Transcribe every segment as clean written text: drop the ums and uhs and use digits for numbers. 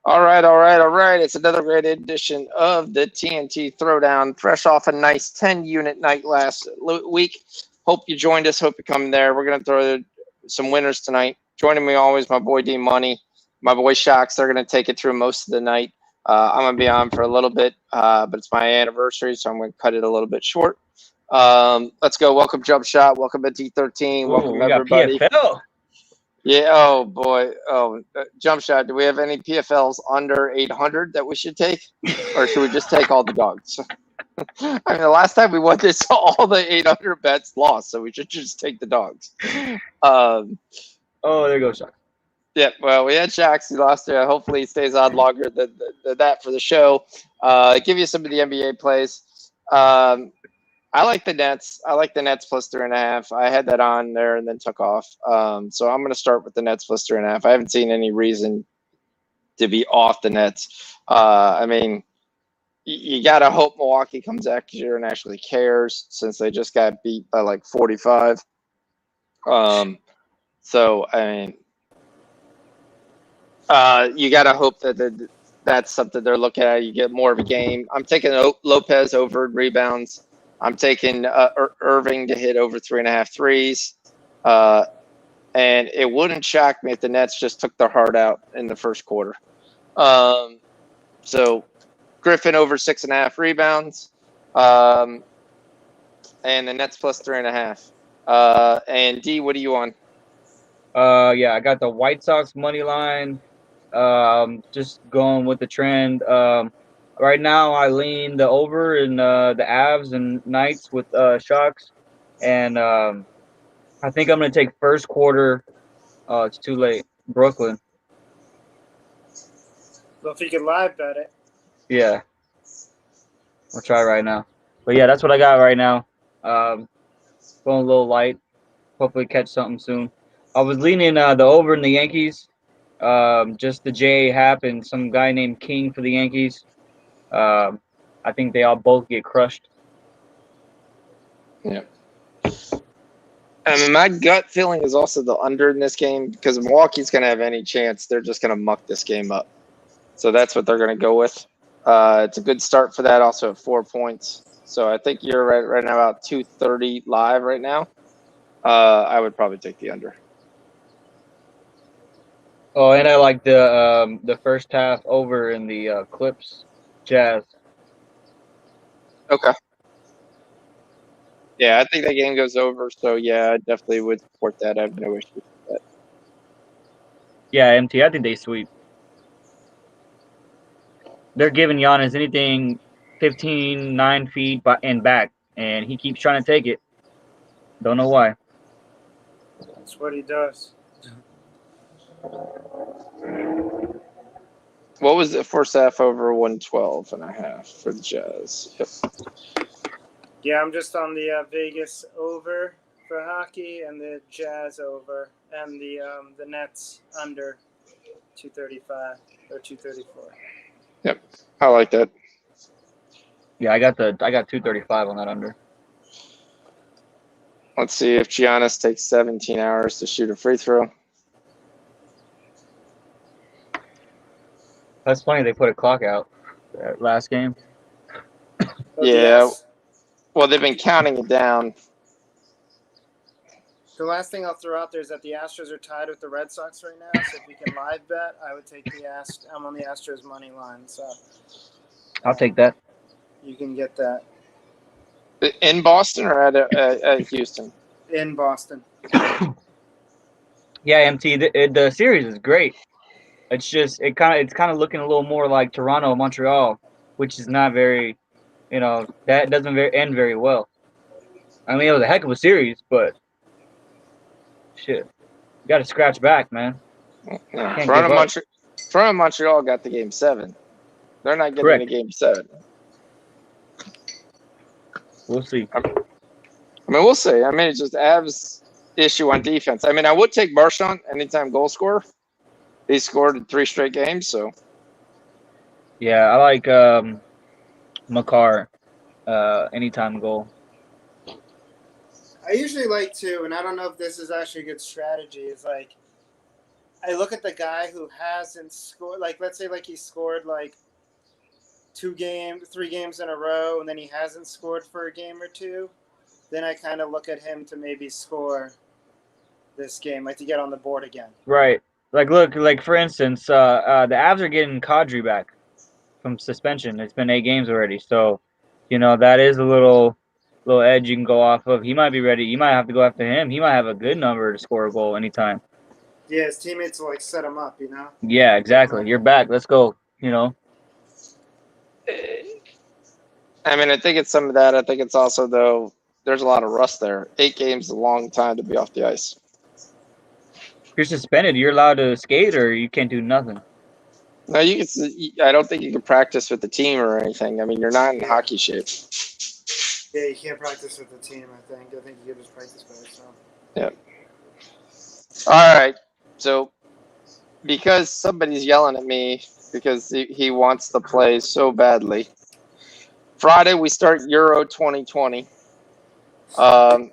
All right. It's another great edition of the TNT Throwdown, fresh off a nice 10-unit night last week. Hope you joined us. Hope you come there. We're going to throw some winners tonight. Joining me always, my boy D Money, my boy Shocks. They're going to take it through most of the night. I'm going to be on for a little bit, but it's my anniversary, so I'm going to cut it a little bit short. Let's go. Welcome, Jump Shot. Welcome to D13. Ooh, Welcome, we got everybody. PFL. Yeah. Oh boy. Oh, Jump Shot. Do we have any PFLs under 800 that we should take, or should we just take all the dogs? I mean, the last time we won this, all the 800 bets lost, so we should just take the dogs. Um, Oh, there goes Shaq. yeah. Well, we had Shax. He lost there. Hopefully, he stays on longer than that for the show. Give you some of the NBA plays. I like the Nets. I like the Nets plus 3.5. I had that on there and then took off. So I'm going to start with the Nets plus 3.5. I haven't seen any reason to be off the Nets. I mean, you got to hope Milwaukee comes back here and actually cares since they just got beat by like 45. So, I mean, you got to hope that that's something they're looking at. You get more of a game. I'm taking Lopez over rebounds. I'm taking Irving to hit over 3.5 threes. And it wouldn't shock me if the Nets just took their heart out in the first quarter. So Griffin over 6.5 rebounds. And the Nets plus 3.5. And D, what are you on? Yeah, I got the White Sox money line. Just going with the trend. Right now, I lean the over in the Avs and Knights with Shocks, and I think I'm gonna take first quarter. Oh, it's too late. Brooklyn. Well, if you can live bet it. Yeah, I'll try right now. But yeah, that's what I got right now. Going a little light. Hopefully, catch something soon. I was leaning the over in the Yankees. Just the J Happ and some guy named King for the Yankees. I think they all both get crushed. Yeah. I mean, my gut feeling is also the under in this game because Milwaukee's going to have any chance. They're just going to muck this game up. So that's what they're going to go with. It's a good start for that, also at 4 points. So I think you're right now about 230 live right now. I would probably take the under. Oh, and I like the first half over in the Clips Jazz. Okay. Yeah, I think that game goes over. So, yeah, I definitely would support that. I have no issue with that. Yeah, MT. I think they sweep. They're giving Giannis anything 15, 9 feet and back, and he keeps trying to take it. Don't know why. That's what he does. What was the first half over 112.5 for the Jazz? Yep. Yeah, I'm just on the Vegas over for hockey and the Jazz over and the Nets under 235 or 234. Yep, I like that. Yeah, I got 235 on that under. Let's see if Giannis takes 17 hours to shoot a free throw. That's funny. They put a clock out last game. Yeah. Well, they've been counting it down. The last thing I'll throw out there is that the Astros are tied with the Red Sox right now. So if you can live bet, I would take the Astros. I'm on the Astros money line, so I'll take that. You can get that in Boston or at Houston. In Boston. Yeah, MT. The series is great. It's just it's kind of looking a little more like Toronto, Montreal, which is not very, that doesn't end very well. I mean, it was a heck of a series, but shit, you got to scratch back, man. Yeah. Toronto, Montreal got the game 7. They're not getting the game 7. We'll see. I mean, we'll see. I mean, it's just Avs' issue on defense. I mean, I would take Marchand anytime goal scorer. He scored in 3 straight games, so. Yeah, I like Makar anytime goal. I usually like to, and I don't know if this is actually a good strategy, is like I look at the guy who hasn't scored. Like, let's say, like he scored like 3 games in a row, and then he hasn't scored for a game or two. Then I kind of look at him to maybe score this game, like to get on the board again. Right. Like, look, like for instance, the Avs are getting Kadri back from suspension. It's been 8 games already, so that is a little edge you can go off of. He might be ready. You might have to go after him. He might have a good number to score a goal anytime. Yeah, his teammates will like set him up, Yeah, exactly. You're back. Let's go. I mean, I think it's some of that. I think it's also, though, there's a lot of rust there. 8 games is a long time to be off the ice. If you're suspended, you're allowed to skate, or you can't do nothing. No, you can. I don't think you can practice with the team or anything. I mean, you're not in hockey shape. Yeah, you can't practice with the team. I think you can just practice by yourself. Yeah. All right. So, because somebody's yelling at me because he wants to play so badly. Friday we start Euro 2020. I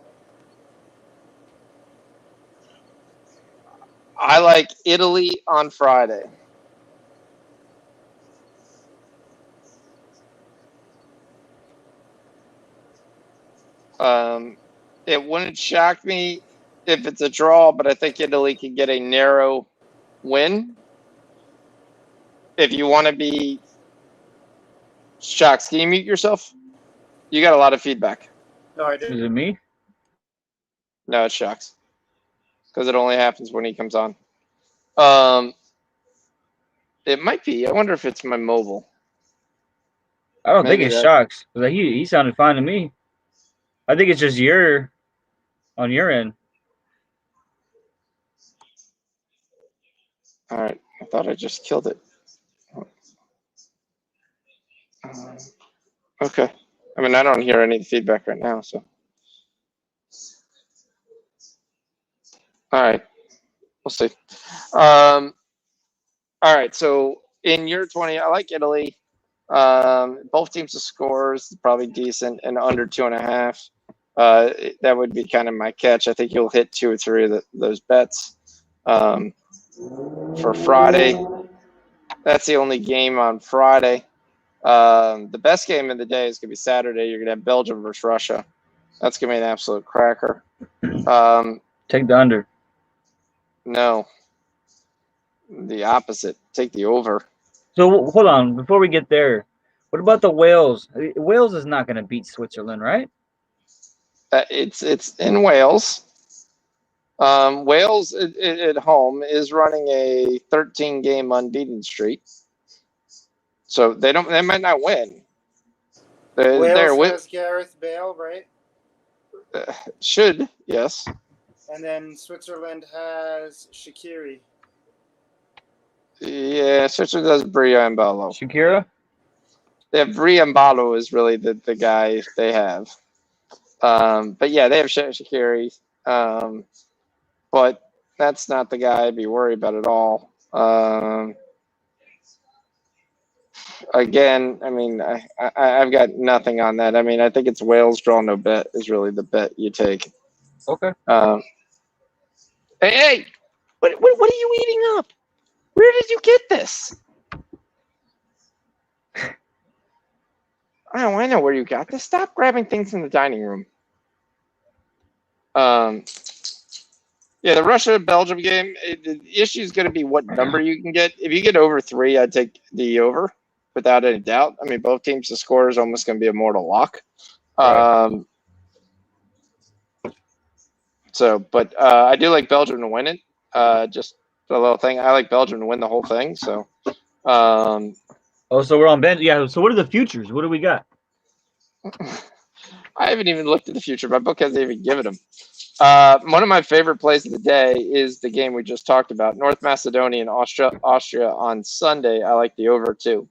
like Italy on Friday. It wouldn't shock me if it's a draw, but I think Italy could get a narrow win. If you want to be shocked, can you mute yourself? You got a lot of feedback. No, I didn't. Is it me? No, it's Shocks. Because it only happens when he comes on. It might be. I wonder if it's my mobile. I don't think Maybe it's that- Shocks. He sounded fine to me. I think it's just on your end. All right. I thought I just killed it. Okay. I mean, I don't hear any feedback right now, so. All right. We'll see. All right. So in year 20, I like Italy. Both teams' scores probably decent and under 2.5. That would be kind of my catch. I think you'll hit 2 or 3 of those bets. For Friday, that's the only game on Friday. The best game of the day is going to be Saturday. You're going to have Belgium versus Russia. That's going to be an absolute cracker. Take the under. No. The opposite. Take the over. So hold on, before we get there, what about the Wales? Wales is not going to beat Switzerland, right? It's in Wales. Wales at home is running a 13-game unbeaten streak. So they might not win. Wales has Gareth Bale, right? Should, yes. And then Switzerland has Shaqiri. Yeah, Switzerland does Briambalo. Shakira? Yeah, Briambalo is really the guy they have. But yeah, they have Shaqiri. But that's not the guy I'd be worried about at all. Again, I mean, I've got nothing on that. I mean, I think it's Wales draw no bet is really the bet you take. Okay. Hey, what are you eating up? Where did you get this? Oh, I know where you got this. Stop grabbing things in the dining room. Yeah, the Russia-Belgium game, the issue is going to be what number you can get. If you get over 3, I'd take the over without any doubt. I mean, both teams to score is almost going to be a mortal lock. Right. But I do like Belgium to win it. Just a little thing. I like Belgium to win the whole thing. So. So we're on bench. Yeah. So what are the futures? What do we got? I haven't even looked at the future. My book hasn't even given them. One of my favorite plays of the day is the game we just talked about, North Macedonia and Austria on Sunday. I like the over 2.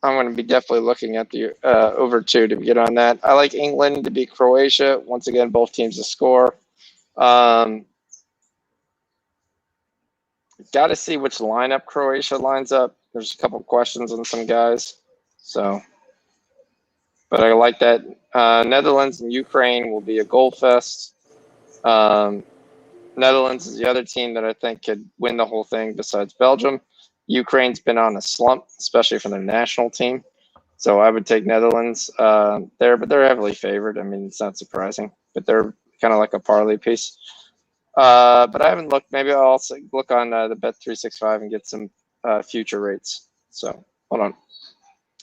I'm going to be definitely looking at the over 2 to get on that. I like England to beat Croatia. Once again, both teams to score. Got to see which lineup Croatia lines up. There's a couple questions on some guys. So, but I like that. Netherlands and Ukraine will be a goal fest. Netherlands is the other team that I think could win the whole thing besides Belgium. Ukraine's been on a slump, especially for their national team. So I would take Netherlands there, but they're heavily favored. I mean, it's not surprising, but they're kind of like a parlay piece. But I haven't looked. Maybe I'll also look on the Bet365 and get some future rates. So hold on.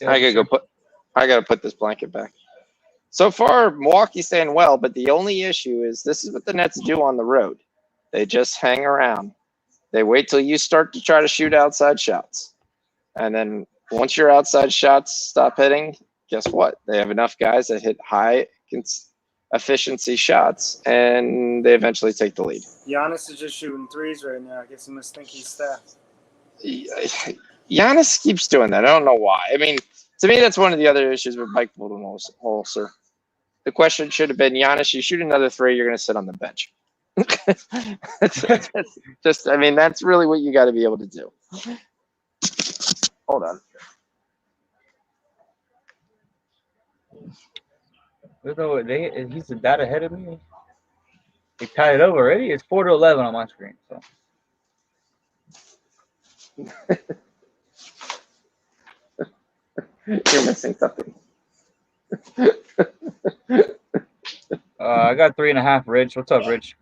Yeah, I gotta put this blanket back. So far, Milwaukee's staying well, but the only issue is this is what the Nets do on the road. They just hang around. They wait till you start to try to shoot outside shots. And then once your outside shots stop hitting, guess what? They have enough guys that hit high efficiency shots, and they eventually take the lead. Giannis is just shooting threes right now. I guess he must think he's Steph. Giannis keeps doing that. I don't know why. I mean, to me, that's one of the other issues with Mike Budenholzer. The question should have been, Giannis, you shoot another three, you're going to sit on the bench. I mean, that's really what you got to be able to do. Hold on. He's that ahead of me. They tied it up already. It's 4-11 on my screen. So. You're missing something. I got 3.5. Rich, what's up, Rich?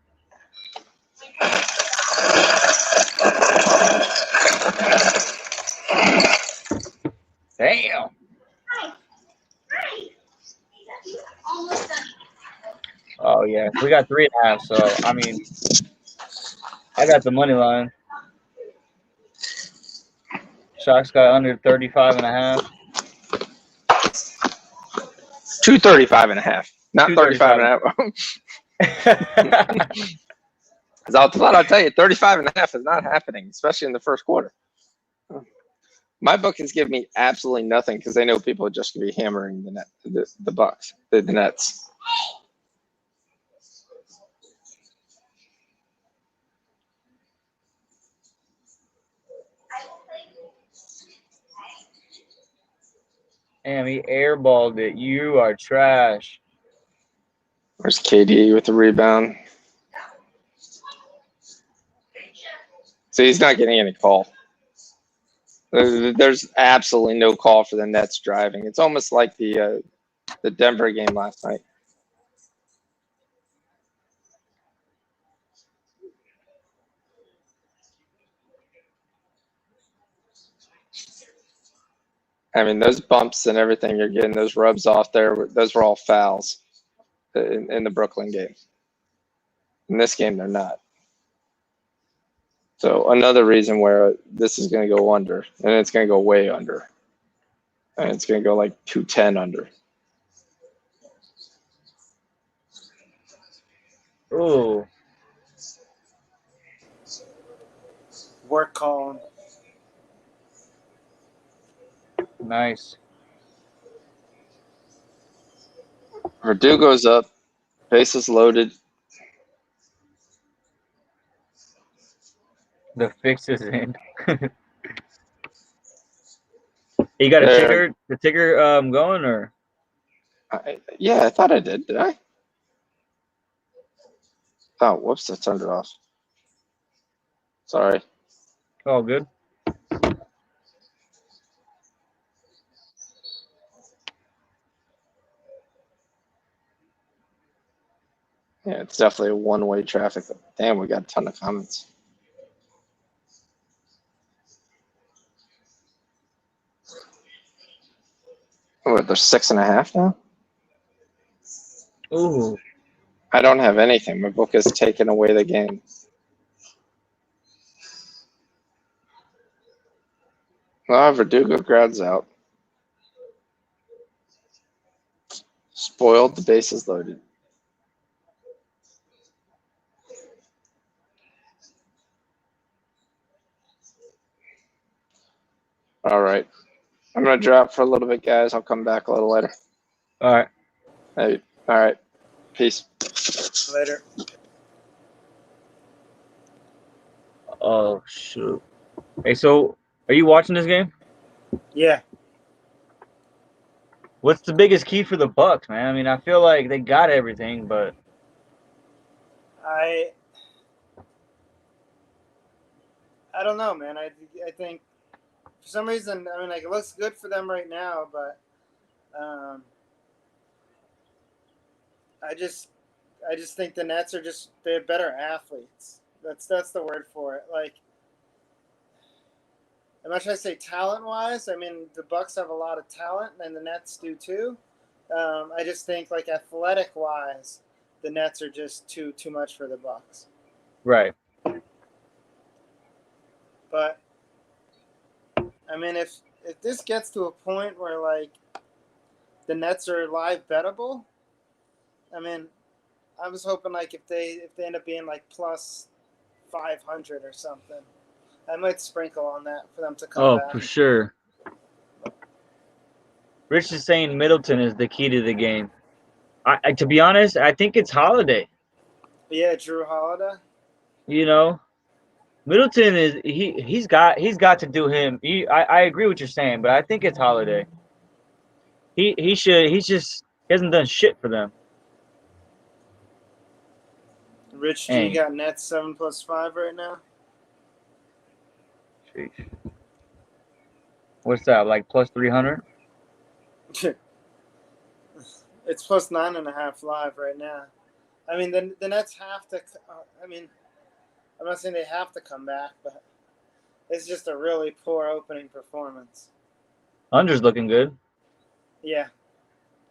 Damn. Oh yeah, we got 3.5. So I mean, I got the money line. Shock's got under 35.5. 235.5, not 35.5. I thought I'd tell you, 35.5 is not happening, especially in the first quarter. My book has given me absolutely nothing because they know people are just going to be hammering the Bucks, the Nets. Damn, he airballed it. You are trash. Where's KD with the rebound? So he's not getting any call. There's absolutely no call for the Nets driving. It's almost like the Denver game last night. I mean, those bumps and everything you're getting, those rubs off there, those were all fouls in the Brooklyn game. In this game, they're not. So another reason where this is going to go under, and it's going to go way under. And it's going to go like 210 under. Ooh. Work calling. Nice. Verdugo's up. Bases loaded. The fix is in. You got the ticker going or? Yeah, I thought I did. Did I? Oh, whoops! I turned it off. Sorry. Oh, good. Yeah, it's definitely a one-way traffic. Damn, we got a ton of comments. What, they're 6.5 now? Ooh. I don't have anything. My book has taken away the game. Oh, Verdugo grounds out. Spoiled, the bases loaded. All right. I'm going to drop for a little bit, guys. I'll come back a little later. All right. Hey, all right. Peace. Later. Oh, shoot. Hey, so are you watching this game? Yeah. What's the biggest key for the Bucks, man? I mean, I feel like they got everything, but I don't know, man. I think for some reason, I mean, like it looks good for them right now, but I just think the Nets are they're better athletes. That's the word for it. Like, as much as I say talent wise, I mean the Bucks have a lot of talent, and the Nets do too. I just think like athletic wise, the Nets are just too much for the Bucks. Right. But I mean, if this gets to a point where like the Nets are live bettable, I mean, I was hoping like if they end up being like plus 500 or something, I might sprinkle on that for them to come back. For sure. Rich is saying Middleton is the key to the game. I to be honest, I think it's Holiday. Yeah, Drew Holiday. You know, Middleton is he's got to do him. I agree with what you're saying, but I think it's Holiday. He hasn't done shit for them. Rich G got Nets 7+5 right now. Sheesh. What's that, like plus 300? It's plus 9.5 live right now. I mean, the Nets have to. I mean, I'm not saying they have to come back, but it's just a really poor opening performance. Under's looking good. Yeah,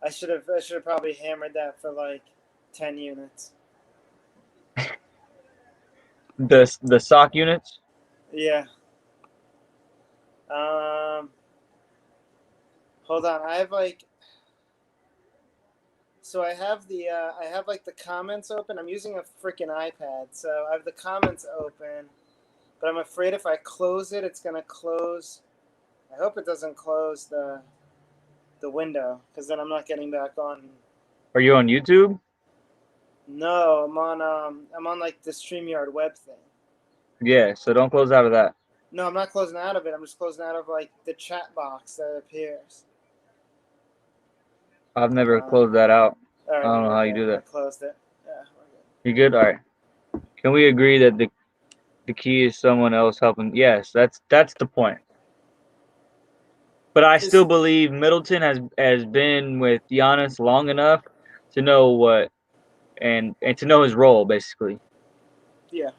I should have probably hammered that for like 10 units. The sock units. Yeah. Hold on. I have like. So I have like the comments open. I'm using a freaking iPad, so I have the comments open, but I'm afraid if I close it, it's gonna close. I hope it doesn't close the window, because then I'm not getting back on. Are you on YouTube? No, I'm on like the StreamYard web thing. Yeah, so don't close out of that. No, I'm not closing out of it. I'm just closing out of like the chat box that appears. I've never closed that out. All right, I don't know how you do that. I closed it. Yeah, we're good. You good? All right. Can we agree that the key is someone else helping? Yes, that's the point. But I still believe Middleton has been with Giannis long enough to know what and to know his role, basically. Yeah.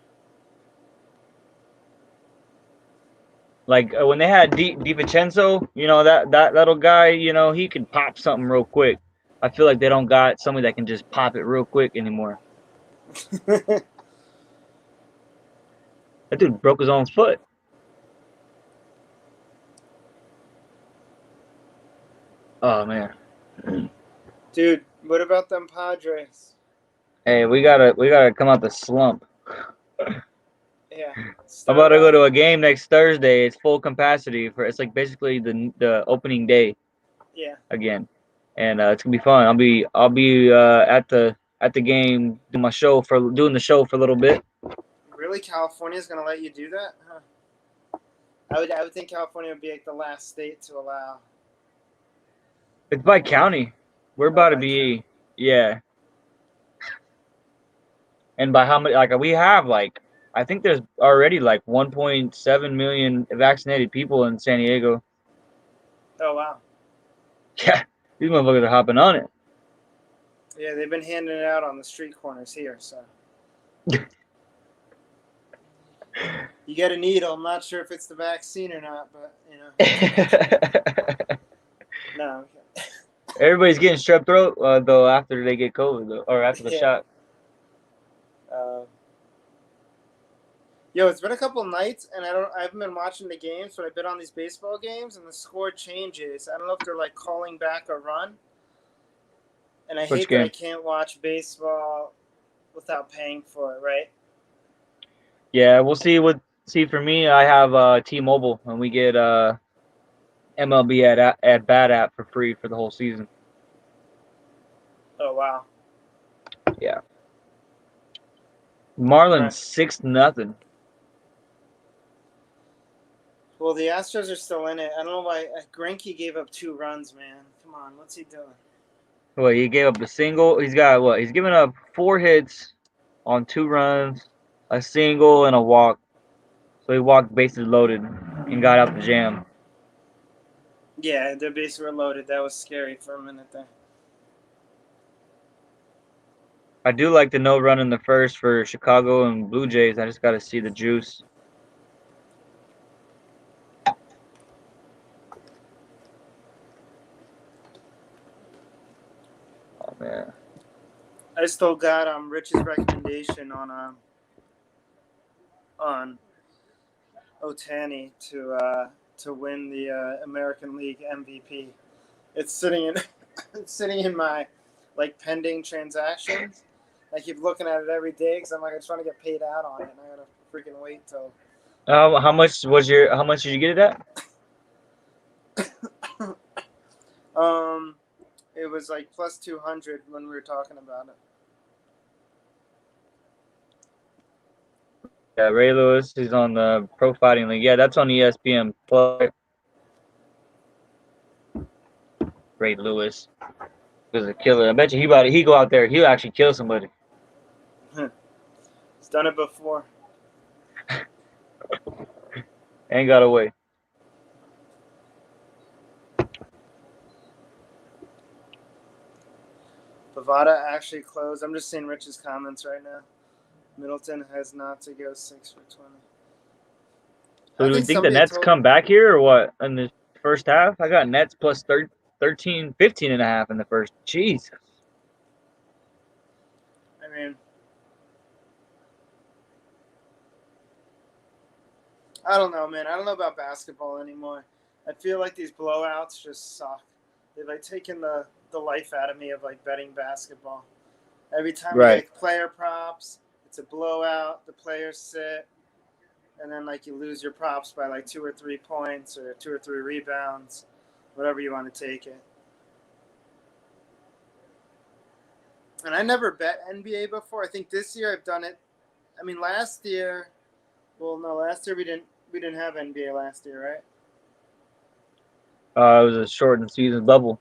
Like when they had DiVincenzo, you know, that little guy, you know, he can pop something real quick. I feel like they don't got somebody that can just pop it real quick anymore. That dude broke his own foot. Oh man. Dude, what about them Padres? Hey, we gotta come out the slump. Yeah. I'm about to go to a game next Thursday. It's full capacity it's like basically the opening day. Yeah. Again, and it's gonna be fun. I'll be at the game doing the show for a little bit. Really, California's gonna let you do that? Huh. I would think California would be like the last state to allow. It's by county. We're about to be county. Yeah. And by how many? Like we have like I think there's already like 1.7 million vaccinated people in San Diego. Oh wow. Yeah, these motherfuckers are hopping on it. Yeah, they've been handing it out on the street corners here, so. You get a needle. I'm not sure if it's the vaccine or not, but you know. No. Okay. Everybody's getting strep throat though after they get COVID though, or after the shot. Yo, it's been a couple nights, and I haven't been watching the games, but I've been on these baseball games, and the score changes. I don't know if they're like calling back a run. And I hate that I can't watch baseball without paying for it, right? Yeah, we'll see. See, for me, I have T-Mobile, and we get MLB at Bat app for free for the whole season. Oh wow. Yeah. Marlins 6-0. Well, the Astros are still in it. I don't know why Greinke gave up 2 runs, man. Come on, what's he doing? Well, he gave up a single. He's got what? He's given up 4 hits on 2 runs, a single, and a walk. So So he walked bases loaded and got out the jam. Yeah, the bases were loaded. That was scary for a minute there. I do like the no run in the first for Chicago and Blue Jays. I just got to see the juice. Oh man. I still got Rich's recommendation on Ohtani to win the American League MVP. It's sitting in it's sitting in my like pending transactions. I keep looking at it every day because I'm like I'm trying to get paid out on it, and I gotta freaking wait till. How much did you get it at? It was like plus 200 when we were talking about it. Yeah, Ray Lewis is on the Pro Fighting League. Yeah, that's on ESPN Plus. Ray Lewis was a killer. I bet you he go out there, he'll actually kill somebody. He's done it before. Ain't got away. Bovada actually closed. I'm just seeing Rich's comments right now. Middleton has not to go 6 for 20. So do we think the Nets come back here or what in the first half? I got Nets plus 13, 15 and a half in the first. Jesus. I mean, I don't know, man. I don't know about basketball anymore. I feel like these blowouts just suck. They've like taken the life out of me of like betting basketball. Every time you make player props, it's a blowout. The players sit, and then like you lose your props by like 2 or 3 points or 2 or 3 rebounds, whatever you want to take it. And I never bet NBA before. I think this year I've done it. I mean, last year we didn't have NBA last year, right? It was a shortened season bubble.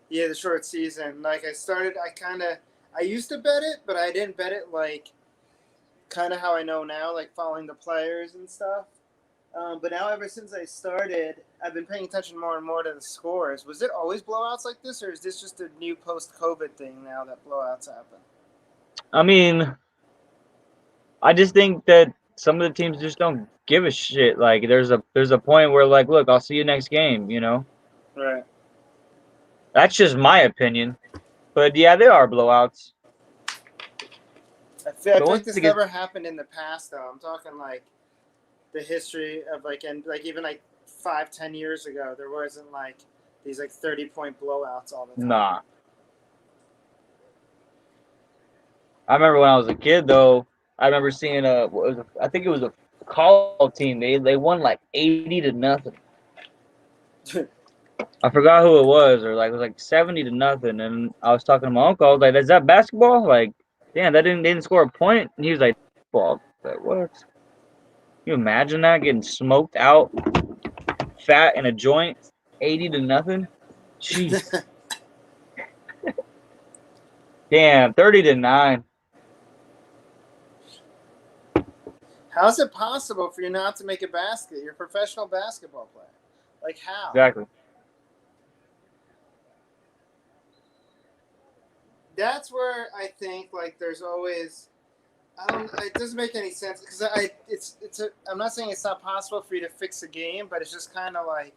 Yeah, the short season. Like I used to bet it, but I didn't bet it like kind of how I know now, like following the players and stuff. But now ever since I started, I've been paying attention more and more to the scores. Was it always blowouts like this, or is this just a new post-COVID thing now that blowouts happen? I mean, I just think that some of the teams just don't give a shit. Like there's a point where like, look, I'll see you next game, you know? Right. That's just my opinion. But yeah, there are blowouts. I feel like this never happened in the past, though. I'm talking like the history of like, and like even like 5-10 years ago, there wasn't like these like 30-point blowouts all the time. Nah. I remember when I was a kid, though. I remember seeing I think it was a call team. They won like 80-0. I forgot who it was, or like it was like 70-0. And I was talking to my uncle. I was like, "Is that basketball?" Like, damn, they didn't score a point. And he was like, "Ball." Like, what? Can you imagine that getting smoked out, fat in a joint, 80-0? Jeez. Damn, 30-9. How is it possible for you not to make a basket? You're a professional basketball player. Like how? Exactly. That's where I think like there's always it doesn't make any sense because I'm not saying it's not possible for you to fix a game, but it's just kind of like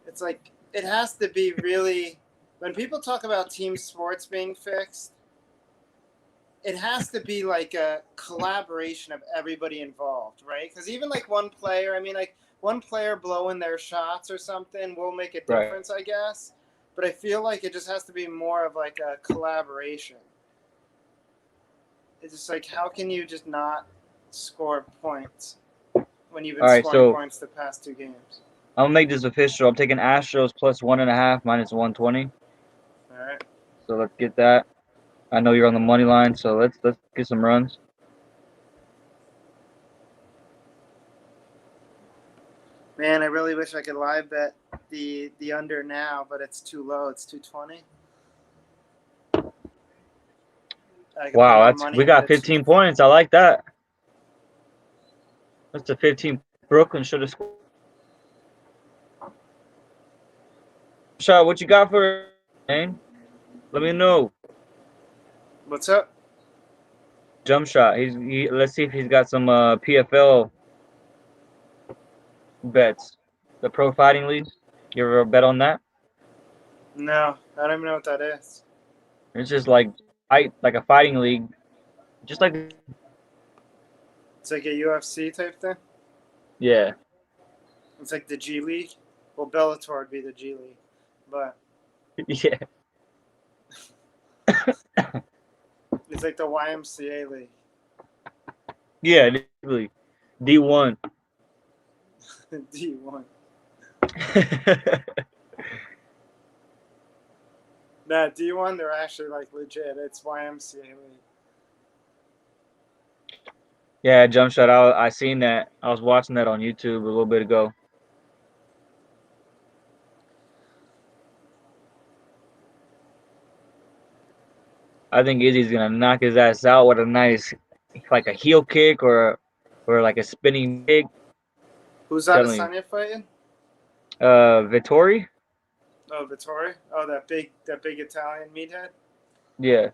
it's like it has to be really when people talk about team sports being fixed, it has to be like a collaboration of everybody involved, right? Because even like one player blowing their shots or something will make a difference, I guess. But I feel like it just has to be more of like a collaboration. It's just like, how can you just not score points when you've been scoring points the past 2 games? I'm gonna make this official. I'm taking Astros plus 1.5 minus 120. All right. So let's get that. I know you're on the money line, so let's get some runs. Man, I really wish I could live bet the under now, but it's too low. It's 220. Wow, we got 15 points. I like that. That's a 15 Brooklyn should have scored. Shot, what you got for man? Let me know. What's up? Jump shot. Let's see if he's got some PFL bets. The Pro Fighting League. You ever bet on that? No, I don't even know what that is. It's just like a fighting league, just like It's like a UFC type thing. yeah. It's like the G League. Well, Bellator would be the G League, but Yeah. it's like the YMCA League. Yeah, basically. D1. D1. Nah, D1, they're actually like legit. It's YMCA League. Yeah, jump shot. I seen that. I was watching that on YouTube a little bit ago. I think Izzy's gonna knock his ass out with a nice, like a heel kick or like a spinning kick. Who's Telling you. Adesanya fighting? Vittori? Oh, Vittori. Oh, that big Italian meathead. Yeah.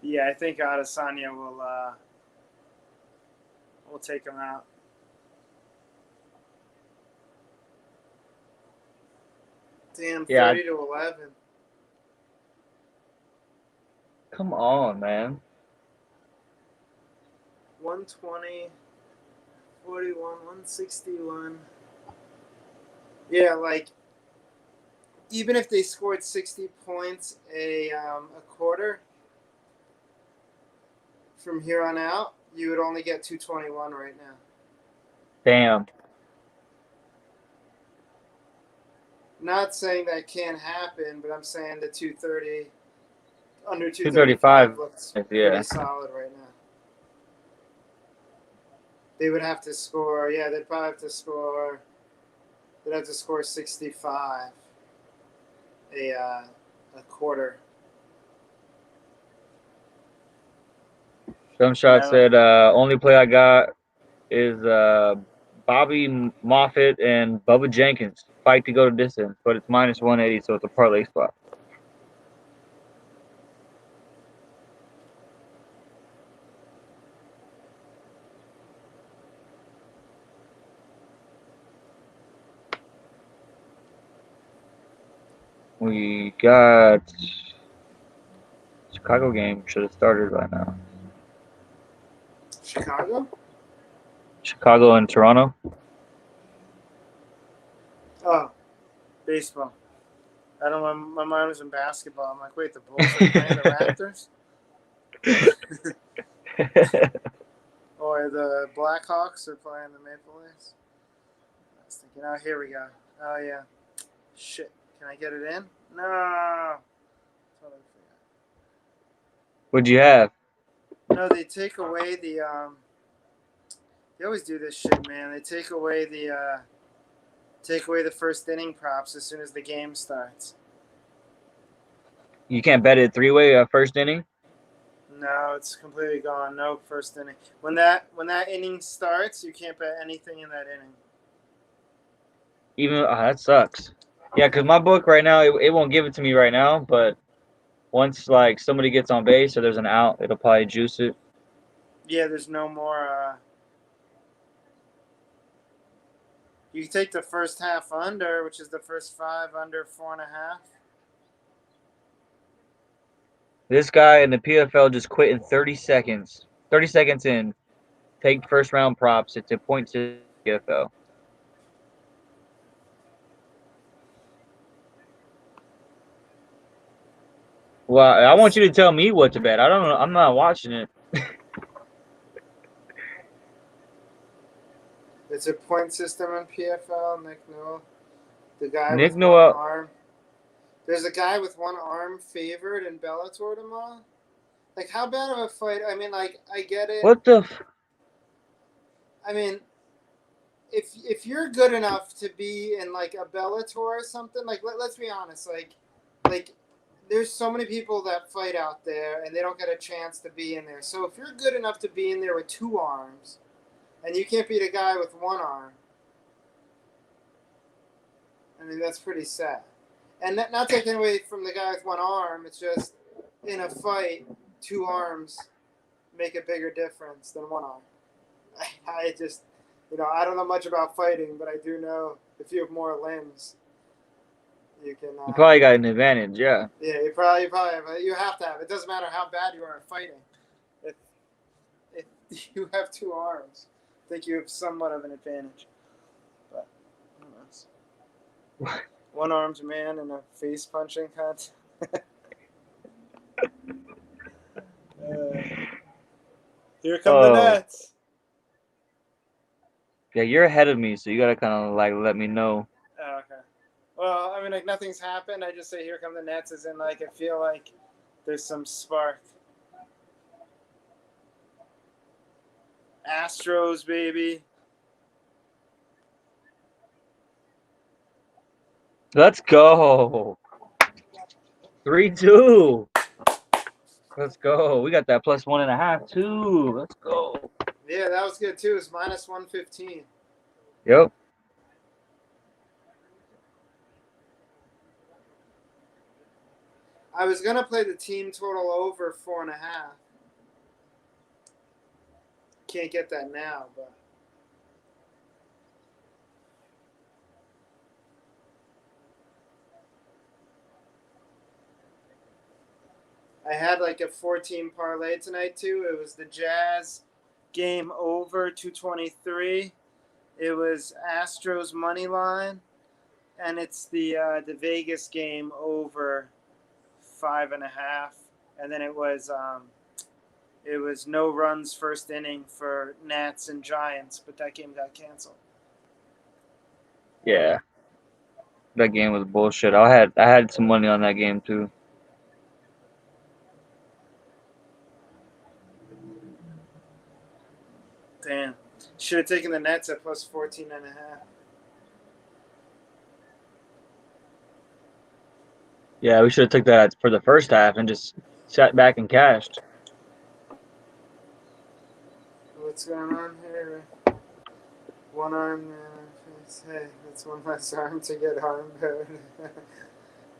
Yeah, I think Adesanya will take him out. Damn, 30-11. Come on, man. 120, 41, 161. Yeah, like even if they scored 60 points a quarter from here on out, you would only get 221 right now. Damn. Not saying that can't happen, but I'm saying the 230 under 235 looks yeah. pretty solid right now. They would have to score. Yeah, they'd probably have to score. They'd have to score 65 a quarter. Jump shot said only play I got is Bobby Moffitt and Bubba Jenkins fight to go to distance, but it's minus 180, so it's a parlay spot. We got Chicago game should have started by now. Chicago? Chicago and Toronto. Oh, baseball. I don't know. My mind was in basketball. I'm like, wait, the Bulls are playing the Raptors? Or the Blackhawks are playing the Maple Leafs? I was thinking, oh, here we go. Oh, yeah. Shit. Can I get it in? No. Totally forgot. What'd you have? No, they take away the they always do this shit, man. They take away the first inning props as soon as the game starts. You can't bet it three-way first inning? No, it's completely gone. No first inning. When that inning starts, you can't bet anything in that inning. Even that sucks. Yeah, because my book right now, it won't give it to me right now, but once like somebody gets on base or there's an out, it'll probably juice it. Yeah, there's no more. You can take the first half under, which is the first 5 under 4.5. This guy in the PFL just quit in 30 seconds. 30 seconds in. Take first round props. It's a point to PFL. Well, I want you to tell me what to bet. I don't know. I'm not watching it. It's a point system in PFL. Nick Newell, the guy Nick with Newell. one arm. There's a guy with one arm favored in Bellator tomorrow. Like, how bad of a fight? I mean, like, I get it. What the? I mean, if you're good enough to be in like a Bellator or something, like let's be honest, like there's so many people that fight out there, and they don't get a chance to be in there. So if you're good enough to be in there with 2 arms, and you can't beat a guy with 1 arm, I mean, that's pretty sad. And not taking away from the guy with 1 arm, it's just in a fight, 2 arms make a bigger difference than 1 arm. I just, I don't know much about fighting, but I do know if you have more limbs, you can. You probably got an advantage, yeah. Yeah, you probably have. You have to have. It doesn't matter how bad you are at fighting. If you have 2 arms, I think you have somewhat of an advantage. But who knows? What? 1-armed man in a face punching contest. Here come the Nets. Yeah, you're ahead of me, so you gotta kind of like let me know. Oh, okay. Well, I mean, like nothing's happened. I just say here come the Nets, as in like I feel like there's some spark. Astros, baby. Let's go. 3-2. Let's go. We got that plus 1.5 too. Let's go. Yeah, that was good too. It's minus 115. Yep. I was gonna play the team total over 4.5. Can't get that now, but I had like a 14 parlay tonight too. It was the Jazz game over 223. It was Astros money line, and it's the Vegas game over 5.5, and then it was no runs first inning for Nats and Giants, but that game got canceled. Yeah. That game was bullshit. I had some money on that game too. Damn. Should have taken the Nets at plus 14.5. Yeah, we should have took that for the first half and just sat back and cashed. What's going on here? 1 arm. Hey, that's 1 less arm to get arm barred.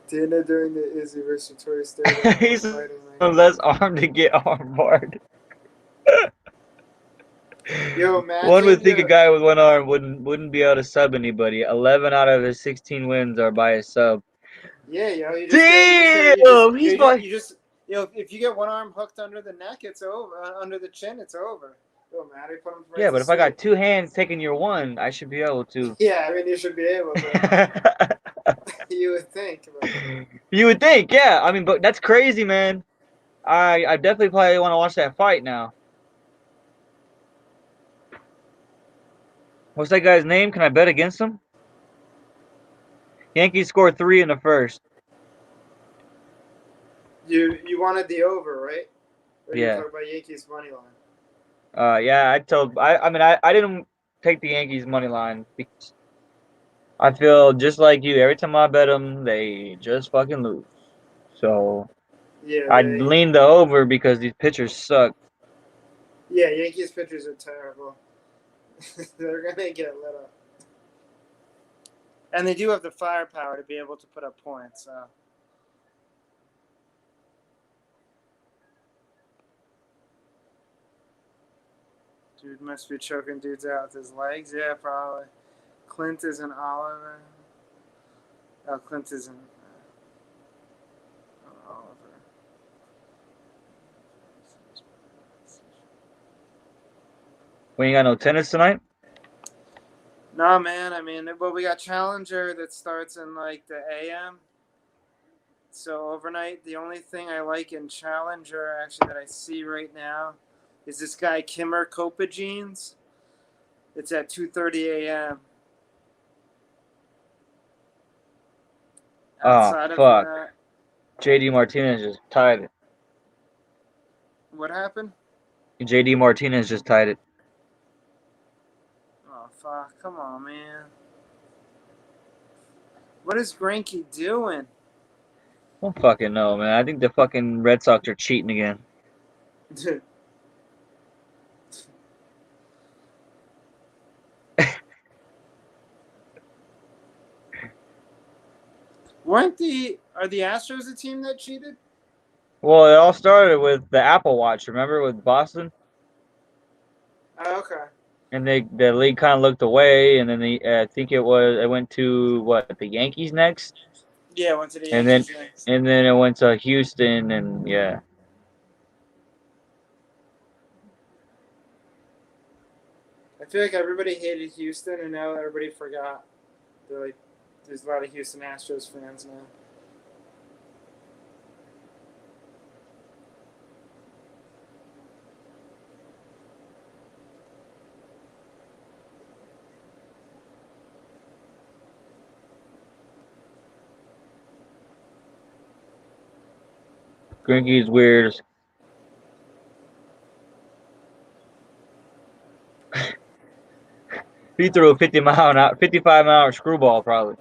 Dana during the Izzy versus Tori Stadium. He's one less arm to get arm barred. Yo, imagine, one would think a guy with 1 arm wouldn't be able to sub anybody. 11 out of his 16 wins are by a sub. Yeah, yo, you just if you get 1 arm hooked under the neck, it's over. Under the chin, it's over. Yo, Matty, put him right. Yeah, but if I got 2 hands taking your 1, I should be able to. Yeah, I mean you should be able to. You would think. But... You would think, yeah. I mean, but that's crazy, man. I definitely probably want to watch that fight now. What's that guy's name? Can I bet against him? Yankees scored 3 in the first. You wanted the over, right? Or Yeah. You talking about Yankees money line? Yeah, I didn't take the Yankees money line because I feel just like you. Every time I bet them, they just fucking lose. So yeah, I leaned the over because these pitchers suck. Yeah, Yankees pitchers are terrible. They're gonna get lit up, and they do have the firepower to be able to put up points. So. Dude must be choking dudes out with his legs. Yeah, probably. Clint is an Oliver. Oh, Clint is an Oliver. We ain't got no tennis tonight? No, man. I mean, but we got Challenger that starts in like the AM. So overnight, the only thing I like in Challenger, actually, that I see right now is this guy, Kimmer Copagenes. It's at 2:30 a.m. Outside fuck. Of that, JD Martinez just tied it. What happened? JD Martinez just tied it. Oh, fuck. Come on, man. What is Greinke doing? I don't fucking know, man. I think the fucking Red Sox are cheating again. Are the Astros a team that cheated? Well, it all started with the Apple Watch. Remember with Boston, Oh, okay. and the league kind of looked away, and then I think it went to what, the Yankees next, Yeah, went to the and then Yankees next. it went to Houston, and yeah. I feel like everybody hated Houston, and now everybody forgot. They're like, there's a lot of Houston Astros fans now. Grinky's weird. He threw a 55-mile screwball probably.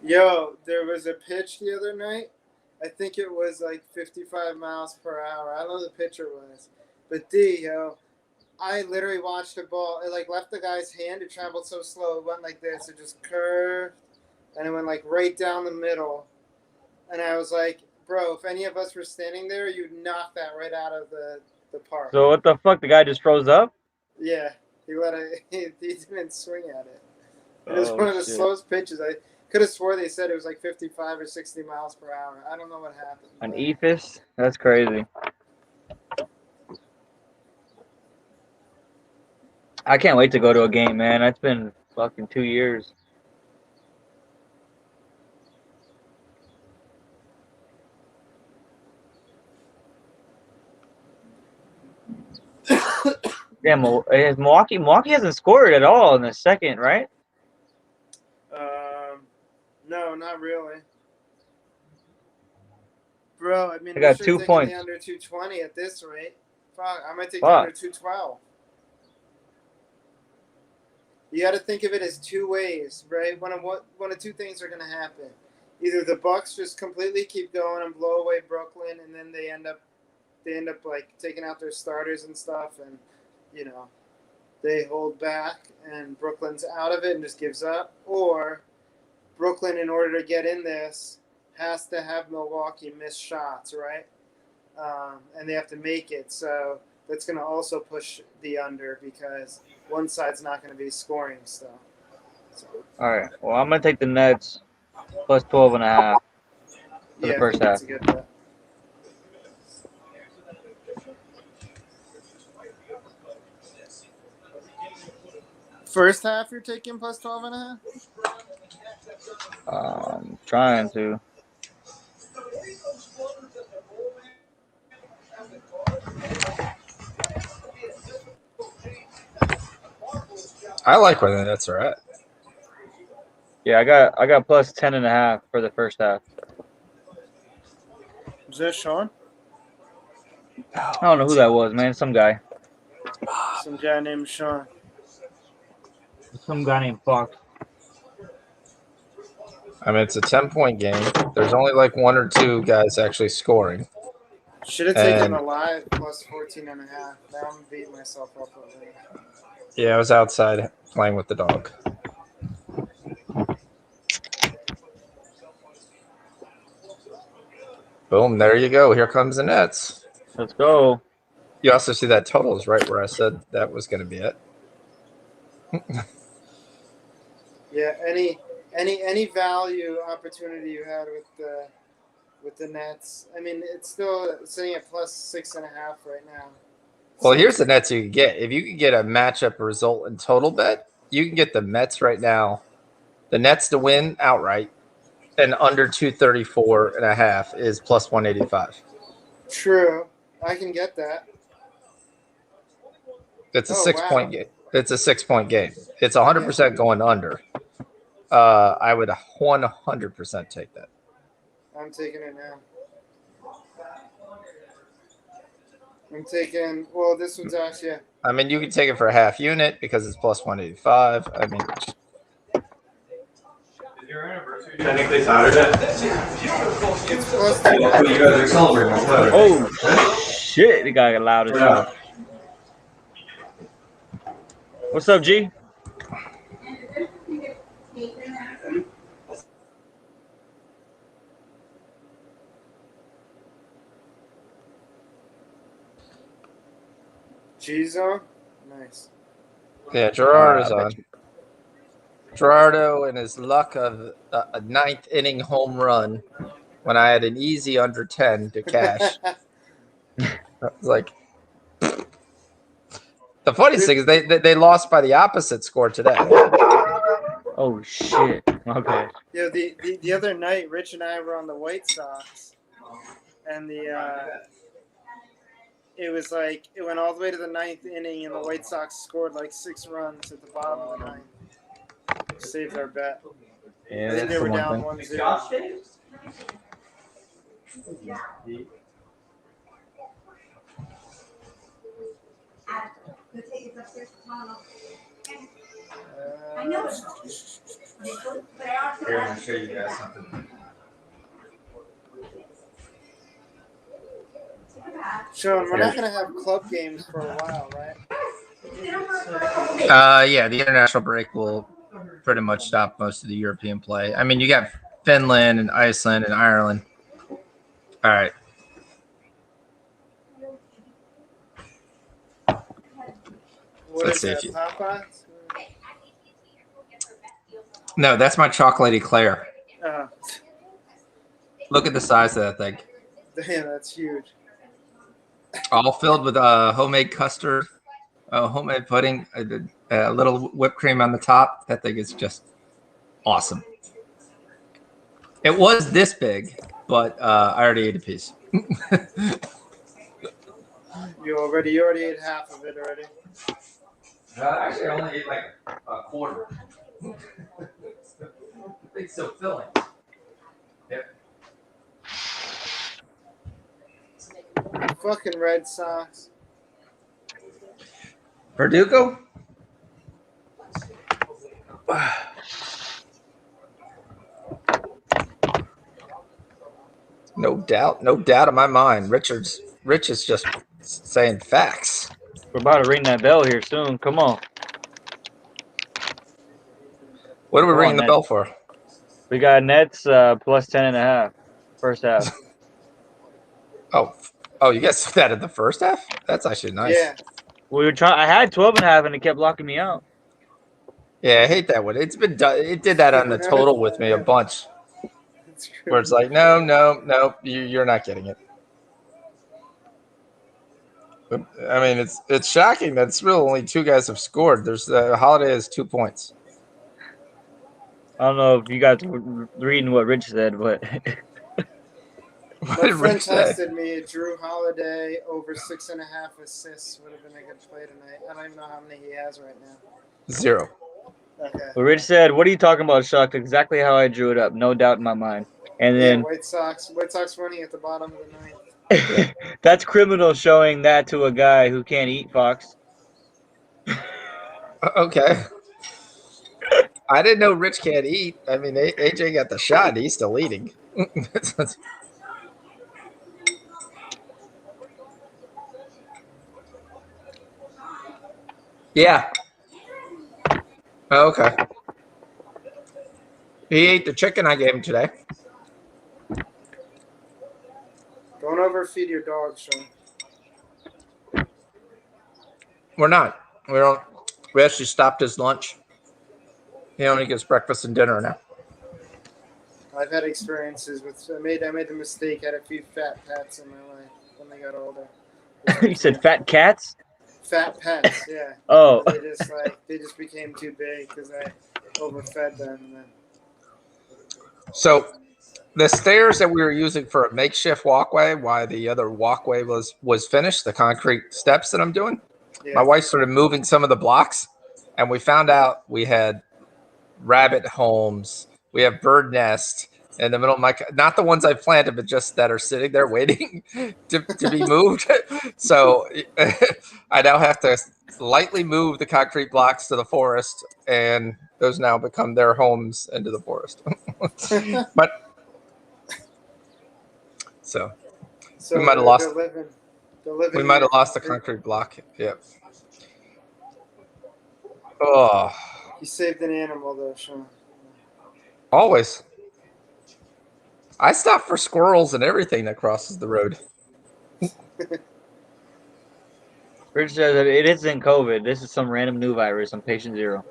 Yo, there was a pitch the other night. I think it was like 55 miles per hour. I don't know who the pitcher was. But yo, I literally watched the ball. It like left the guy's hand. It traveled so slow. It went like this. It just curved. And it went like right down the middle. And I was like, bro, if any of us were standing there, you'd knock that right out of the park. So what the fuck? The guy just froze up? Yeah. He didn't swing at it. It was one of the slowest pitches. I could have swore they said it was like 55 or 60 miles per hour. I don't know what happened. An eephus? That's crazy. I can't wait to go to a game, man. It's been fucking 2 years. Yeah, Milwaukee hasn't scored at all in the second, right? No, not really. Bro, I mean, I got we 2 should points. The under 220 at this rate. Fuck, I might take the under 212. You got to think of it as two ways, right? One of two things are going to happen. Either the Bucks just completely keep going and blow away Brooklyn, and then they end up like taking out their starters and stuff, and you know, they hold back, and Brooklyn's out of it and just gives up. Or Brooklyn, in order to get in this, has to have Milwaukee miss shots, right? And they have to make it. So that's going to also push the under because one side's not going to be scoring stuff. So. All right. Well, I'm going to take the Nets plus 12.5 for the first half. That's a good bet. First half, you're taking plus 12.5? Trying to. I like where the Nets are at. Yeah, I got plus 10.5 for the first half. Is that Sean? I don't know who that was, man. Some guy. Some guy named Sean. Some guy named Fox. I mean, it's a 10-point game. There's only like one or two guys actually scoring. Should have taken the live plus 14.5. Now I'm beating myself up over it. Yeah, I was outside playing with the dog. Boom, there you go. Here comes the Nets. Let's go. You also see that total is right where I said that was going to be it. Yeah, any value opportunity you had with the Nets. I mean, it's still sitting at plus 6.5 right now. Well, here's the Nets you can get. If you can get a matchup result in total bet, you can get the Mets right now. The Nets to win outright and under 234.5 is plus 185. True. I can get that. It's a 6-point game. It's a 6-point game. It's 100% going under. I would 100% take that. I'm taking it now. I'm taking. Well, this one's actually. I mean, you can take it for a half unit because it's plus 185. I mean, your anniversary technically Saturday? It's close You to guys are celebrating on Saturday. Oh shit! It got loud as hell. What's up, G? Chizo. Nice. Yeah, Gerard is I bet on. Gerardo and his luck of a ninth inning home run when I had an easy under 10 to cash. I was like, the funniest thing is they lost by the opposite score today. Oh shit! My bad. Yeah, the other night, Rich and I were on the White Sox, and it was like it went all the way to the ninth inning, and the White Sox scored like 6 runs at the bottom of the ninth. Saved our bet. Yeah, I think that's they the were down one thing. 1-0. Here, I'm gonna show you guys something. Sean, we're not gonna have club games for a while, right? Yeah, the international break will pretty much stop most of the European play. I mean, you got Finland and Iceland and Ireland. All right. What Let's is see that, if you- Popeyes? No, that's my chocolate eclair. Oh, Look at the size of that thing. damn, that's huge. All filled with homemade custard, homemade pudding, a little whipped cream on the top. That thing is just awesome. It was this big, but I already ate a piece. You already ate half of it already. Actually, I only ate like a quarter. It's so filling. Yep. Fucking Red Sox. Verdugo? No doubt in my mind. Rich is just saying facts. We're about to ring that bell here soon. Come on. What are we Come ringing on, the Nets. bell for? We got Nets plus 10.5 first half. Oh, you guys said that in the first half? That's actually nice. Yeah. We were trying. I had 12.5 and it kept locking me out. Yeah, I hate that one. It's been done. It did that on the total with me a bunch. It's true. Where it's like, no, you're not getting it. But, I mean, it's shocking that it's really only 2 guys have scored. There's Holiday has 2 points. I don't know if you guys were reading what Rich said, but What My did friend Rich say? texted me Drew Holiday over 6.5 assists would have been a good play tonight. I don't even know how many he has right now. 0. Okay. what Rich said, what are you talking about, Chuck? Exactly how I drew it up. No doubt in my mind. And Yeah, then White Sox running at the bottom of the ninth. that's criminal showing that to a guy who can't eat, Fox. Okay. I didn't know Rich can't eat. I mean, AJ got the shot. He's still eating. Yeah. Oh, okay. He ate the chicken I gave him today. Don't overfeed your dog, Sean. We're not. We don't. We actually stopped his lunch. He only gets breakfast and dinner now. I've had experiences with. I made the mistake. Had a few fat pets in my life when they got older. You said fat cats? Fat pets, yeah. Oh. They just became too big because I overfed them. And then So the stairs that we were using for a makeshift walkway, while the other walkway was finished, the concrete steps that I'm doing, yeah. my wife started moving some of the blocks, and we found out we had rabbit homes, we have bird nest, in the middle of my, not the ones I planted, but just that are sitting there waiting to be moved. So I now have to lightly move the concrete blocks to the forest, and those now become their homes into the forest. But So we might have they're lost. living. They're living. We might have lost the concrete block. Yep. Oh, You saved an animal, though, Sean. always. I stop for squirrels and everything that crosses the road. Rich says that it isn't COVID. This is some random new virus on patient 0.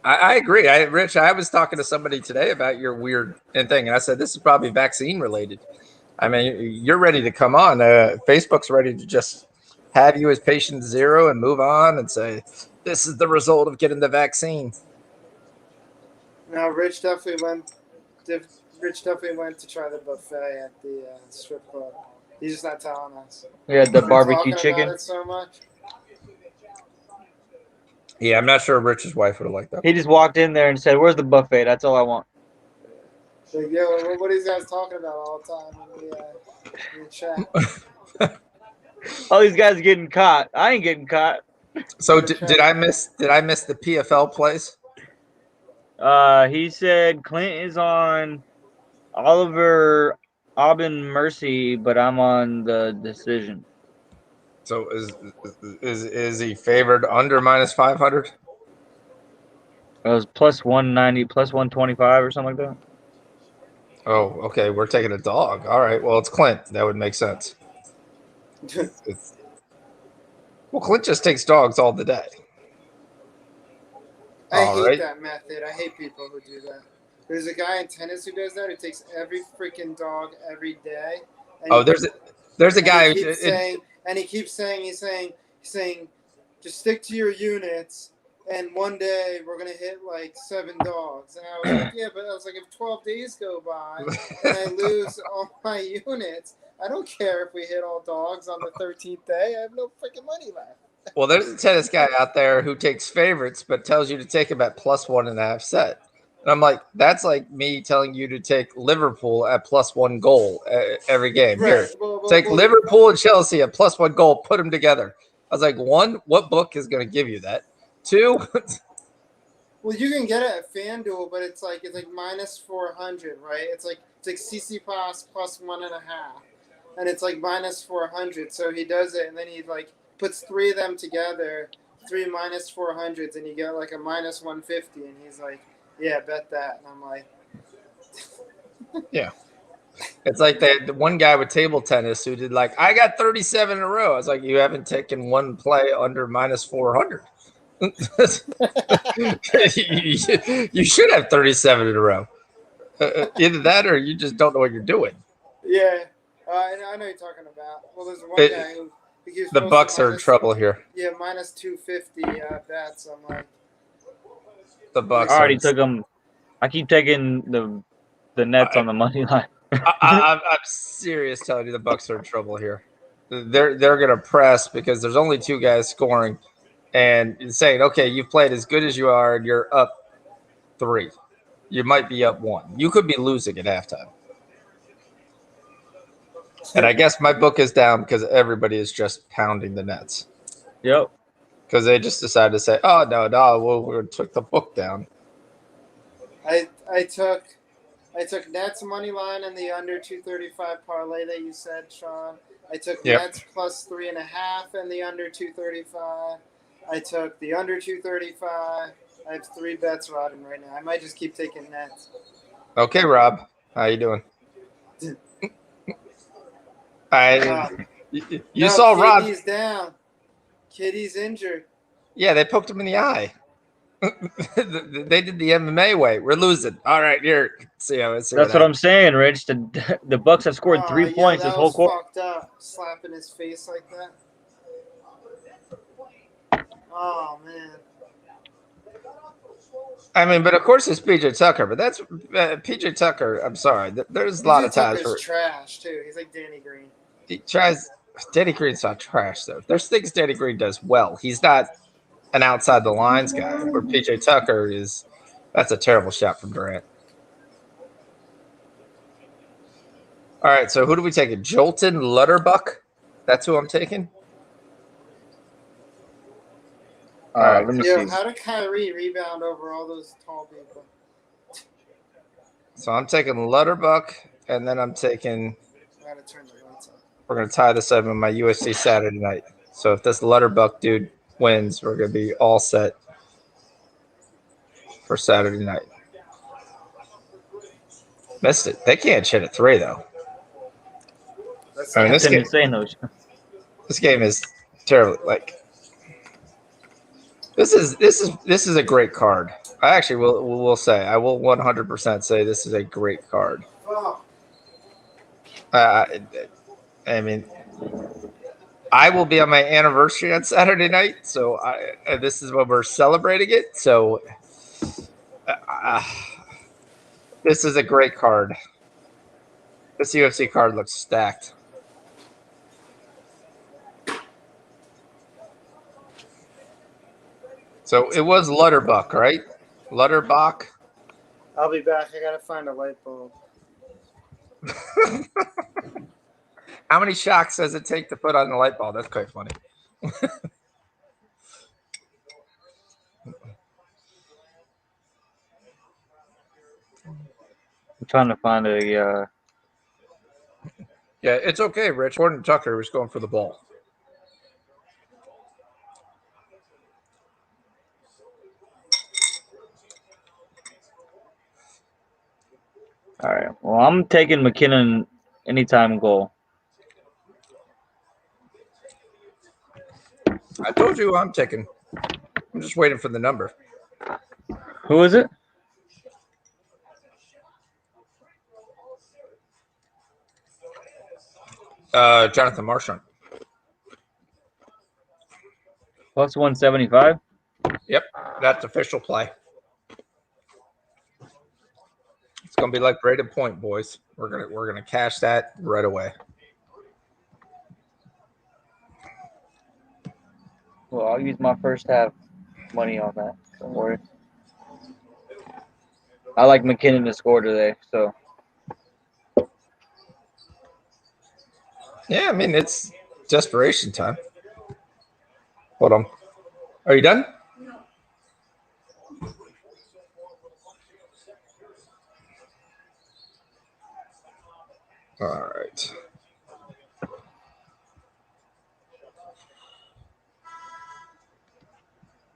I agree. Rich, I was talking to somebody today about your weird thing, and I said this is probably vaccine related. I mean, you're ready to come on. Facebook's ready to just have you as patient 0 and move on and say this is the result of getting the vaccine. No, Rich definitely went. Rich definitely went to try the buffet at the strip club. He's just not telling us. Yeah, the We're barbecue talking chicken. about it so much. Yeah, I'm not sure Rich's wife would have liked that. He just walked in there and said, "Where's the buffet? That's all I want." Like, yo, what are these guys talking about all the time in the chat? All these guys getting caught. I ain't getting caught. So did I miss the PFL plays? He said Clint is on Oliver Aubin Mercy, but I'm on the decision. So is he favored under minus 500? It was plus 190, plus 125 or something like that. Oh, okay. We're taking a dog. All right. Well, it's Clint. That would make sense. Well, Clint just takes dogs all the day. I All hate right. that method. I hate people who do that. There's a guy in tennis who does that. Who takes every freaking dog every day. And Oh, there's a guy. He keeps saying, just stick to your units. And one day we're gonna hit like 7 dogs. And I was like, yeah, but I was like, if 12 days go by and I lose all my units, I don't care if we hit all dogs on the 13th day. I have no freaking money left. Well, there's a tennis guy out there who takes favorites, but tells you to take him at plus 1.5 set. And I'm like, that's like me telling you to take Liverpool at plus 1 goal every game. Right. Here, take Liverpool and Chelsea at plus 1 goal, put them together. I was like, 1, what book is going to give you that? 2, well, you can get it at FanDuel, but it's like minus 400, right? It's like CC Pass plus 1.5, and it's like minus 400. So he does it, and then he like puts 3 of them together, 3 minus 400s, and you get like a minus 150. And he's like, "Yeah, bet that." And I'm like, yeah. It's like the one guy with table tennis who did like, I got 37 in a row. I was like, you haven't taken one play under minus 400. You should have 37 in a row. Either that or you just don't know what you're doing. Yeah, I know what you're talking about. Well, there's one guy who gives the Bucks are in trouble here. Yeah, minus 250 bets. I'm like, the Bucks. I already took them. I keep taking the Nets on the money line. I'm serious telling you the Bucks are in trouble here. They're going to press because there's only 2 guys scoring. And saying, okay, you've played as good as you are, and you're up 3. You might be up 1. You could be losing at halftime. And I guess my book is down because everybody is just pounding the Nets. Yep. Because they just decided to say, oh, no, we took the book down. I took Nets money line and the under 235 parlay that you said, Sean. I took Nets plus 3.5 and the under 235. I took the under 235. I have 3 bets riding right now. I might just keep taking Nets. Okay, Rob. How you doing? You saw Rob. Kitty's down. Kitty's injured. Yeah, they poked him in the eye. They did the MMA way. We're losing. All right, here. That's what I'm saying, Rich. The Bucks have scored 3 points this whole quarter. Fucked up. Slapping his face like that. Oh, man. I mean, but of course it's PJ Tucker, but that's PJ Tucker. I'm sorry. There's a lot of times where trash too. He's like Danny Green. He tries. Danny Green's not trash though. There's things Danny Green does well. He's not an outside the lines guy. Where PJ Tucker is. That's a terrible shot from Durant. All right, so who do we take? Jolton Lutterbuck? That's who I'm taking? All right, let me Yo, see. how did Kyrie rebound over all those tall people? So I'm taking Lutterbuck, and then I'm taking I gotta turn the lights on. we're going to tie this up in my UFC Saturday night. So if this Lutterbuck dude wins, we're going to be all set for Saturday night. Missed it. They can't hit a 3, though. That's I mean, That's insane, though. this game is terrible. Like, this is a great card. I actually will say, I will 100% say this is a great card. oh, I mean, I will be on my anniversary on Saturday night, so this is when we're celebrating it. So this is a great card. This UFC card looks stacked. So it was Lutterbuck, right? Lutterbuck. I'll be back. I gotta find a light bulb. How many shocks does it take to put on the light bulb? That's quite funny. I'm trying to find a. Yeah, it's okay, Rich. Gordon Tucker was going for the ball. All right. Well, I'm taking McKinnon anytime goal. I told you who I'm taking. I'm just waiting for the number. Who is it? Jonathan Marchand. Plus 175. Yep, that's official play. It's gonna be like Braden Point, boys. We're gonna cash that right away. Well, I'll use my first half money on that. Don't worry. I like McKinnon to score today, so Yeah, I mean it's desperation time. Hold on. Are you done? All right.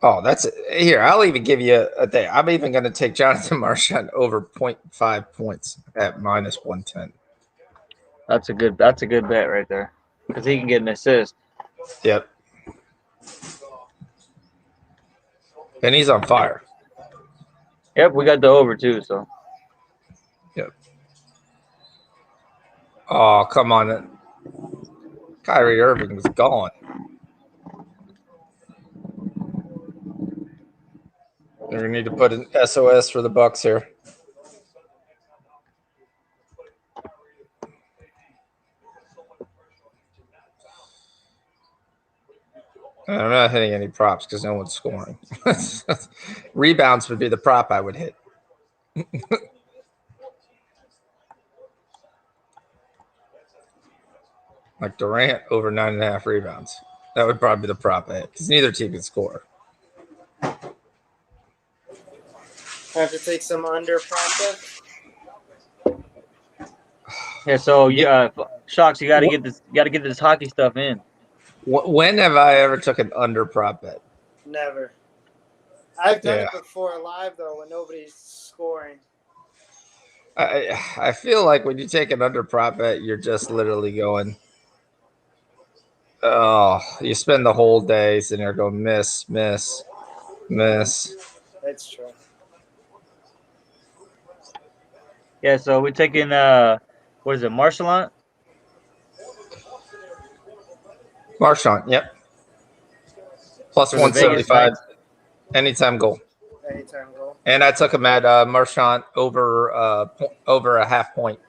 Oh, that's it. Here. I'll even give you a thing. I'm even going to take Jonathan Marchand over 0.5 points at minus 110. that's a good bet right there because he can get an assist. Yep. And he's on fire. Yep, we got the over too. So Yep. Oh, come on. Kyrie Irving was gone. We need to put an SOS for the Bucks here. I'm not hitting any props because no one's scoring. Rebounds would be the prop I would hit. Like Durant over 9.5 rebounds. That would probably be the prop I hit because neither team can score. Have to take some under process. yeah, so Shocks, you got to get this. You got to get this hockey stuff in. When have I ever took an under prop bet? Never. I've done Yeah. it before live though when nobody's scoring. I feel like when you take an under prop bet, you're just literally going, oh, you spend the whole day sitting there going miss, miss, miss. That's true. Yeah, so we're taking what is it, Marchand? Marchand, yep. Plus For the Vegas 175, Knights. anytime goal. Anytime goal. And I took him at Marchand over a half point.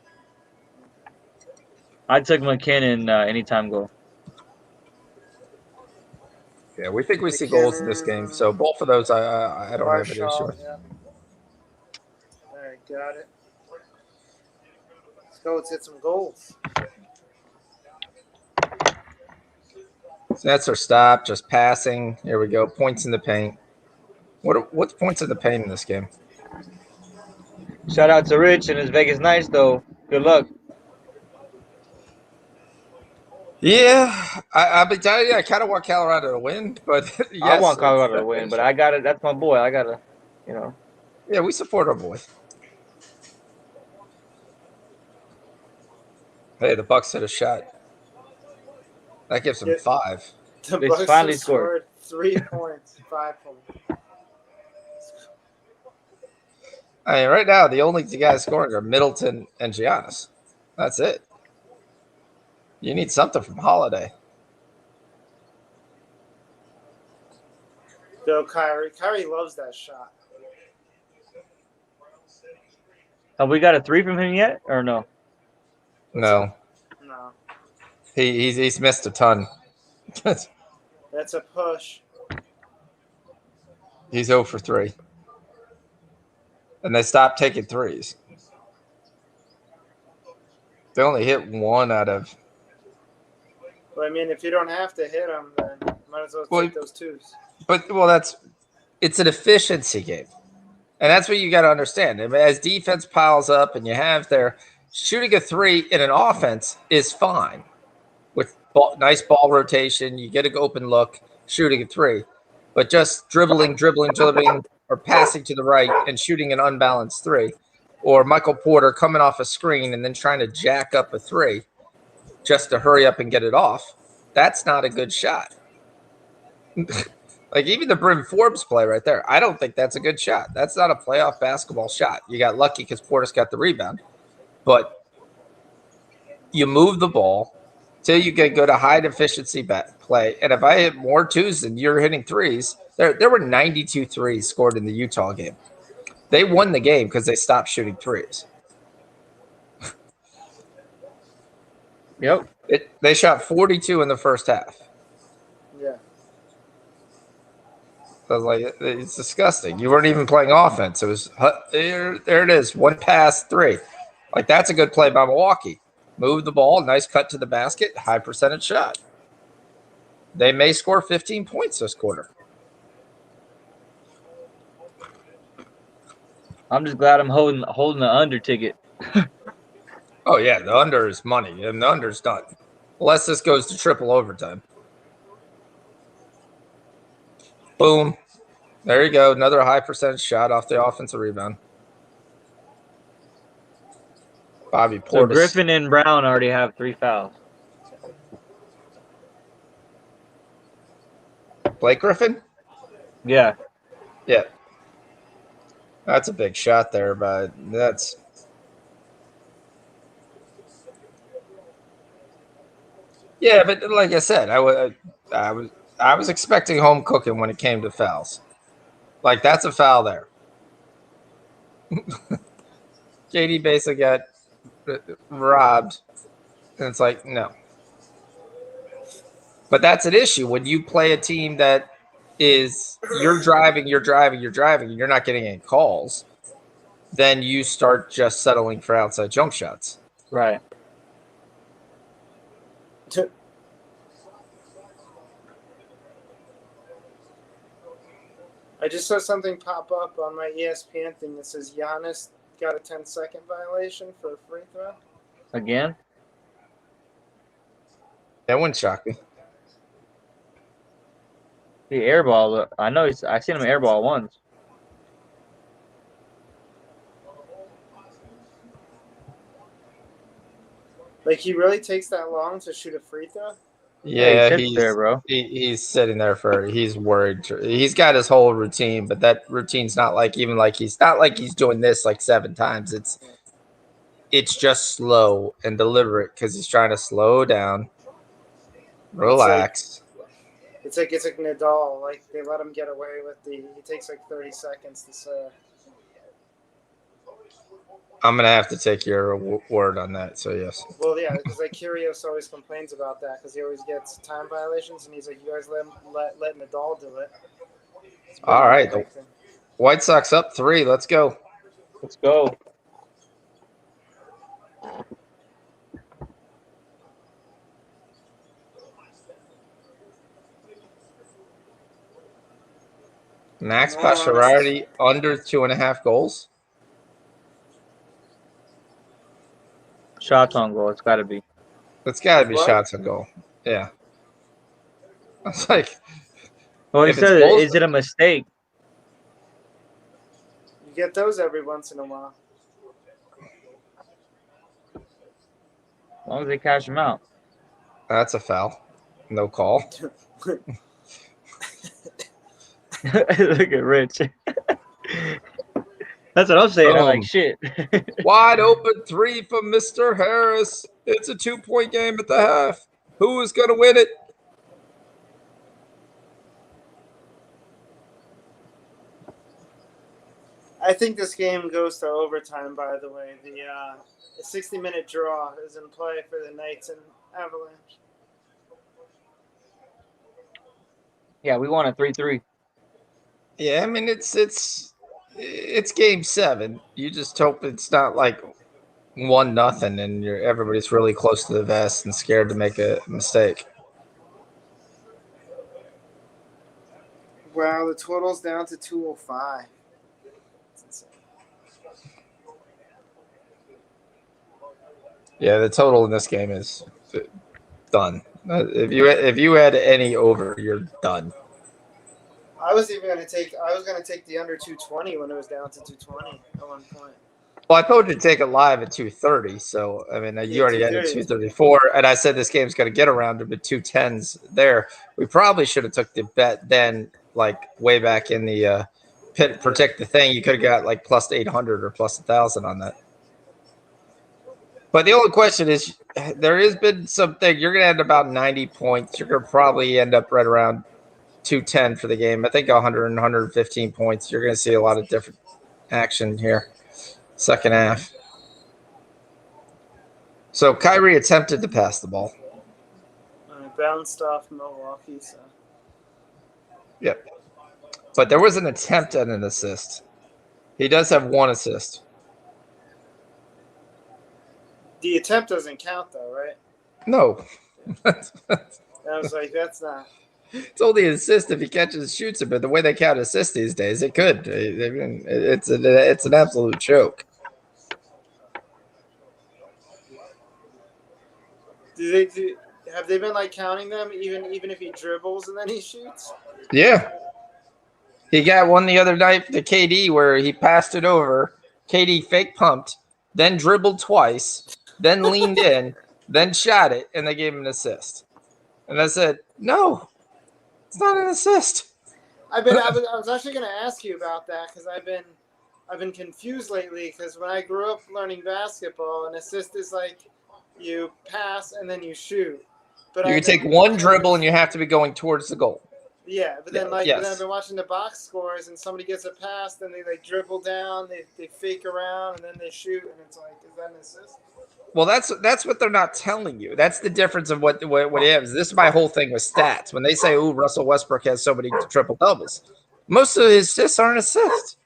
I took McKinnon anytime goal. Yeah, we think we see goals in this game. So both of those, I don't have an issue with. Yeah. All right, got it. Go, let's hit some goals. So that's our stop. Just passing. Here we go. Points in the paint. What's points in the paint in this game? Shout out to Rich and his Vegas Knights, though. Good luck. Yeah, I've been telling you, I kind of want Colorado to win, but yes, I want Colorado to win, but I got it. That's my boy. I got to, Yeah, we support our boy. Hey, the Bucks hit a shot. That gives them Yeah. 5. The They Bucks finally have scored. 3 points, 5 points. I mean, right now, the only two guys scoring are Middleton and Giannis. That's it. You need something from Holiday. Go, Kyrie. Kyrie loves that shot. Have we got a 3 from him yet, or no? No, No, he's missed a ton. that's a push. He's 0 for 3. And they stopped taking threes. They only hit 1 out of. But I mean, if you don't have to hit them, then might as well take those 2s. But it's an efficiency game, and that's what you got to understand. I mean, as defense piles up, and you have their shooting a 3 in an offense is fine with nice ball rotation. You get an open look, shooting a 3, but just dribbling, or passing to the right and shooting an unbalanced 3, or Michael Porter coming off a screen and then trying to jack up a 3 just to hurry up and get it off. That's not a good shot. Like even the Brim Forbes play right there, I don't think that's a good shot. That's not a playoff basketball shot. You got lucky because Portis got the rebound, but you move the ball till you get go to high efficiency play. And if I hit more 2s than you're hitting 3s, there were 92 3s scored in the Utah game. They won the game because they stopped shooting 3s. Yep. They shot 42 in the first half. Yeah. I was like, it's disgusting. You weren't even playing offense. It was there it is, 1 pass, 3. Like that's a good play by Milwaukee. Move the ball, nice cut to the basket, high percentage shot. They may score 15 points this quarter. I'm just glad I'm holding the under ticket. Oh yeah, the under is money, and the under's done. Unless this goes to triple overtime. Boom. There you go. Another high percentage shot off the offensive rebound. Bobby Portis. So Griffin and Brown already have 3 fouls. Blake Griffin? Yeah. Yeah. That's a big shot there, but that's. Yeah, but like I said, I was expecting home cooking when it came to fouls. Like that's a foul there. JD basically got robbed, and it's like no. But that's an issue when you play a team that is you're driving, and you're not getting any calls. Then you start just settling for outside jump shots. Right. I just saw something pop up on my ESPN thing that says Giannis got a 10-second violation for a free throw. Again? That wouldn't shock me. The airball. I know. I seen him airball once. Like he really takes that long to shoot a free throw? Yeah, he's there, bro. He's sitting there he's worried. He's got his whole routine, but that routine's not like he's not like he's doing this like 7 times. It's just slow and deliberate because he's trying to slow down, relax. It's like Nadal. Like they let him get away with he takes like 30 seconds to serve. I'm gonna have to take your word on that. So yes. Well, yeah, because like Kyrgios always complains about that because he always gets time violations, and he's like, "You guys let Nadal do it." All right, the White Sox up 3. Let's go. Let's go. Max No, Pacioretty under 2.5 goals. Shots on goal. It's got to be. It's got to be What? shots on goal. Yeah. I was like, Well, he if it's said, goals, is it a mistake? You get those every once in a while. As long as they cash him out. that's a foul. No call. Look at Rich. That's what I'm saying. I'm like, Boom. shit. Wide open 3 for Mr. Harris. It's a 2-point game at the half. Who is going to win it? I think this game goes to overtime, by the way. The 60-minute draw is in play for the Knights and Avalanche. Yeah, we won a 3-3. Yeah, I mean it's game 7. You just hope it's not like 1-0 and everybody's really close to the vest and scared to make a mistake. Wow, the total's down to 205. That's insane. Yeah, the total in this game is done. If you had any over, you're done. I was going to take the under 220 when it was down to 220 at one point. Well, I told you to take it live at 230. So I mean, you already had it 234, and I said this game's going to get around to the 210s. There, we probably should have took the bet then, like way back in the protect the thing. You could have got like plus 800 or plus 1,000 on that. But the only question is, there has been something. You're going to end about 90 points. You're going to probably end up right around 210 for the game. I think 100 and 115 points. You're going to see a lot of different action here. Second half. So Kyrie attempted to pass the ball. Bounced off Milwaukee. So. Yep. But there was an attempt at an assist. He does have 1 assist. The attempt doesn't count, though, right? No. I was like, that's not. It's only an assist if he catches and shoots it, but the way they count assists these days, it could. It's an absolute joke. Have they been like counting them even if he dribbles and then he shoots? Yeah. He got one the other night to KD where he passed it over. KD fake pumped, then dribbled twice, then leaned in, then shot it, and they gave him an assist. And I said, no, it's not an assist. I was actually going to ask you about that because I've been confused lately because when I grew up learning basketball, an assist is like you pass and then you shoot. But you can take one dribble and you have to be going towards the goal. Yeah, but then yes. But then I've been watching the box scores and somebody gets a pass, then they like dribble down, they fake around, and then they shoot, and it's like, is that an assist? Well, that's what they're not telling you. That's the difference of what it is. This is my whole thing with stats. When they say, "Ooh, Russell Westbrook has so many triple doubles," most of his assists aren't assists.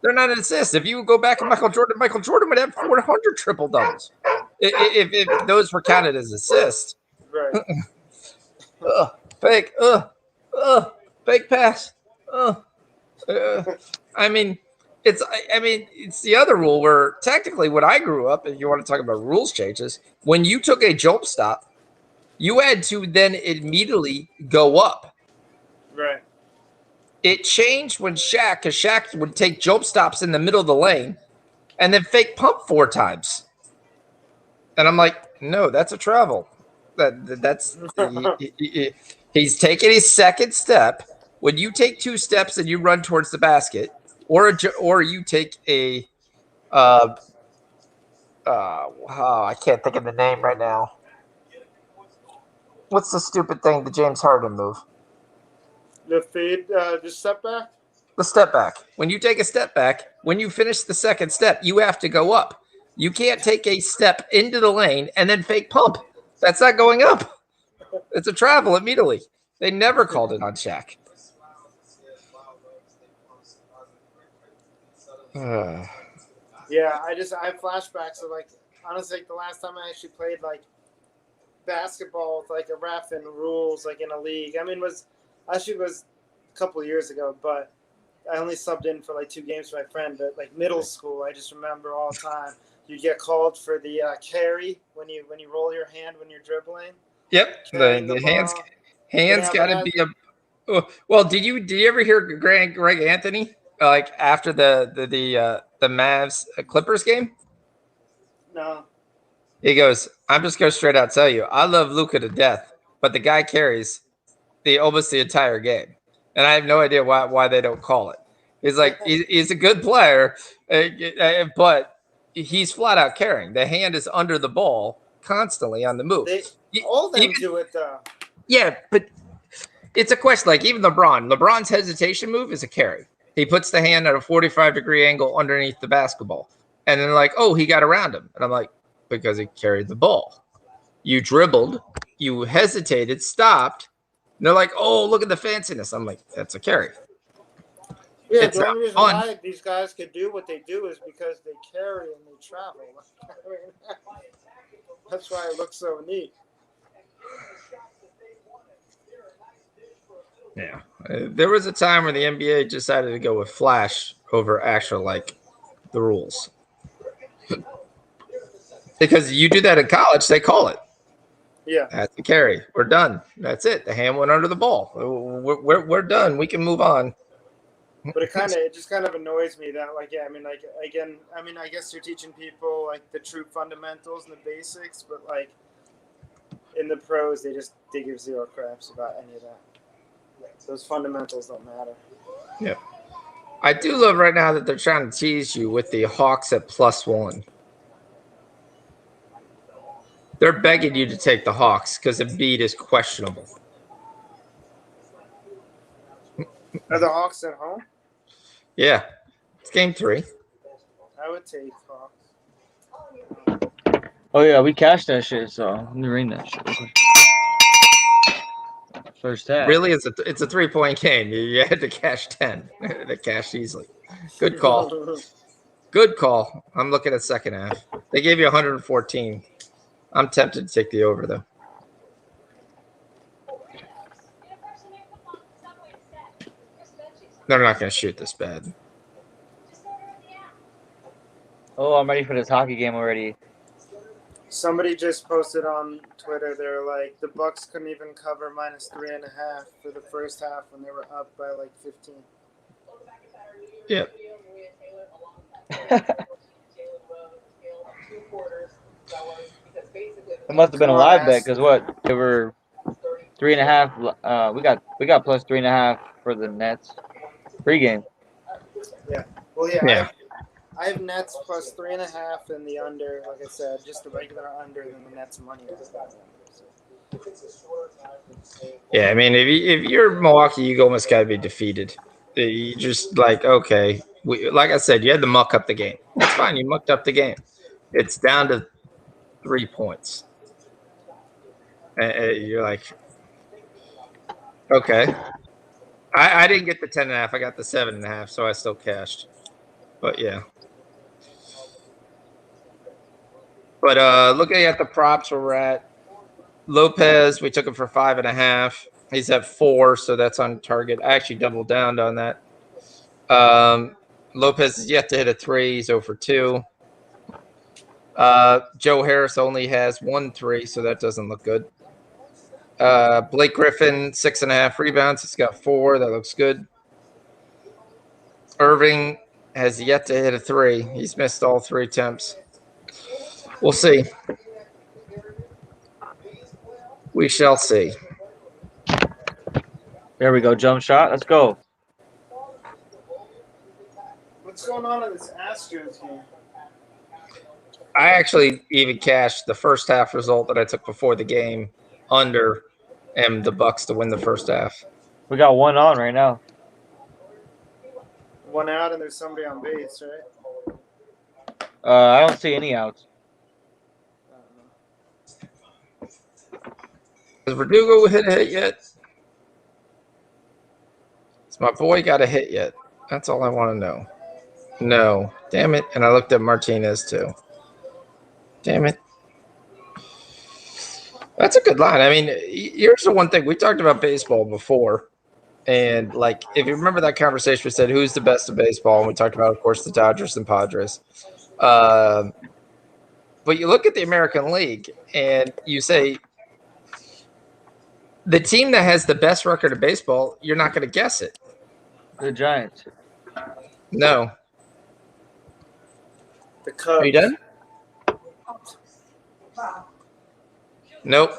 They're not an assist. If you go back to Michael Jordan would have 400 triple doubles if those were counted as assists. Right. Fake. Fake pass. I mean, it's the other rule where technically when I grew up, if you want to talk about rules changes, when you took a jump stop, you had to then immediately go up. Right. It changed when because Shaq would take jump stops in the middle of the lane and then fake pump 4 times. And I'm like, no, that's a travel. That's he's taking his second step. When you take 2 steps and you run towards the basket, or you take a I can't think of the name right now. What's the stupid thing, the James Harden move? The fade, the step back? The step back. When you take a step back, when you finish the second step, you have to go up. You can't take a step into the lane and then fake pump. That's not going up. It's a travel immediately. They never called it on Shaq. Yeah, I have flashbacks of like honestly like the last time I actually played like basketball with like a ref and rules like in a league. I mean was a couple of years ago, but I only subbed in for like 2 games for my friend, but like middle school, I just remember all the time you get called for the carry when you roll your hand when you're dribbling. Yep. Carrying The ball. hands got to be a. Well, did you ever hear Greg Anthony like after the Mavs Clippers game? No. He goes, I'm just going to straight out tell you, I love Luka to death, but the guy carries almost the entire game, and I have no idea why they don't call it. He's like, he's a good player, but he's flat out carrying. The hand is under the ball constantly on the move. All of them do it though. Yeah, but it's a question. Like even LeBron's hesitation move is a carry. He puts the hand at a 45-degree angle underneath the basketball, and then like, oh, he got around him, and I'm like, because he carried the ball. You dribbled, you hesitated, stopped. And they're like, oh, look at the fanciness. I'm like, that's a carry. Yeah, the only reason why these guys could do what they do is because they carry and they travel. That's why it looks so neat. Yeah. There was a time where the NBA decided to go with flash over actual, like, the rules. Because you do that in college, they call it. Yeah. That's the carry. We're done. That's it. The hand went under the ball. We're done. We can move on. But it just kind of annoys me that, like, yeah, I mean, like, again, I mean, I guess you're teaching people like the true fundamentals and the basics, but like in the pros, they give zero craps about any of that. Those fundamentals don't matter. Yeah. I do love right now that they're trying to tease you with the Hawks at +1. They're begging you to take the Hawks because Embiid is questionable. Are the Hawks at home? Yeah. It's game 3. I would take Hawks. Oh yeah, we cashed that shit. So let me ring that shit. First half. Really, it's a 3-point game. You had to cash 10. They cashed easily. Good call. Good call. I'm looking at second half. They gave you 114. I'm tempted to take the over though. They're not going to shoot this bad. Oh, I'm ready for this hockey game already. Somebody just posted on Twitter. They're like, the Bucks couldn't even cover -3.5 for the first half when they were up by like 15. Yep. It must have been a live bet because what? They were 3.5. We got +3.5 for the Nets pregame. Yeah. Well, yeah. Yeah. I have Nets +3.5 and the under. Like I said, just a regular under than the Nets money. Yeah, I mean, if you're Milwaukee, you almost got to be defeated. You just like, okay, like I said, you had to muck up the game. That's fine. You mucked up the game. It's down to 3 points. And you're like, okay. I didn't get the 10.5. I got the 7.5, so I still cashed. But yeah. But looking at the props where we're at, Lopez, we took him for 5.5. He's at 4, so that's on target. I actually doubled down on that. Lopez is yet to hit a 3. He's 0 for 2. Joe Harris only has 1 3, so that doesn't look good. Blake Griffin, 6.5 rebounds. He's got 4. That looks good. Irving has yet to hit a 3. He's missed all 3 attempts. We'll see. We shall see. There we go. Jump shot. Let's go. What's going on in this Astros game? I actually even cashed the first half result that I took before the game under and the Bucks to win the first half. We got 1 on right now. 1 out and there's somebody on base, right? I don't see any outs. Has Verdugo hit a hit yet? Has my boy got a hit yet? That's all I want to know. No. Damn it. And I looked at Martinez too. Damn it. That's a good line. I mean, here's the one thing. We talked about baseball before. And like, if you remember that conversation, we said who's the best of baseball, and we talked about, of course, the Dodgers and Padres. But you look at the American League, and you say the team that has the best record of baseball, you're not going to guess it. The Giants. No. The Cubs. Are you done? Nope.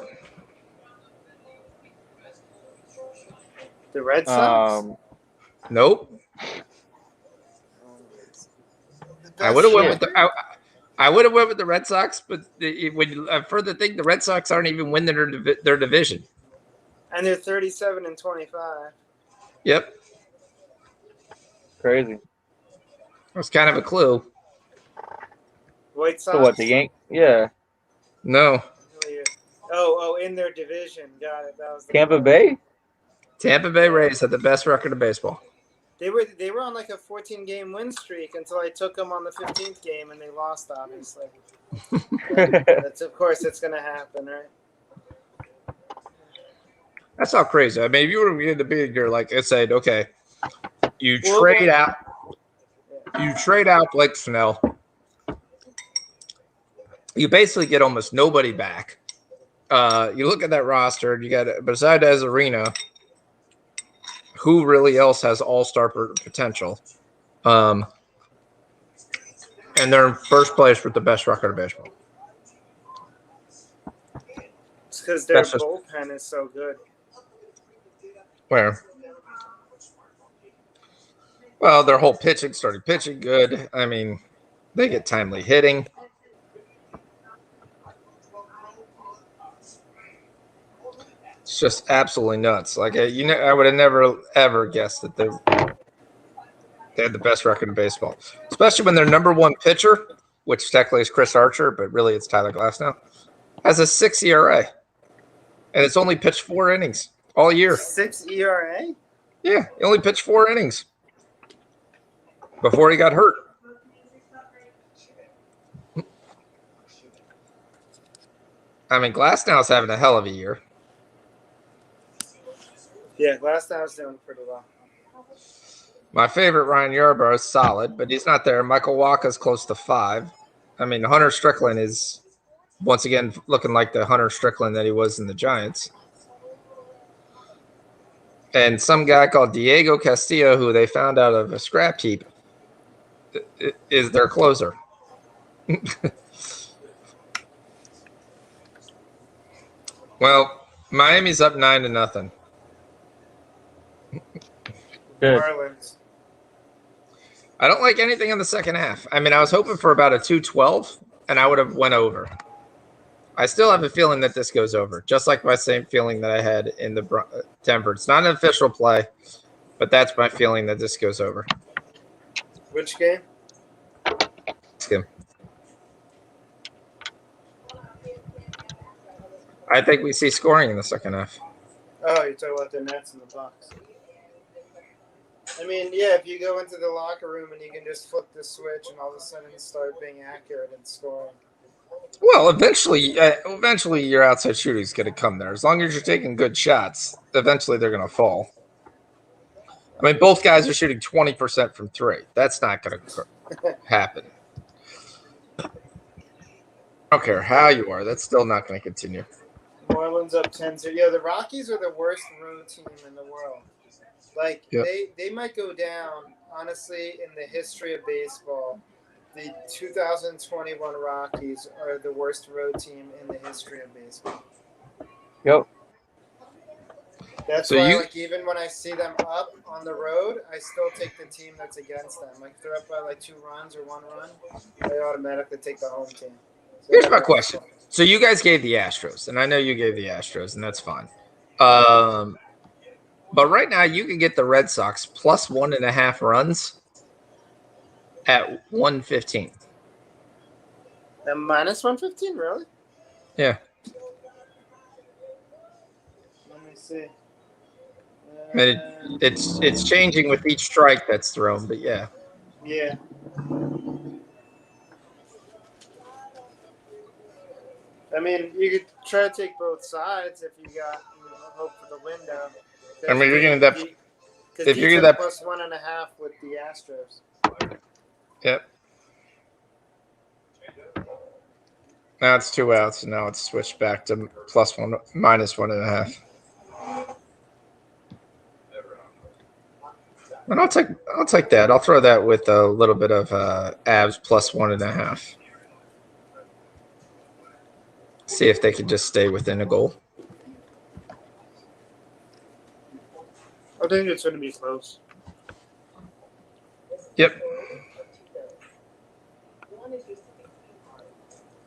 The Red Sox. Nope. I would have went with the. I would have went with the Red Sox, but when I further think the Red Sox aren't even winning their division. And they're 37-25. Yep, Crazy. that's kind of a clue. White Sox. So what? The Yankees? Yeah. No, Oh, in their division. Got it. That was the Tampa Bay. Tampa Bay Rays had the best record of baseball. They were on like a 14-game win streak until I took them on the 15th game and they lost, obviously. That's, of course, it's going to happen, right? That's not crazy. I mean, if you were in the beginning, you're like, it said, okay, you trade out Blake Snell. You basically get almost nobody back. You look at that roster, and you got, besides Arena, who really else has all-star potential? And they're in first place with the best record of baseball. It's because their bullpen is so good. Where? Well, their whole pitching started pitching good. I mean, they get timely hitting. It's just absolutely nuts. Like, I would have never, ever guessed that they had the best record in baseball, especially when their number one pitcher, which technically is Chris Archer, but really it's Tyler Glasnow, has a 6 ERA, and it's only pitched 4 innings all year. 6 ERA? Yeah, he only pitched 4 innings before he got hurt. I mean, Glasnow's having a hell of a year. Yeah, Glasnow's doing pretty well. My favorite, Ryan Yarbrough, is solid, but he's not there. Michael Wacha's close to 5. I mean, Hunter Strickland is, once again, looking like the Hunter Strickland that he was in the Giants. And some guy called Diego Castillo, who they found out of a scrap heap, is their closer. Well, Miami's up 9-0. Good. Marlins. I don't like anything in the second half. I mean, I was hoping for about a 2-12, and I would have went over. I still have a feeling that this goes over, just like my same feeling that I had in the Denver. It's not an official play, but that's my feeling that this goes over. Which game? This game. I think we see scoring in the second half. Oh, you're talking about the Nets and the Bucks. I mean, yeah, if you go into the locker room and you can just flip the switch and all of a sudden start being accurate and scoring. Well, eventually your outside shooting is going to come there. As long as you're taking good shots, eventually they're going to fall. I mean, both guys are shooting 20% from 3. That's not going to happen. I don't care how you are. That's still not going to continue. Marlins up 10-0. Yeah, the Rockies are the worst road team in the world. Like, yep. they might go down, honestly, in the history of baseball. The 2021 Rockies are the worst road team in the history of baseball. Yep. That's why, like, even when I see them up on the road, I still take the team that's against them. Like, if they're up by, like, 2 runs or 1 run, I automatically take the home team. So here's my question. So you guys gave the Astros, and I know you gave the Astros, and that's fine. But right now, you can get the Red Sox plus 1.5 runs at 115. And minus 115, really? Yeah. Let me see. I mean, it's changing with each strike that's thrown, but yeah. Yeah. I mean, you could try to take both sides if you got hope for the window. I mean, you're getting that. Because If you get Detroit that- plus 1.5 with the Astros. Yep. Now it's 2 outs, and now it's switched back to +1, -1.5. And I'll take that. I'll throw that with a little bit of Avs +1.5. See if they can just stay within a goal. I think it's going to be close. Yep.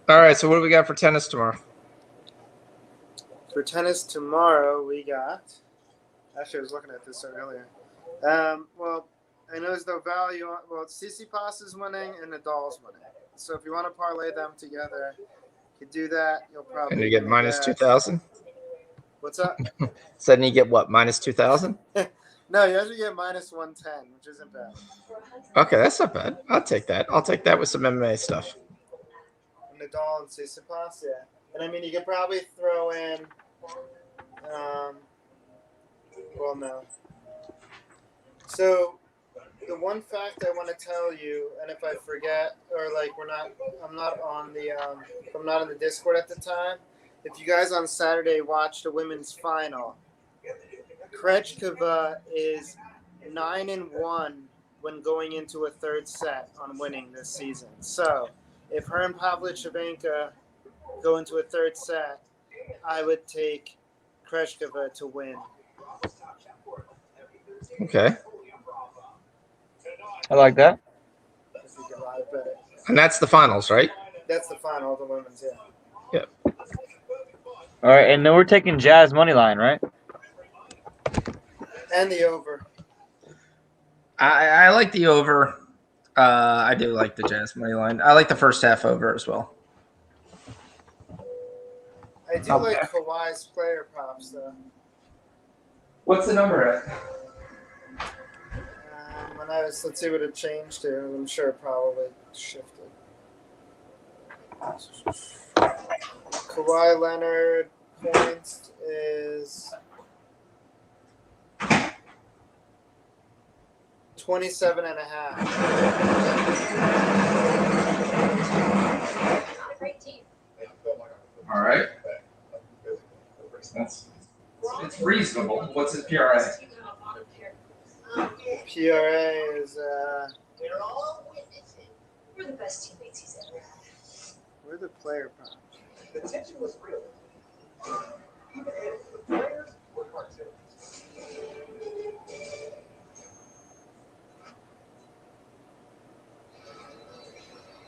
All right. So what do we got for tennis tomorrow? For tennis tomorrow, we got. Actually, I was looking at this earlier. Well, I know there's no value on. Well, Tsitsipas is winning and Nadal's winning. So if you want to parlay them together, you could do that. You'll probably. And you get -2,000. What's up? So then you get what, -2,000? No, you actually get -110, which isn't bad. Okay, that's not bad. I'll take that. I'll take that with some MMA stuff. Nadal and Tsitsipas, yeah. And I mean, you could probably throw in. Well, no. So, the one fact I want to tell you, and if I forget, or like I'm not on the, I'm not in the Discord at the time. If you guys on Saturday watched the women's final, Krejcikova is 9-1 when going into a third set on winning this season. So, if her and Pavlyuchenkova go into a third set, I would take Krejcikova to win. Okay. I like that. If you can live bet it. And that's the finals, right? That's the final of the women's, yeah. Yep. All right, and then we're taking Jazz money line, right? And the over. I like the over. I do like the Jazz money line. I like the first half over as well. I do like Kawhi's player props, though. What's the number at? Let's see what it changed to. I'm sure it probably shifted. Kawhi Leonard points is 27.5. All right. It's reasonable. What's his PRA? PRA is We're all witnessing. We're the best teammates he's ever had. where's the player props? The tension was real.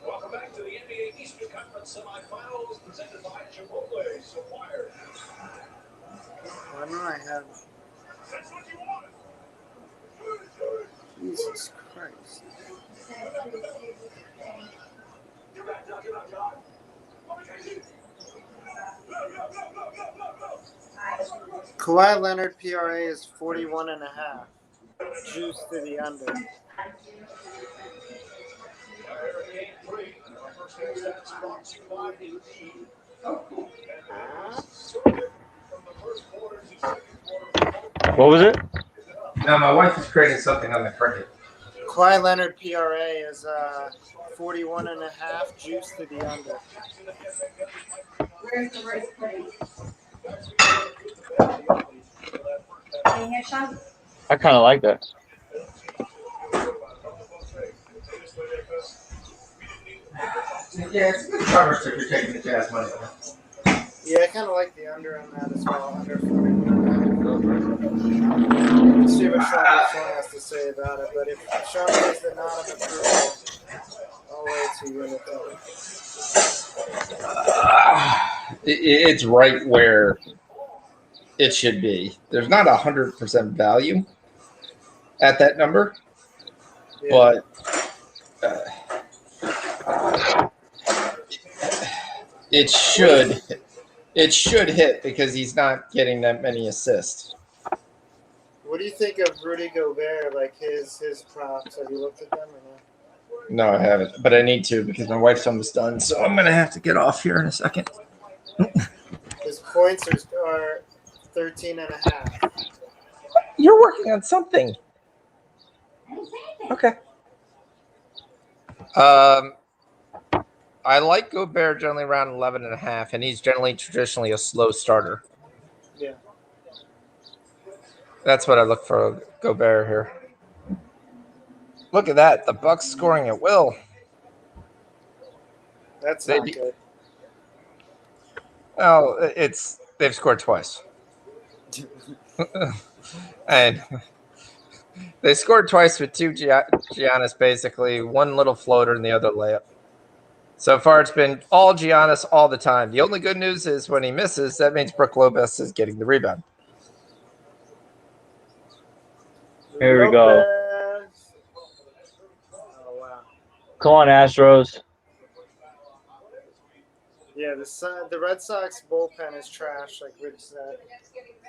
Welcome back to the NBA Eastern Conference semifinals presented by Chipotle Suppliers. Why don't I have? That's what you want. Jesus Christ. Kawhi Leonard PRA is 41.5. Juice to the under. What was it? No, my wife is creating something on the cricket. Kawhi Leonard PRA is 41.5. Juice to the under. Where's the right place? In here, Sean? I kind of like that. Yeah, it's a good cover if you're taking the Jazz money. Yeah, I kind of like the under on that as well. Under 41.5. Let's see what Sean has to say about it. But if Sean gives the nod of approval, I'll wait to win it though. It's right where it should be. There's not 100% value at that number, Yeah. but it should hit because he's not getting that many assists. What do you think of Rudy Gobert, like his props? Have you looked at them or not? No, I haven't, but I need to because my wife's almost done. So I'm gonna have to get off here in a second. His points are 13.5. You're working on something. Okay. I like Gobert generally around 11.5, and he's generally traditionally a slow starter. Yeah. That's what I look for Gobert here. Look at that. The Bucks scoring at will. That's They- not good. Well, they've scored twice. And they scored twice with two Giannis, basically. One little floater and the other layup. So far, it's been all Giannis all the time. The only good news is when he misses, that means Brook Lopez is getting the rebound. Here we go. Lopez. Oh, wow. Come on, Astros. Yeah, the Red Sox bullpen is trash, like Rich said.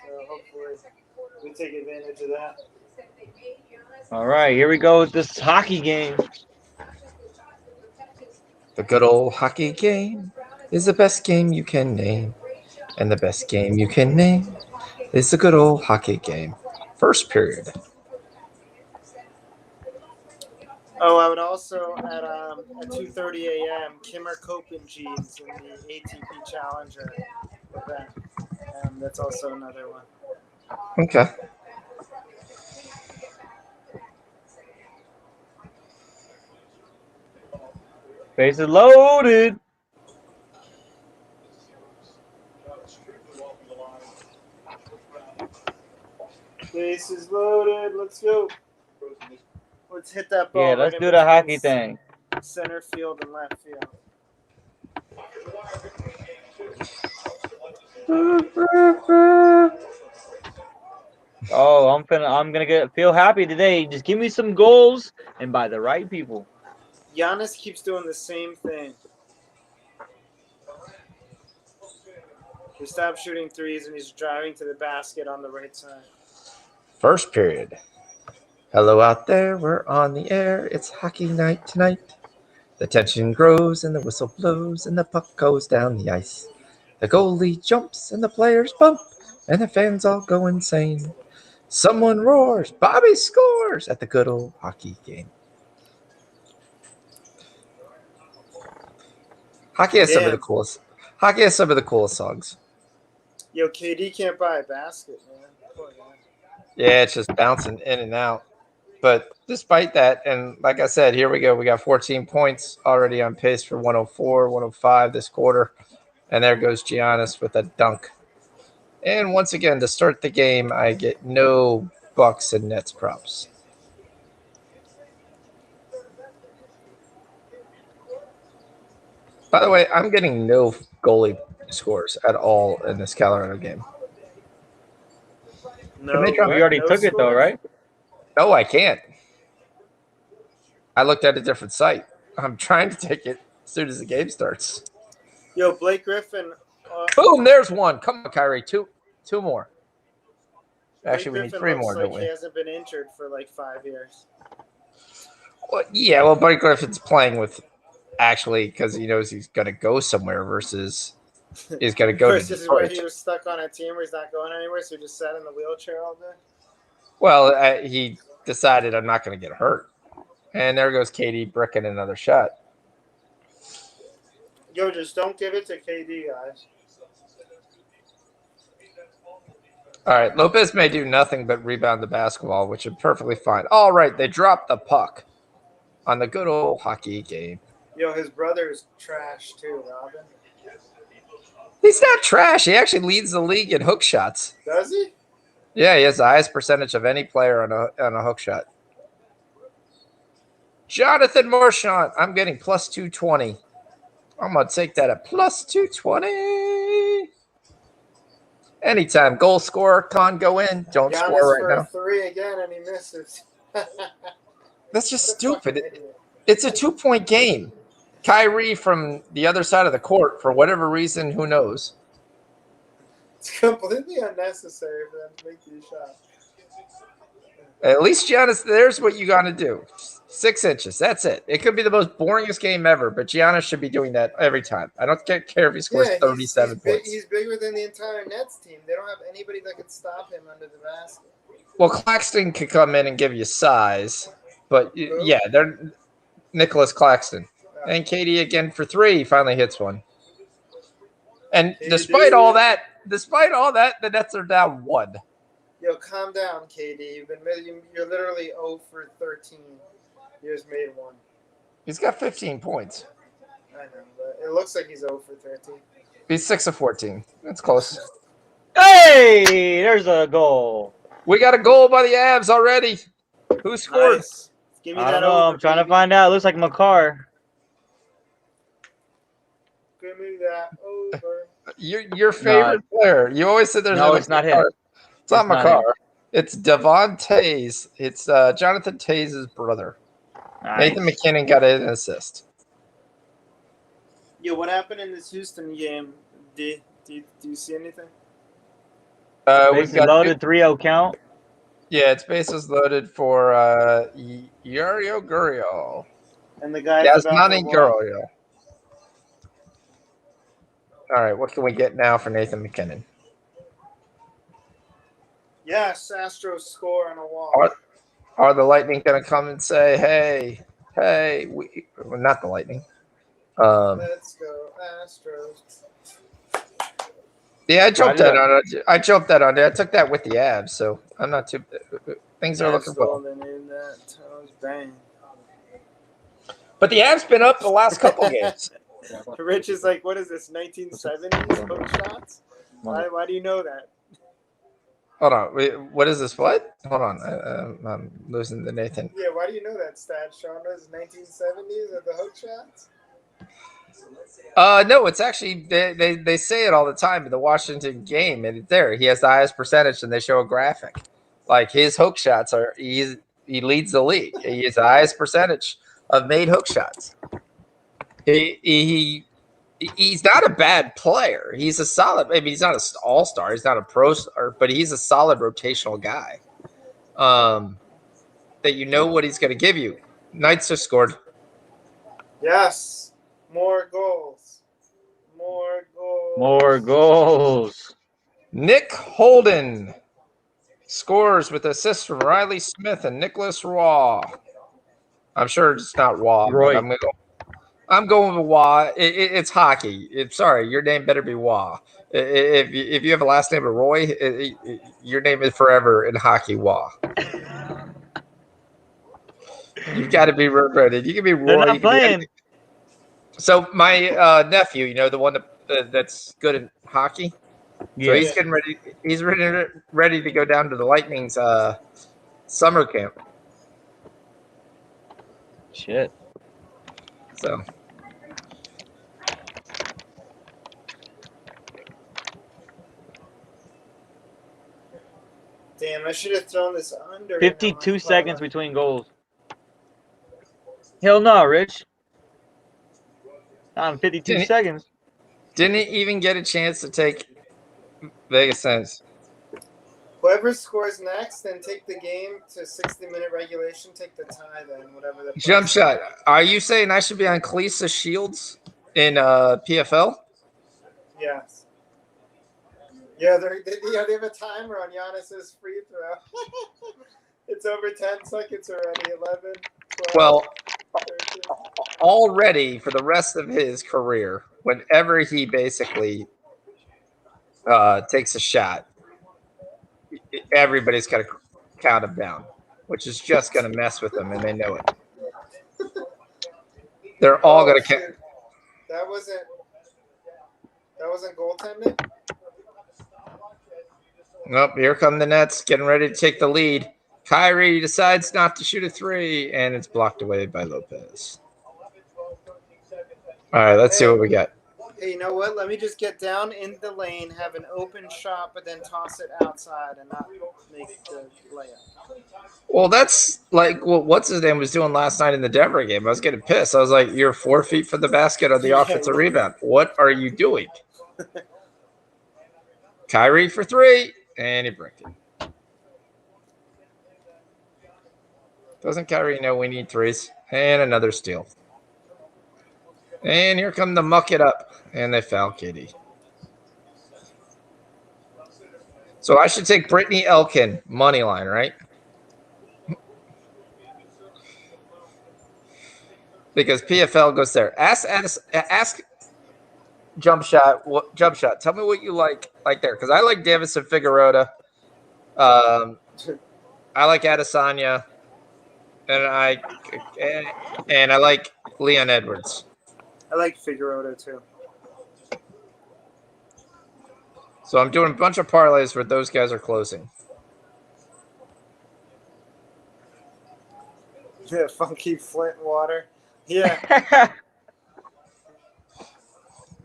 So hopefully we take advantage of that. All right, here we go with this hockey game. The good old hockey game is the best game you can name. And the best game you can name is the good old hockey game. First period. Oh, I would also at 2:30 a.m. Kimmer Copenjeans in the ATP Challenger event. That's also another one. Okay. Bases loaded. Bases loaded. Let's go. Let's hit that ball. Yeah, right let's in do the hockey between thing. Center field and left field. Oh, I'm gonna feel happy today. Just give me some goals and by the right people. Giannis keeps doing the same thing. He stopped shooting threes and he's driving to the basket on the right side. First period. Hello out there, we're on the air. It's hockey night tonight. The tension grows and the whistle blows and the puck goes down the ice. The goalie jumps and the players bump and the fans all go insane. Someone roars, Bobby scores at the good old hockey game. Hockey has some of the coolest. Hockey has some of the coolest songs. Yo, KD can't buy a basket, man. Poor guy. Yeah, it's just bouncing in and out. But despite that, and like I said, here we go. We got 14 points already on pace for 104, 105 this quarter. And there goes Giannis with a dunk. And once again, to start the game, I get no Bucks and Nets props. By the way, I'm getting no goalie scores at all in this Colorado game. No, We already took it though, right? No, I can't. I looked at a different site. I'm trying to take it as soon as the game starts. Yo, Blake Griffin. Boom, there's one. Come on, Kyrie. Two more. Actually, we Blake need Griffin three looks more, like don't we? he hasn't been injured for like 5 years. Well, yeah, well, Blake Griffin's playing with actually because he knows he's going to go somewhere versus he's going to go to Versus where Detroit. he was stuck on a team where he's not going anywhere, so he just sat in the wheelchair all day. Well, he decided I'm not going to get hurt. And there goes KD bricking another shot. Yo, just don't give it to KD, guys. All right, Lopez may do nothing but rebound the basketball, which is perfectly fine. All right, they dropped the puck on the good old hockey game. Yo, his brother is trash too, Robin. He's not trash. He actually leads the league in hook shots. Does he? Yeah, he has the highest percentage of any player on a hook shot. Jonathan Marchand, I'm getting plus 220. I'm going to take that at plus 220. Anytime goal scorer, go in. Don't Giannis score for right a now. 3 again, and he misses. That's just What a stupid. fucking idiot. It's a 2-point game. Kyrie from the other side of the court, for whatever reason, who knows? It's completely unnecessary for them to make these shots. At least Giannis, there's what you got to do. 6 inches. That's it. It could be the most boringest game ever, but Giannis should be doing that every time. I don't care if he scores 37 points. He's bigger than the entire Nets team. They don't have anybody that could stop him under the basket. Well, Claxton could come in and give you size, But yeah, they're Nicholas Claxton. And Katie again for 3. He finally hits one. And despite all that, the Nets are down 1. Yo, calm down, KD. You're literally 0 for 13. You just made one. He's got 15 points. I know, but it looks like he's 0 for 13. He's 6 of 14. That's close. Hey, there's a goal. We got a goal by the Avs already. Who scored? Nice. Give me I that don't know. over, I'm trying to baby. find out. It looks like Makar. Give me that over. Your favorite player. You always said there's No, it's not him. It's not It's not Makar. him. It's Devon Tays. It's Jonathan Tays' brother. Nice. Nathan McKinnon got an assist. Yo, what happened in this Houston game? Do you see anything? We've Bases got loaded 3-0 count. Yeah, it's bases loaded for Yario Gurriel. And the guy's Yes, about not to in walk. Gurriel. All right, what can we get now for Nathan McKinnon? Yes, Astros score on a walk. Are the Lightning going to come and say, hey, well, not the Lightning. Let's go, Astros. Yeah, I jumped that on it. I jumped that on it. I took that with the Avs, so I'm not too. Things are looking well. In that toes, bang. But the Avs been up the last couple games. Rich is like, what is this, 1970s hook shots? Why do you know that? Hold on. Wait, what is this? What? Hold on. I'm losing the Nathan. Yeah, why do you know that stat, Sean? Those 1970s are the hook shots? No, it's actually they say it all the time in the Washington game, and it's there. He has the highest percentage, and they show a graphic. Like his hook shots he leads the league. He has the highest percentage of made hook shots. He's not a bad player. He's a solid. I mean, he's not an all-star. He's not a pro star, but he's a solid rotational guy. That you know what he's going to give you. Knights have scored. Yes. More goals. More goals. More goals. Nick Holden scores with assists from Riley Smith and Nicholas Roy. I'm sure it's not Roy. Roy. I'm going with Wah. It's hockey. Sorry, your name better be Wah. If you have a last name of Roy, your name is forever in hockey. Wah. You've got to be ready. You can be Roy. They're not playing. So my nephew, the one that's good at hockey. Yeah. So he's getting ready. He's ready to go down to the Lightning's summer camp. Shit. So. Damn, I should have thrown this under. 52 seconds between goals. Hell no, Rich. On 52 seconds. Didn't even get a chance to take Vegas Sense. Whoever scores next, then take the game to 60-minute regulation. Take the tie, then whatever. The Jump shot. Are you saying I should be on Kalisa Shields in PFL? Yes. Yeah, they have a timer on Giannis's free throw. It's over 10 seconds already. 11, 12, Well, 13. already for the rest of his career, whenever he basically takes a shot, everybody's got to count him down, which is just going to mess with them, and they know it. They're all going to count. That wasn't goaltending? Nope, here come the Nets getting ready to take the lead. Kyrie decides not to shoot a 3, and it's blocked away by Lopez. All right, let's see what we got. Hey, you know what? Let me just get down in the lane, have an open shot, but then toss it outside and not make the layup. Well, that's like what's his name was doing last night in the Denver game. I was getting pissed. I was like, you're 4 feet from the basket on the offensive rebound. What are you doing? Kyrie for 3, and he bricked it. Doesn't Kyrie know we need 3s? And another steal. And here come the muck it up. And they foul Kitty. So I should take Brittany Elkin, money line, right? because PFL goes there. Ask jump shot. What jump shot? Tell me what you like there, because I like Davis and Figueroa. I like Adesanya, and I like Leon Edwards. I like Figueroa too. So I'm doing a bunch of parlays where those guys are closing. Yeah, funky Flint water. Yeah,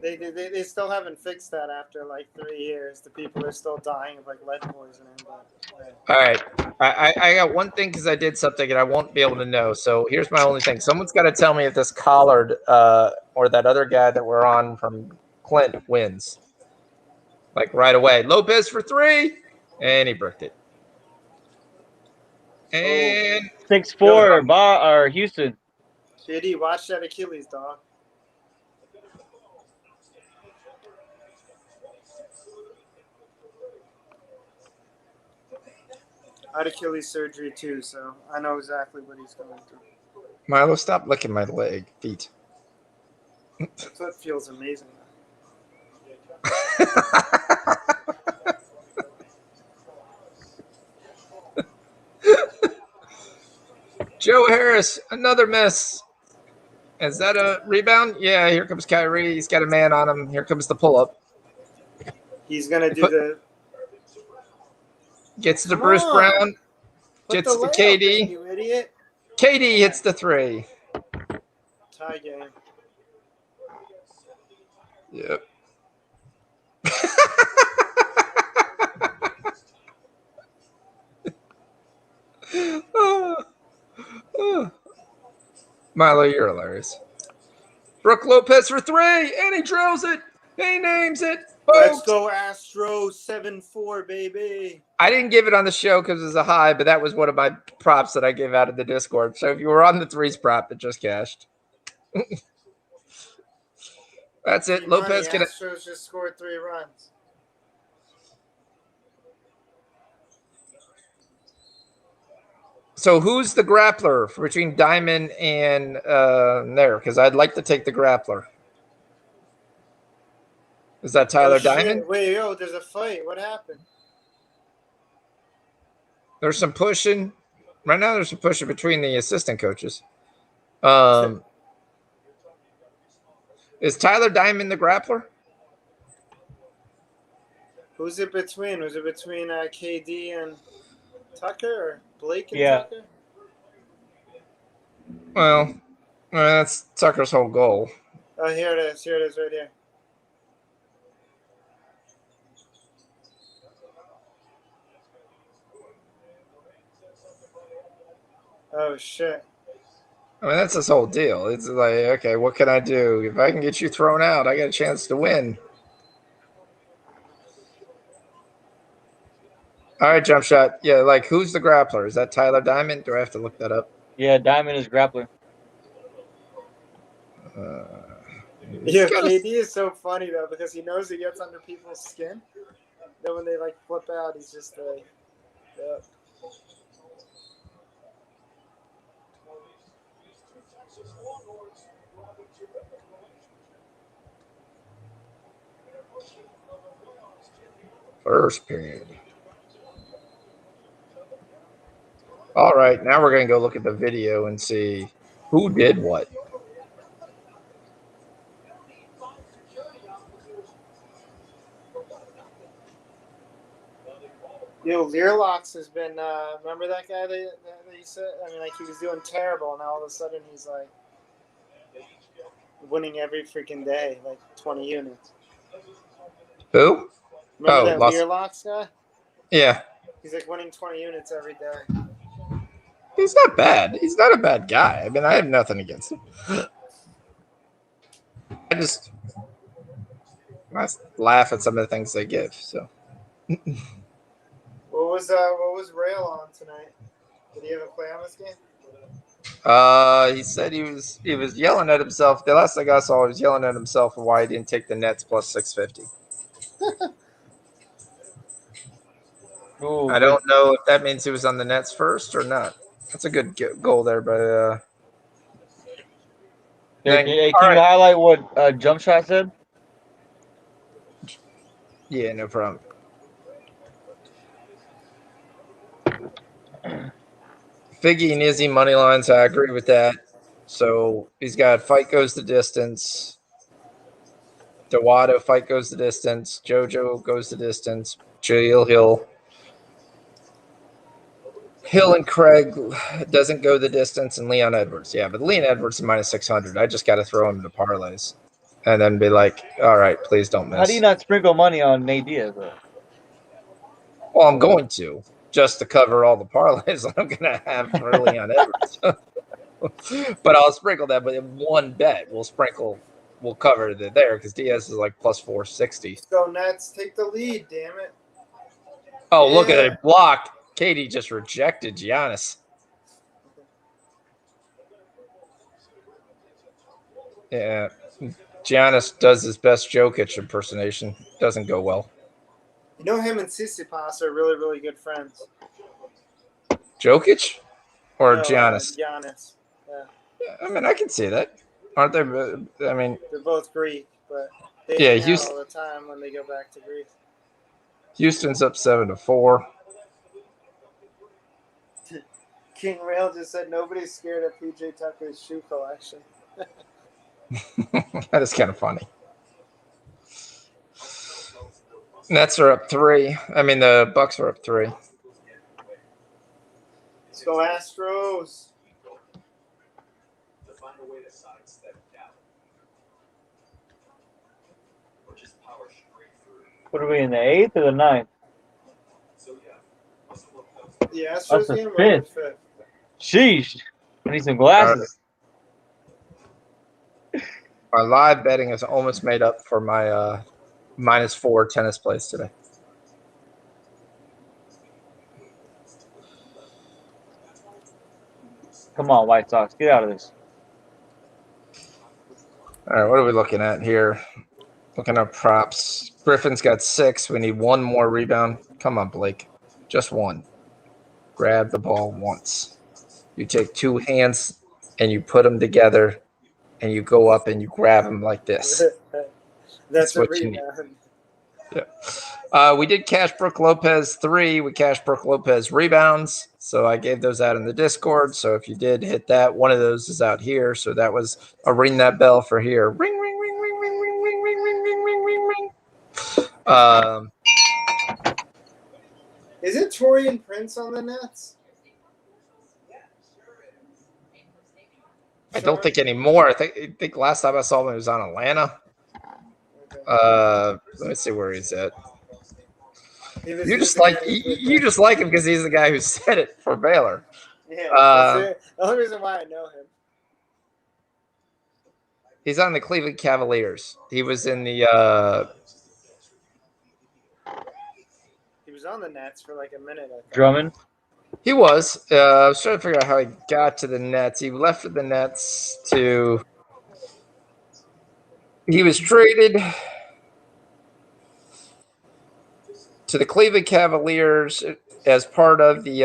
they still haven't fixed that after like 3 years. The people are still dying of like lead poisoning. But yeah. All right. I got one thing because I did something and I won't be able to know. So here's my only thing. Someone's got to tell me if this Collard or that other guy that we're on from Clint wins. Like right away. Lopez for 3. And he bricked it. And 6-4, or Houston. JD, watch that Achilles, dog. I had Achilles surgery too, so I know exactly what he's going through. Milo, stop licking my feet. That's what feels amazing. Joe Harris, another miss. Is that a rebound? Yeah, here comes Kyrie. He's got a man on him. Here comes the pull-up. He's gonna do the. Gets to Come Bruce on. Brown. Put Gets the to layup in, KD. you idiot. KD hits the 3. Tie game. Yep. Milo, you're hilarious. Brooke Lopez for 3, and he drills it. He names it. Let's Folks. go Astros 7-4, baby. I didn't give it on the show because it was a high, but that was one of my props that I gave out of the Discord. So if you were on the 3s prop, it just cashed. That's it. Lopez Money, can. Astros just scored 3 runs. So who's the grappler between Diamond and there? Because I'd like to take the grappler. Is that Tyler Diamond? Wait, yo, there's a fight. What happened? There's some pushing. Right now, there's some pushing between the assistant coaches. Is Tyler Diamond the grappler? Who's it between? Was it between KD and Tucker or Blake and Yeah. Tucker? Well, that's Tucker's whole goal. Oh, here it is. Here it is right here. Oh, shit. I mean, that's his whole deal. It's like, okay, what can I do? If I can get you thrown out, I got a chance to win. All right, jump shot. Yeah, like, who's the grappler? Is that Tyler Diamond? Do I have to look that up? Yeah, Diamond is grappler. Yeah, KD is so funny, though, because he knows he gets under people's skin. Then when they, like, flip out, he's just like, yeah. First period. All right, now we're going to go look at the video and see who did what. Yo, Learlocks has been, remember that guy that you said? I mean, like, he was doing terrible, and all of a sudden he's, like, winning every freaking day, like 20 units. Who? Remember that Lost. Learlocks guy? Yeah. He's, like, winning 20 units every day. He's not bad. He's not a bad guy. I mean, I have nothing against him. I laugh at some of the things they give, so. What was Rail on tonight? Did he have a play on this game? He said he was yelling at himself. The last thing I saw, he was yelling at himself for why he didn't take the Nets plus 650. Ooh, I don't know if that means he was on the Nets first or not. That's a good goal there, but Here, Thank- can all you right. highlight what Jump Shot said? Yeah, no problem. Figgy and Izzy money lines. I agree with that. So he's got fight goes the distance. Dewado fight goes the distance. JoJo goes the distance. Jaleel Hill and Craig doesn't go the distance, and Leon Edwards. Yeah, but Leon Edwards is minus 600. I just got to throw him to parlays and then be like, all right, please don't miss. How do you not sprinkle money on Nate Diaz, though? Well, I'm going to just to cover all the parlays I'm going to have for Leon Edwards. But I'll sprinkle that. But in one bet, we'll cover it there because Diaz is like plus 460. Let's go Nets. Take the lead, damn it. Oh, look at Yeah. it blocked. Katie just rejected Giannis. Yeah, Giannis does his best Jokic impersonation. Doesn't go well. You know him and Tsitsipas are really, really good friends. Jokic or No, Giannis? Giannis. Yeah, I mean, I can see that. Aren't they? I mean, They're both Greek, but they Yeah, hang out Houston- all the time when they go back to Greece. Houston's up 7-4. King Rail just said nobody's scared of PJ Tucker's shoe collection. That is kind of funny. Nets are up 3. I mean, the Bucks are up 3. Let's go Astros. To find a way to sidestep doubt. Or just power straight through. What are we in the 8th or the 9th? So yeah, Russell Wilson. The That's Astros the game or the fifth? Sheesh. I need some glasses. My live betting is almost made up for my -4 tennis plays today. Come on, White Sox. Get out of this. All right, what are we looking at here? Looking up props. Griffin's got 6. We need one more rebound. Come on, Blake. Just one. Grab the ball once. You take 2 hands and you put them together and you go up and you grab them like this. That's a what you need. rebound. We did cash Brooke Lopez 3. We cashed Brooke Lopez rebounds. So I gave those out in the Discord. So if you did hit that, one of those is out here. So that was a ring that bell for here. Ring, ring, ring, ring, ring, ring, ring, ring, ring, ring, ring, ring, ring. Is it Torian Prince on the Nets? I don't think anymore. I think last time I saw him, he was on Atlanta. Okay. Let me see where he's at. He was- You he was just the like guy who put you the- just like him because he's the guy who said it for Baylor. Yeah, Uh, that's it. The only reason why I know him. He's on the Cleveland Cavaliers. He was in the He was on the Nets for like a minute. I thought. Drummond. he was. I was trying to figure out how he got to the Nets. He left for the Nets to. He was traded to the Cleveland Cavaliers as part of the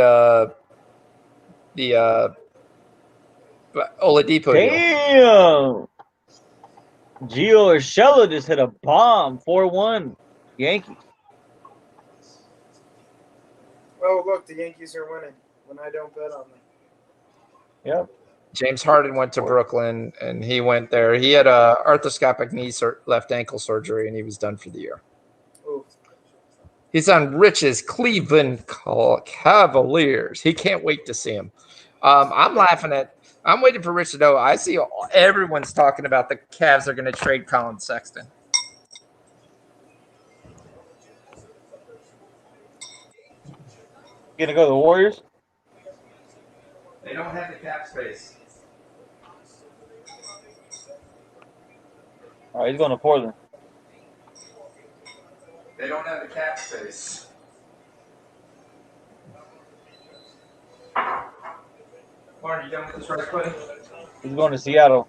Oladipo deal. Damn. Gio Urshela just hit a bomb. 4-1. Yankees. Oh, look, the Yankees are winning when I don't bet on them. Yep. James Harden went to Brooklyn, and he went there. He had a arthroscopic left ankle surgery, and he was done for the year. Ooh. He's on Rich's Cleveland Cavaliers. He can't wait to see him. I'm waiting for Rich to know. I see everyone's talking about the Cavs are going to trade Colin Sexton. You gonna go to the Warriors? They don't have the cap space. All right, he's going to Portland. They don't have the cap space. Martin, you done with this right, buddy? He's going to Seattle.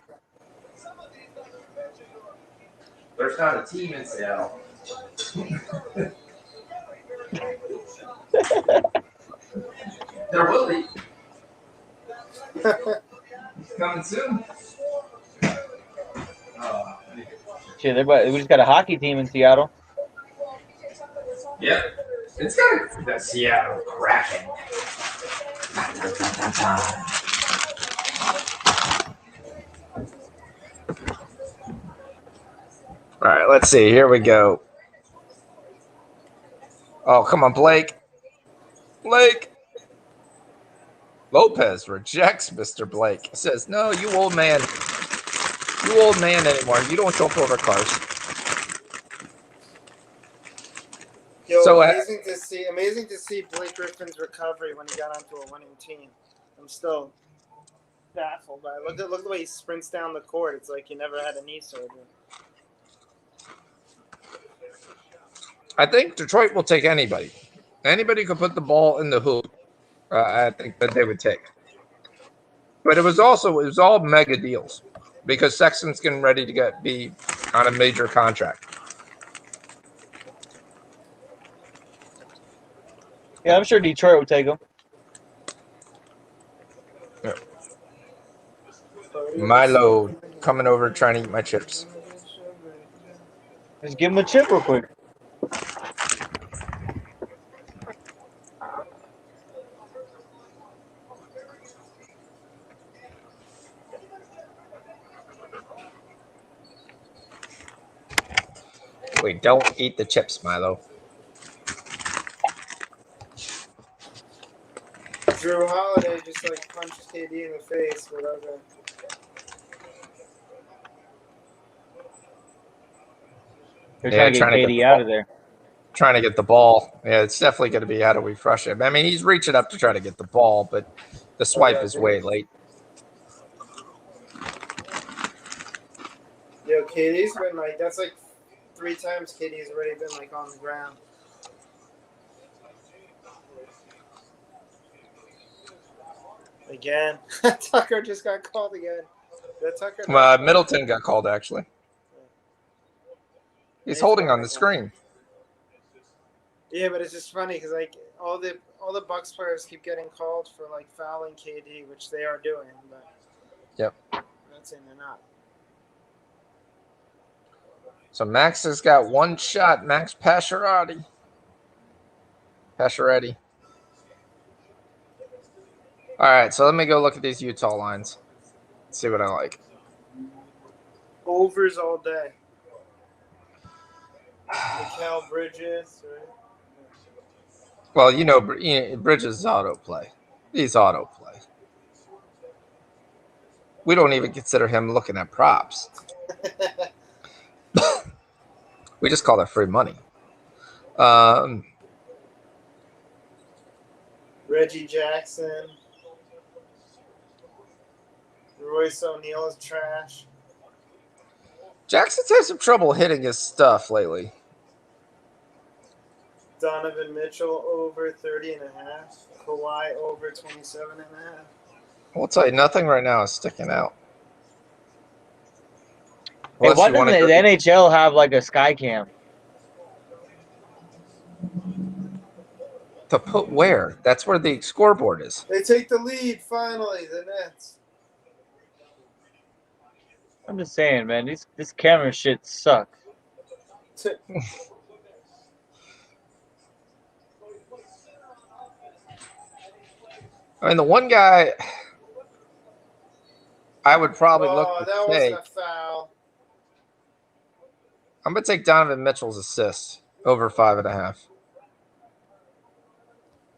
There's not a team in Seattle. There will be. Coming soon. Shit, we just got a hockey team in Seattle. Yeah. It's got the Seattle Kraken. All right, let's see. Here we go. Oh, come on, Blake. Blake. Lopez rejects Mr. Blake. Says, no, you old man. You old man anymore. You don't jump over cars. Yo, So, amazing to see Blake Griffin's recovery when he got onto a winning team. I'm still baffled by it. Look at the way he sprints down the court. It's like he never had a knee surgery. I think Detroit will take anybody. Anybody could put the ball in the hoop. I think that they would take. But it was all mega deals because Sexton's getting ready to be on a major contract. Yeah, I'm sure Detroit will take him. Yeah. Milo coming over trying to eat my chips. Just give him a chip real quick. Wait, don't eat the chips, Milo. Drew Holiday just like punched KD in the face, but okay. They're trying to get KD out of there. Trying to get the ball. Yeah, it's definitely going to be how do we rush him. I mean, he's reaching up to try to get the ball, but the swipe is way late. Yo, KD's been like, that's like 3 times KD's already been like on the ground. Again. Tucker just got called again. Tucker Middleton got called, actually. He's holding on the screen. Yeah, but it's just funny because like all the Bucks players keep getting called for like fouling KD, which they are doing, but yep, I'm not saying they're not. So Max has got one shot. Max Pacioretty. All right, so let me go look at these Utah lines. See what I like. Overs all day. Mikal Bridges. Right? Well, you know, Bridges is autoplay. He's autoplay. We don't even consider him looking at props. We just call that free money. Reggie Jackson. Royce O'Neal is trash. Jackson's had some trouble hitting his stuff lately. Donovan Mitchell over 30.5. Kawhi over 27.5. I'll tell you, nothing right now is sticking out. Hey, why doesn't the NHL have like a sky cam? To put where? That's where the scoreboard is. They take the lead finally, the Nets. I'm just saying, man, this camera shit sucks. I mean, the one guy I would probably look to that take. wasn't a foul. I'm going to take Donovan Mitchell's assist over 5.5.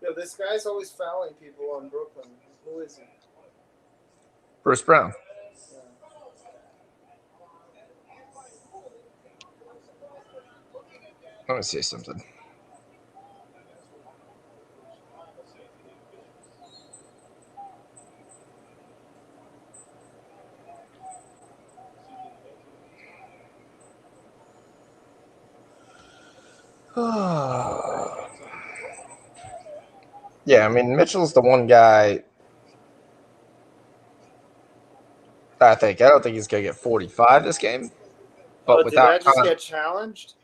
Yo, this guy's always fouling people on Brooklyn. Who is he? Bruce Brown. Yeah. Let me see something. Yeah, I mean, Mitchell's the one guy I think. I don't think he's going to get 45 this game. But did that just get challenged?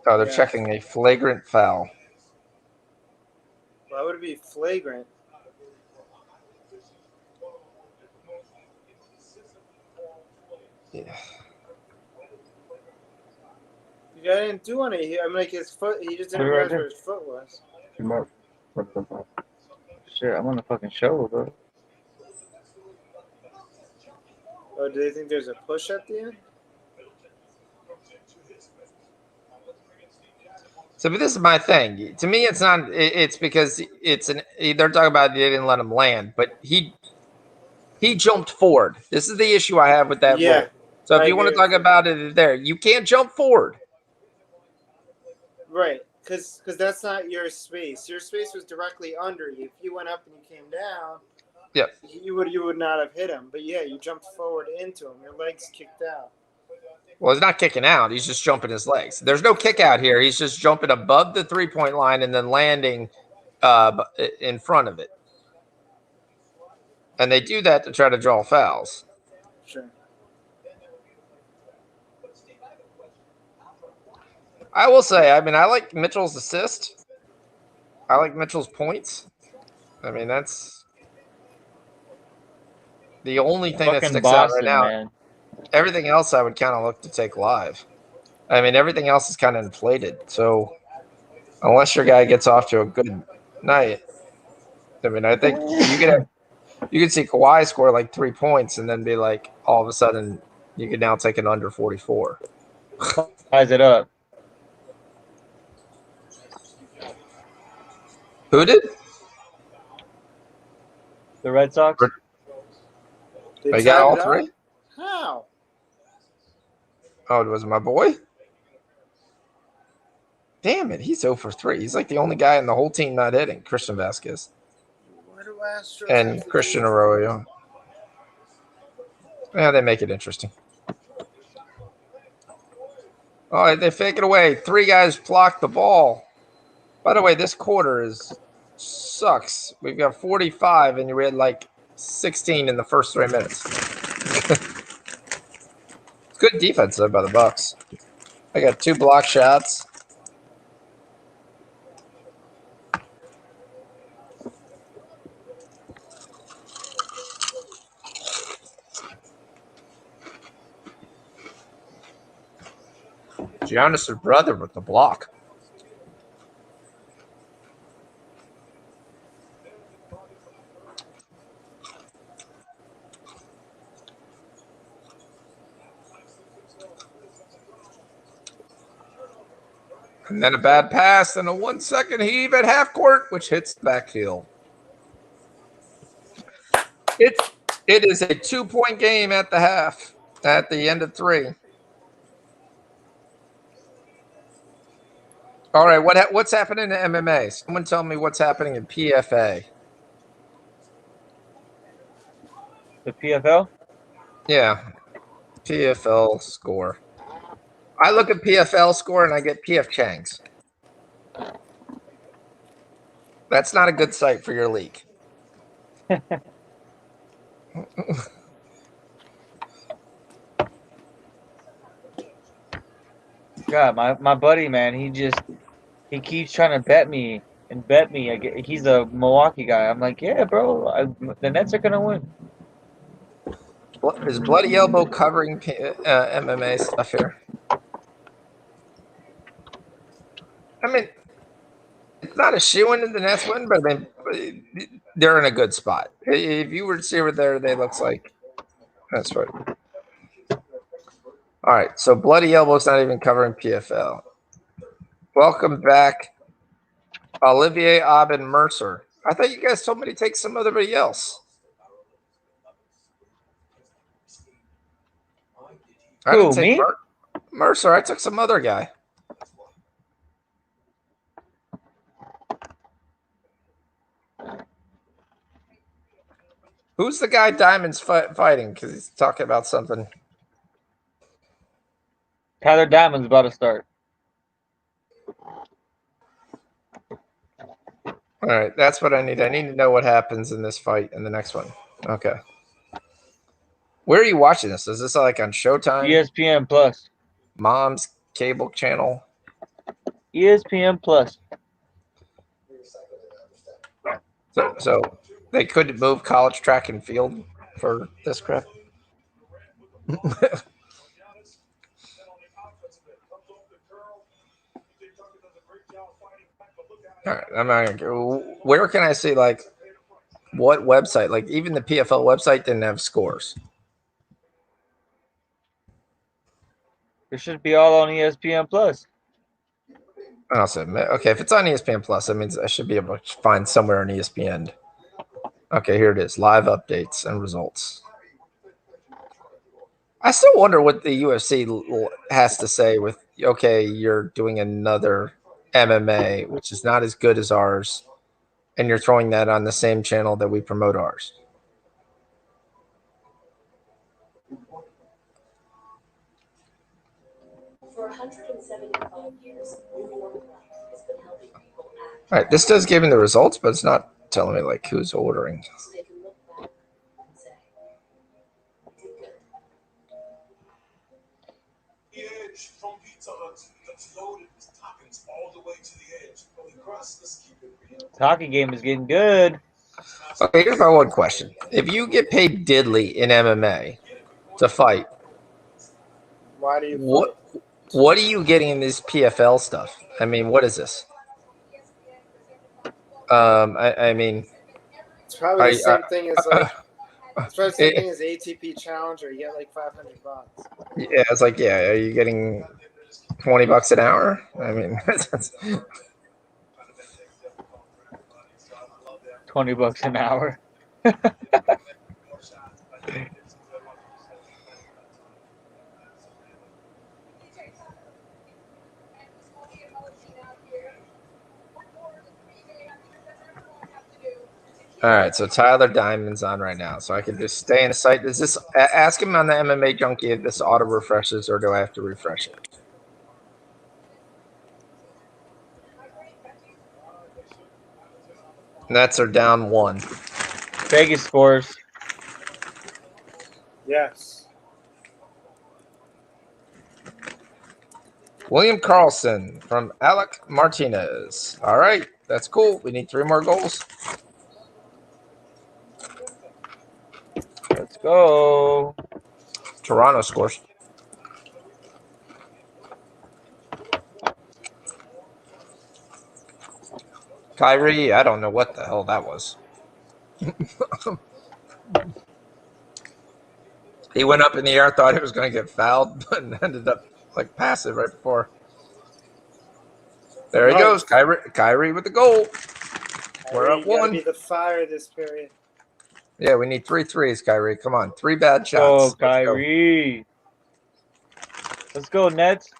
Oh, they're checking a flagrant foul. Why would it be flagrant? Yeah. The guy didn't do any. I mean, like his foot. He just didn't Put it right realize there. where his foot was. What the fuck? Shit, I'm on the fucking show, bro. Oh, do they think there's a push at the end? So, but this is my thing. To me, it's not. It's because it's an. They're talking about they didn't let him land, but he jumped forward. This is the issue I have with that Yeah, rule. So, if I you want to agree talk with you. about it, there you can't jump forward. Right, because that's not your space. Your space was directly under you. If you went up and you came down, Yep. you would not have hit him. But yeah, you jumped forward into him. Your legs kicked out. Well, he's not kicking out. He's just jumping his legs. There's no kick out here. He's just jumping above the 3-point line and then landing in front of it. And they do that to try to draw fouls. Sure. I will say, I mean, I like Mitchell's assist. I like Mitchell's points. I mean, that's the only thing that Fucking sticks Boston, out right now. man. Everything else I would kind of look to take live. I mean, everything else is kind of inflated. So unless your guy gets off to a good night, I mean, I think you could see Kawhi score like 3 points and then be like, all of a sudden, you could now take an under 44. Ties it up. Who did? The Red Sox. They I got tied all it up? three? How? Oh, was it my boy? Damn it, he's 0 for 3. He's like the only guy in the whole team not hitting. Christian Vasquez Why do Astros and have to Christian do- Arroyo. Yeah, they make it interesting. Oh, they fake it away. 3 guys block the ball. By the way, this quarter sucks. We've got 45, and we had like 16 in the first 3 minutes. Good defense though by the Bucks. I got 2 block shots. Giannis' brother with the block. And then a bad pass and a 1-second heave at half court, which hits the back heel. It is a 2-point game at the half, at the end of 3. All right, what's happening in MMA? Someone tell me what's happening in PFA. The PFL. Yeah, PFL score. I look at PFL score and I get PF Chang's. That's not a good site for your league. God, my buddy, man, he keeps trying to bet me. He's a Milwaukee guy. I'm like, yeah, bro, the Nets are gonna win. Is Bloody Elbow covering MMA stuff here? I mean, it's not a shoo-in in the Nets win, but I mean, they're in a good spot. If you were to see over there, they looks like that's right. All right, so Bloody Elbow's not even covering PFL. Welcome back, Olivier Aubin Mercer. I thought you guys told me to take somebody else. I didn't take me? Mercer. I took some other guy. Who's the guy Diamond's fighting? Because he's talking about something. Tyler Diamond's about to start. All right, that's what I need. I need to know what happens in this fight in the next one. Okay. Where are you watching this? Is this like on Showtime? ESPN Plus. Mom's cable channel? ESPN Plus. So they couldn't move college track and field for this crap? All right, I'm not gonna go. Where can I see like what website? Like even the PFL website didn't have scores. It should be all on ESPN Plus. Also, okay, if it's on ESPN Plus, that means I should be able to find somewhere on ESPN. Okay, here it is: live updates and results. I still wonder what the UFC has to say with okay, you're doing another MMA, which is not as good as ours, and you're throwing that on the same channel that we promote ours. For 175 years, New York Life has been helping people act. All right, this does give me the results, but it's not telling me like who's ordering. So they can look back and say, "We did good." The edge from Pizza Hut that's loaded with toppings all the way to the edge. But the crust, let's keep it real. Hockey game is getting good. Okay, here's my one question: if you get paid diddly in MMA to fight, Why do you what are you getting in this PFL stuff? I mean, what is this? I mean, It's probably the I- same thing as like it's probably the same thing as ATP Challenger. You get like $500. yeah, it's like, yeah, are you getting $20 an hour? I mean, that's, $20 an hour. all right. So Tyler Diamond's on right now, so I can just stay in the site. Does this ask him on the MMA Junkie if this auto refreshes, or do I have to refresh it? Nets are down 1. Vegas scores. Yes. William Carlson from Alec Martinez. All right, that's cool. We need 3 more goals. Let's go. Toronto scores. Kyrie, I don't know what the hell that was. He went up in the air, thought he was going to get fouled, but ended up like passive right before. There he goes, Kyrie with the goal. We're up You gotta 1. be the fire this period. Yeah, we need 3 threes, Kyrie. Come on, 3 bad shots. Oh, Let's go. Kyrie. Let's go, Nets.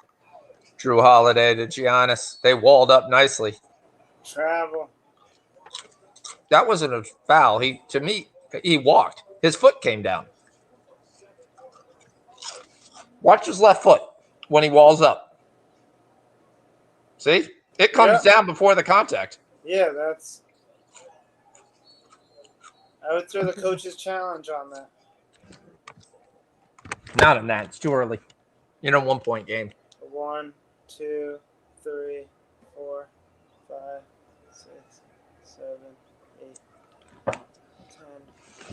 Drew Holiday to Giannis. They walled up nicely. Travel. That wasn't a foul. To me, he walked. His foot came down. Watch his left foot when he walls up. See? It comes down before the contact. Yeah, that's. I would throw the coach's challenge on that. Not on that. It's too early. You're in a 1-point game. 1, 2, 3, 4, 5, 6, 7, 8, 10,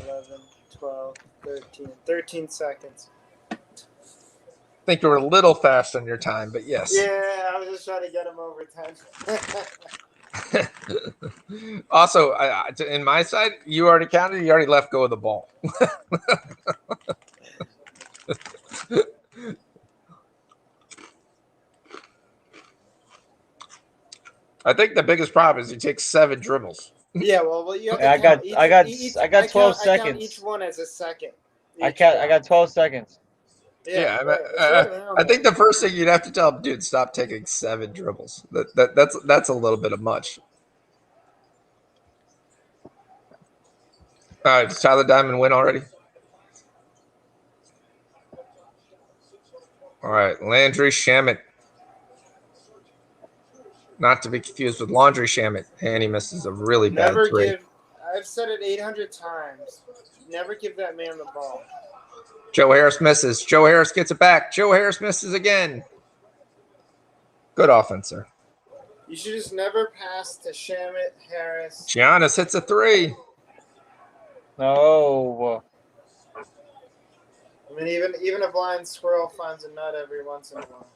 11, 12, 13. 13 seconds. I think you were a little fast on your time, but yes. Yeah, I was just trying to get him over 10. Also, in my side, you already counted. You already left go of the ball. I think the biggest problem is he takes 7 dribbles. Yeah, well, you have to I count got 12 I count seconds. each one as a second. I got 12 seconds. Yeah, right. I think the first thing you'd have to tell him, dude, stop taking 7 dribbles. That's a little bit of much. All right, does Tyler Diamond win already? All right, Landry Shamet. Not to be confused with Laundry Shamet. And he misses a really bad 3. I've said it 800 times. Never give that man the ball. Joe Harris misses. Joe Harris gets it back. Joe Harris misses again. Good offense, sir. You should just never pass to Shamet, Harris. Giannis hits a 3. No. I mean, even a blind squirrel finds a nut every once in a while.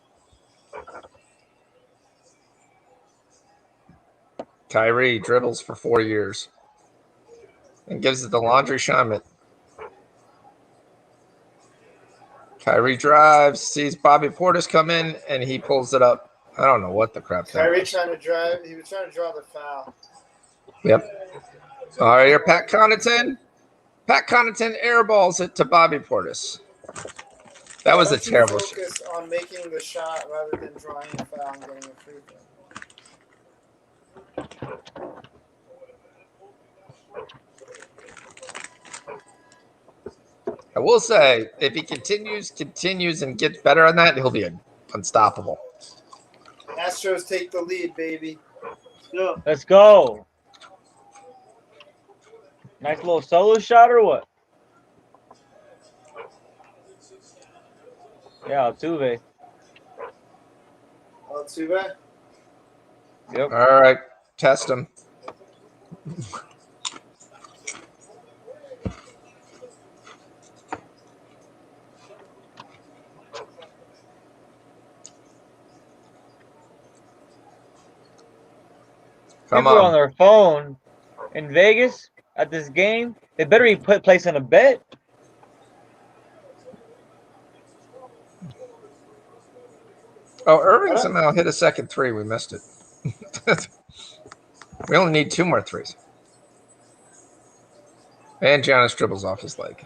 Kyrie dribbles for 4 years and gives it to Laundry Shaman. Kyrie drives, sees Bobby Portis come in, and he pulls it up. I don't know what the crap that Kyrie was. trying to drive. He was trying to draw the foul. Yep. All right, here, Pat Connaughton. Pat Connaughton airballs it to Bobby Portis. That was a terrible shot. Focus on making the shot rather than drawing a foul and getting a free throw. I will say, if he continues and gets better on that, he'll be unstoppable. Astros take the lead, baby. Yeah. Let's go. Nice little solo shot or what? Yeah, Altuve. Altuve? Yep. All right, test him. Come People are on on. their phone in Vegas at this game. They better be placing a bet. Oh, Irving somehow hit a second three. We missed it. We only need 2 more threes. And Giannis dribbles off his leg.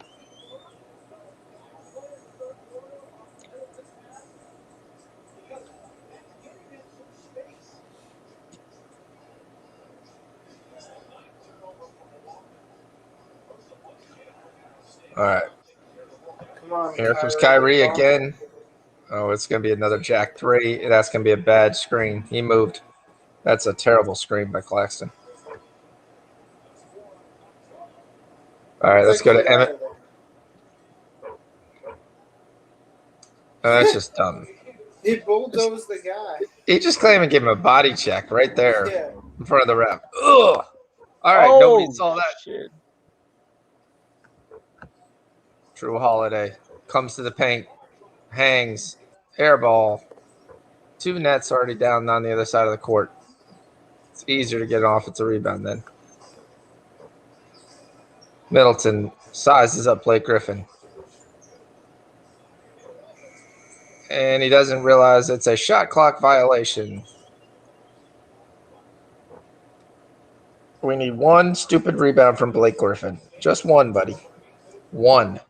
All right. Come on, Here comes Kyrie again. Oh, it's going to be another Jack 3. That's going to be a bad screen. He moved. That's a terrible screen by Claxton. All right, let's go to Emmett. Oh, that's just dumb. He bulldozed the guy. He just claimed and gave him a body check right there Yeah. in front of the ref. Ugh. All right, nobody saw that. Shit. Drew Holiday comes to the paint, hangs, air ball. 2 nets already down on the other side of the court. It's easier to get off. It's a rebound then. Middleton sizes up Blake Griffin. And he doesn't realize it's a shot clock violation. We need 1 stupid rebound from Blake Griffin. Just 1, buddy. 1.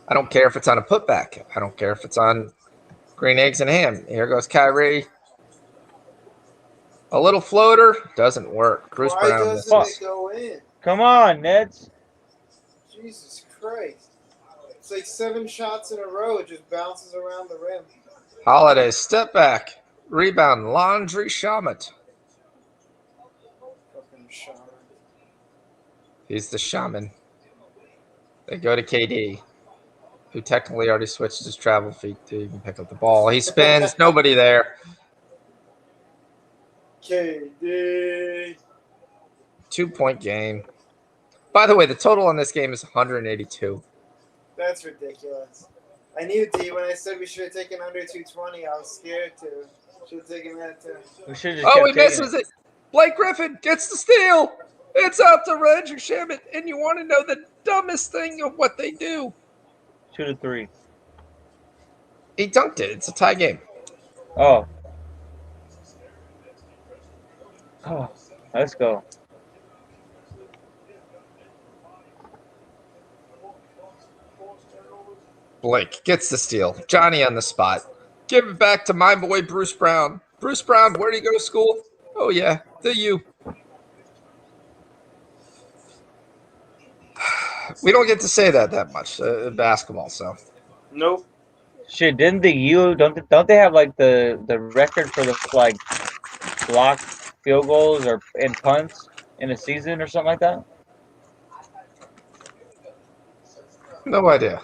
I don't care if it's on a putback. I don't care if it's on green eggs and ham. Here goes Kyrie. A little floater. Doesn't work. Bruce Why Brown doesn't misses. it go in? Come on, Nets. Jesus Christ. It's like 7 shots in a row. It just bounces around the rim. Holiday, step back. Rebound, Laundry Shaman. Fucking shaman. He's the shaman. They go to KD, who technically already switched his travel feet to even pick up the ball. He spins. Nobody there. KD. 2-point game. By the way, the total on this game is 182. That's ridiculous. I knew D when I said we should have taken under 220. I was scared to. Should have taken that too. We should just Oh, he misses it. Blake Griffin gets the steal. It's out to Roger Shaman. And you want to know the dumbest thing of what they do? 2 to 3. He dunked it. It's a tie game. Oh. Oh, let's go. Blake gets the steal. Johnny on the spot. Give it back to my boy Bruce Brown. Bruce Brown, where did he go to school? Oh, yeah, the U. We don't get to say that much in basketball, so. Nope. Shit, didn't the U don't they have like the record for the like blocked field goals or and punts in a season or something like that? No idea.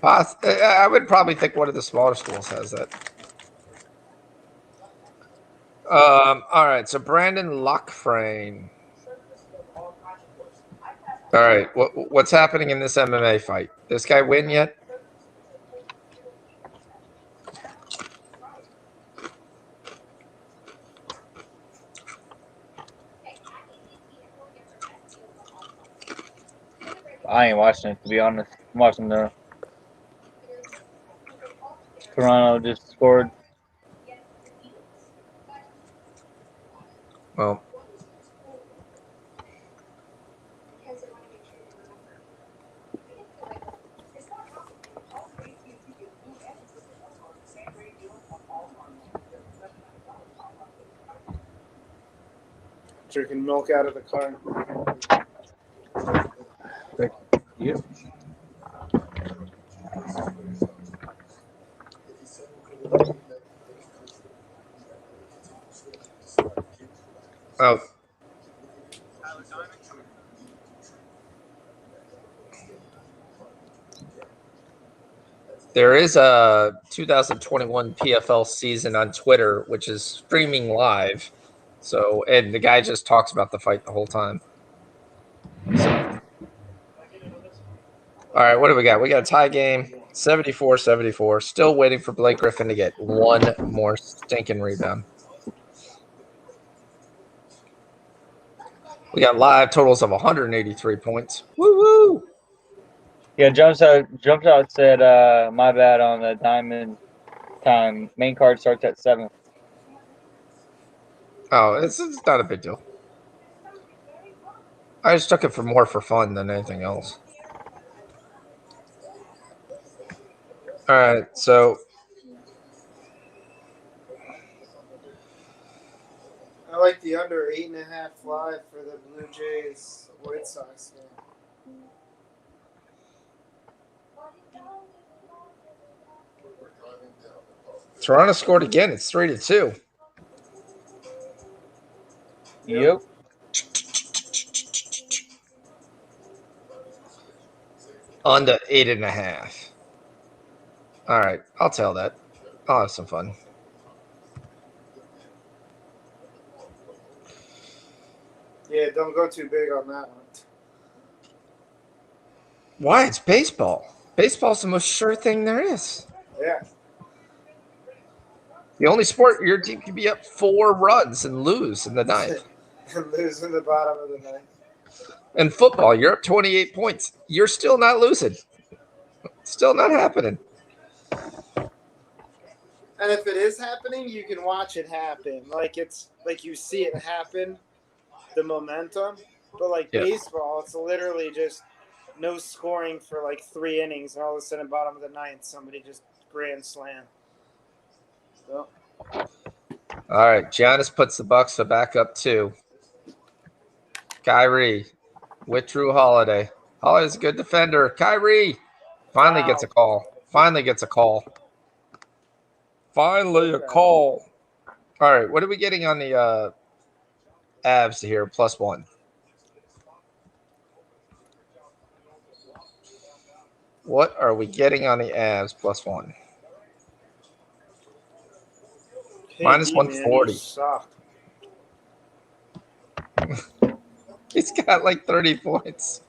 I would probably think one of the smaller schools has that. All right, so Brandon Lockfrain. All right, what's happening in this MMA fight? This guy win yet? I ain't watching it, to be honest. I'm watching the Toronto just scored. Well, Drinking milk out of the car. Yep. oh, there is a 2021 PFL season on Twitter, which is streaming live. So, and the guy just talks about the fight the whole time. So, all right, what do we got? We got a tie game, 74-74. Still waiting for Blake Griffin to get one more stinking rebound. We got live totals of 183 points. Woo woo! Yeah, jumps out said, my bad on the diamond time. Main card starts at 7. Oh, it's not a big deal. I just took it for more for fun than anything else. All right, so I like the under 8.5 live for the Blue Jays White Sox game. Toronto scored again. It's 3-2. Yep. On to 8.5. All right, I'll tell that. I'll have some fun. Yeah, don't go too big on that one. Why? It's baseball. Baseball's the most sure thing there is. Yeah. The only sport your team can be up 4 runs and lose in the ninth. And lose in the bottom of the ninth. In football, you're up 28 points. You're still not losing. Still not happening. And if it is happening, you can watch it happen. Like it's like you see it happen, the momentum. But like baseball, it's literally just no scoring for like 3 innings, and all of a sudden, bottom of the ninth, somebody just grand slam. So. All right, Giannis puts the Bucks back up 2. Kyrie withdrew Holiday. Holiday's a good defender. Kyrie finally gets a call. Finally a call. All right, what are we getting on the Avs here? +1. What are we getting on the Avs +1? -140. He's got like 30 points.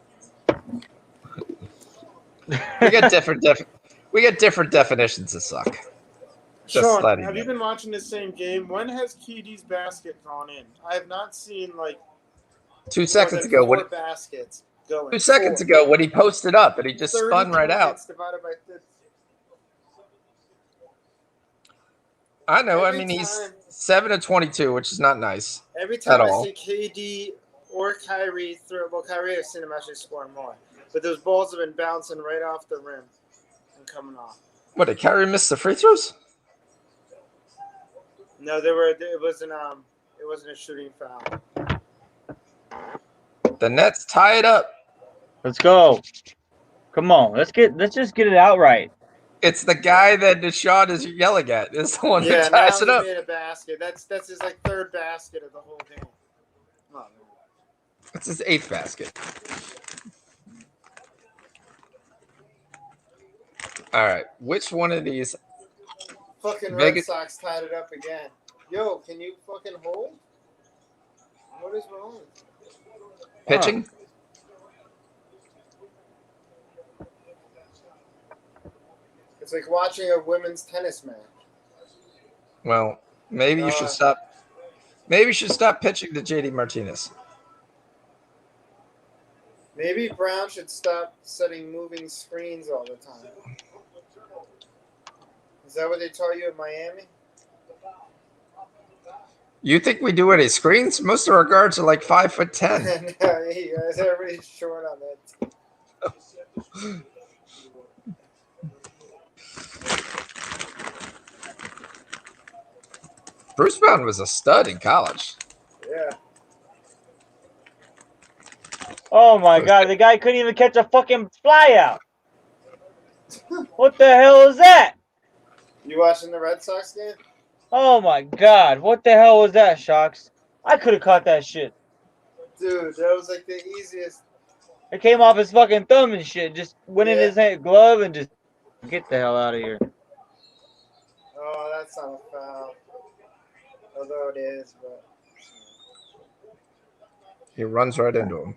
We got different definitions of suck. Just Sean, have you been watching the same game? When has KD's basket gone in? I have not seen like 2 seconds ago. 4 baskets going. 2 seconds ago when he posted up and he just spun right out. Divided by 50. I know. I mean, he's 7 of 22, which is not nice. Every time I see KD or Kyrie throw, well, Kyrie, I've seen him actually score more, but those balls have been bouncing right off the rim and coming off. What, did Kyrie miss the free throws? No, it wasn't a shooting foul. The Nets tie it up. Let's go. Come on, let's just get it out right. It's the guy that Deshaun is yelling at. Is the one that ties it up. Made a basket. That's his like 3rd basket of the whole game. Oh, man. That's his 8th basket. All right, which one of these? Fucking Red Sox tied it up again. Yo, can you fucking hold? What is wrong? Pitching? It's like watching a women's tennis match. Well, maybe you should stop. Maybe you should stop pitching to JD Martinez. Maybe Brown should stop setting moving screens all the time. Is that what they taught you at Miami? You think we do any screens? Most of our guards are like 5'10". No, you guys, everybody's short on that. Bruce Brown was a stud in college. Yeah. Oh my god, the guy couldn't even catch a fucking fly out. What the hell is that? You watching the Red Sox game? Oh my god, what the hell was that, Shocks? I could have caught that shit. Dude, that was like the easiest. It came off his fucking thumb and shit. Just went in Yeah. his hand, glove and just get the hell out of here. Oh, that's not a foul. Although it is, but. He runs right into him.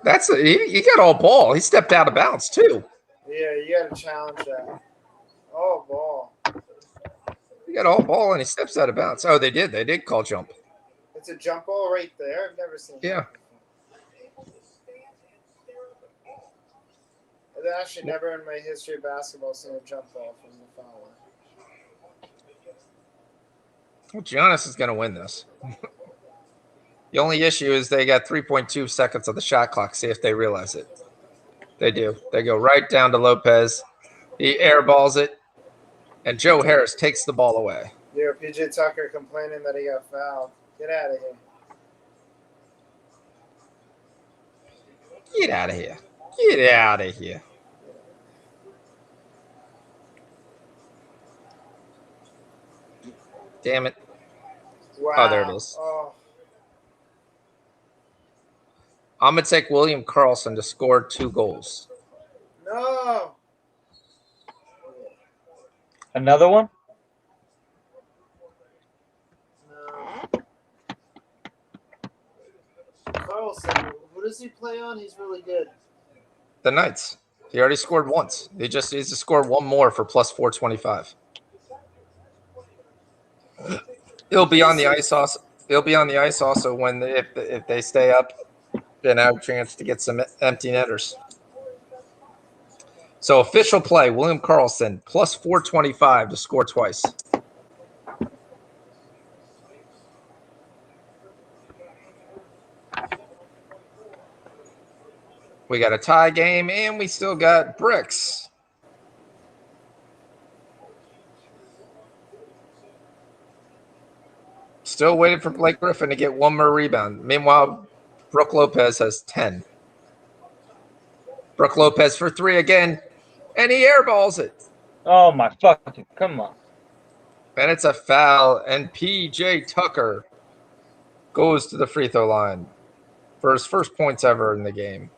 He got all ball. He stepped out of bounds too. Yeah, you gotta challenge that. Oh, ball. He got all ball and he steps out of bounds. Oh, they did. They did call jump. It's a jump ball right there. I've never seen Yeah. that before. I've actually never in my history of basketball seen a jump ball from the foul line. Well, Giannis is going to win this. The only issue is they got 3.2 seconds of the shot clock. See if they realize it. They do. They go right down to Lopez. He airballs it, and Joe Harris takes the ball away. Yo, PJ Tucker complaining that he got fouled. Get out of here. Get out of here. Get out of here. Damn it. Wow. Oh, there it is. Oh, I'm going to take William Carlson to score 2 goals. no. Another one? No. Carlson, who does he play on? He's really good. The Knights. He already scored once. He just needs to score one more for plus 425. He'll be on the ice also. He'll be on the ice also when if they stay up, then have a chance to get some empty netters. So official play: William Carlson plus 425 to score twice. We got a tie game, and we still got bricks. Still waiting for Blake Griffin to get one more rebound. Meanwhile, Brooke Lopez has 10. Brooke Lopez for 3 again, and he airballs it. Oh my fucking, come on. And it's a foul, and PJ Tucker goes to the free throw line for his first points ever in the game.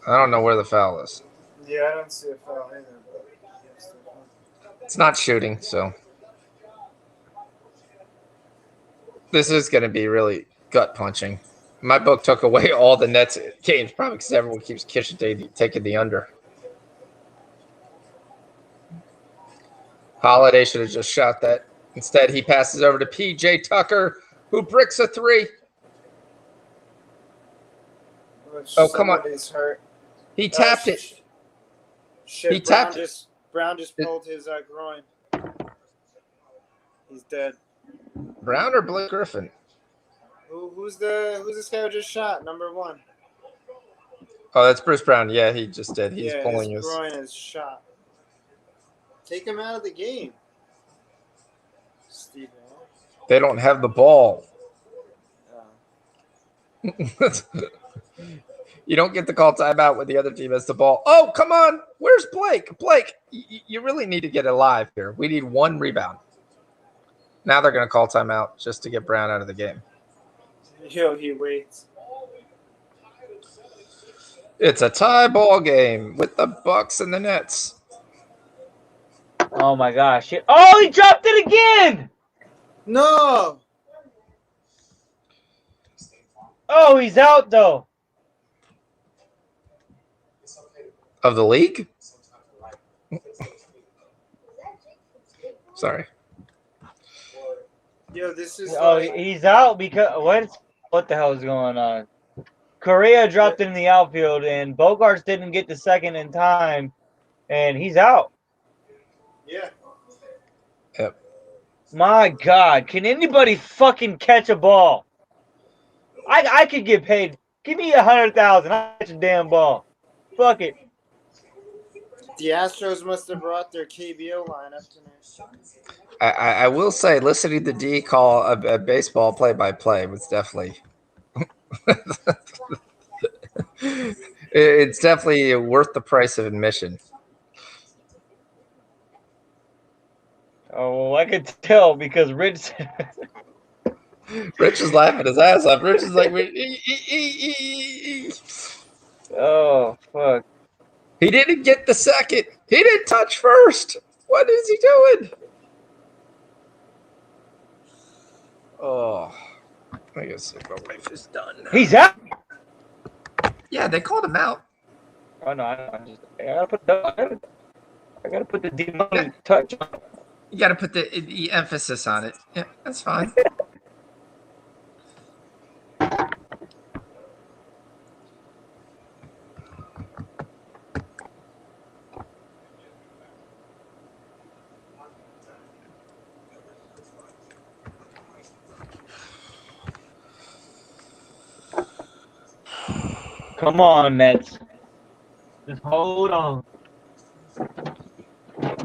I don't know where the foul is. Yeah, I don't see a foul either. But It's not shooting, so this is going to be really gut punching. My book took away all the Nets games, probably because everyone keeps taking the under. Holiday should have just shot that. Instead, he passes over to PJ Tucker, who bricks a 3. Oh, come on. somebody's hurt. He tapped it. Shit, He tapped it. Brown just pulled his groin. He's dead. Brown or Blake Griffin? Who's this guy who just shot? Number 1. Oh, that's Bruce Brown. Yeah, he just did. He's yeah, pulling his his. groin is shot. Take him out of the game. Steve. They don't have the ball. You don't get to call timeout when the other team has the ball. Oh, come on. Where's Blake? Blake, you really need to get alive here. We need 1 rebound. Now they're going to call timeout just to get Brown out of the game. Yo, he waits. It's a tie ball game with the Bucks and the Nets. Oh my gosh. Oh, he dropped it again! No! Oh, he's out though. Of the league? Sorry. Yo, this is Oh, like he's out because what the hell is going on? Correa dropped in the outfield, and Bogarts didn't get the second in time, and he's out. yeah. Yep. My God, can anybody fucking catch a ball? I could get paid. Give me 100,000. I'll catch a damn ball. Fuck it. The Astros must have brought their KBO lineup tonight. I will say, listening to D call a baseball play-by-play was definitely it's definitely worth the price of admission. Oh, well, I could tell because Rich. Rich is laughing his ass off. Rich is like, Oh, fuck. he didn't get the second. He didn't touch first. What is he doing? Oh, I guess my wife is done. He's out. Yeah, they called him out. Oh, no, I gotta put the D-money touch on it. You got to put the emphasis on it. Yeah, that's fine. Come on, Mets. Just hold on.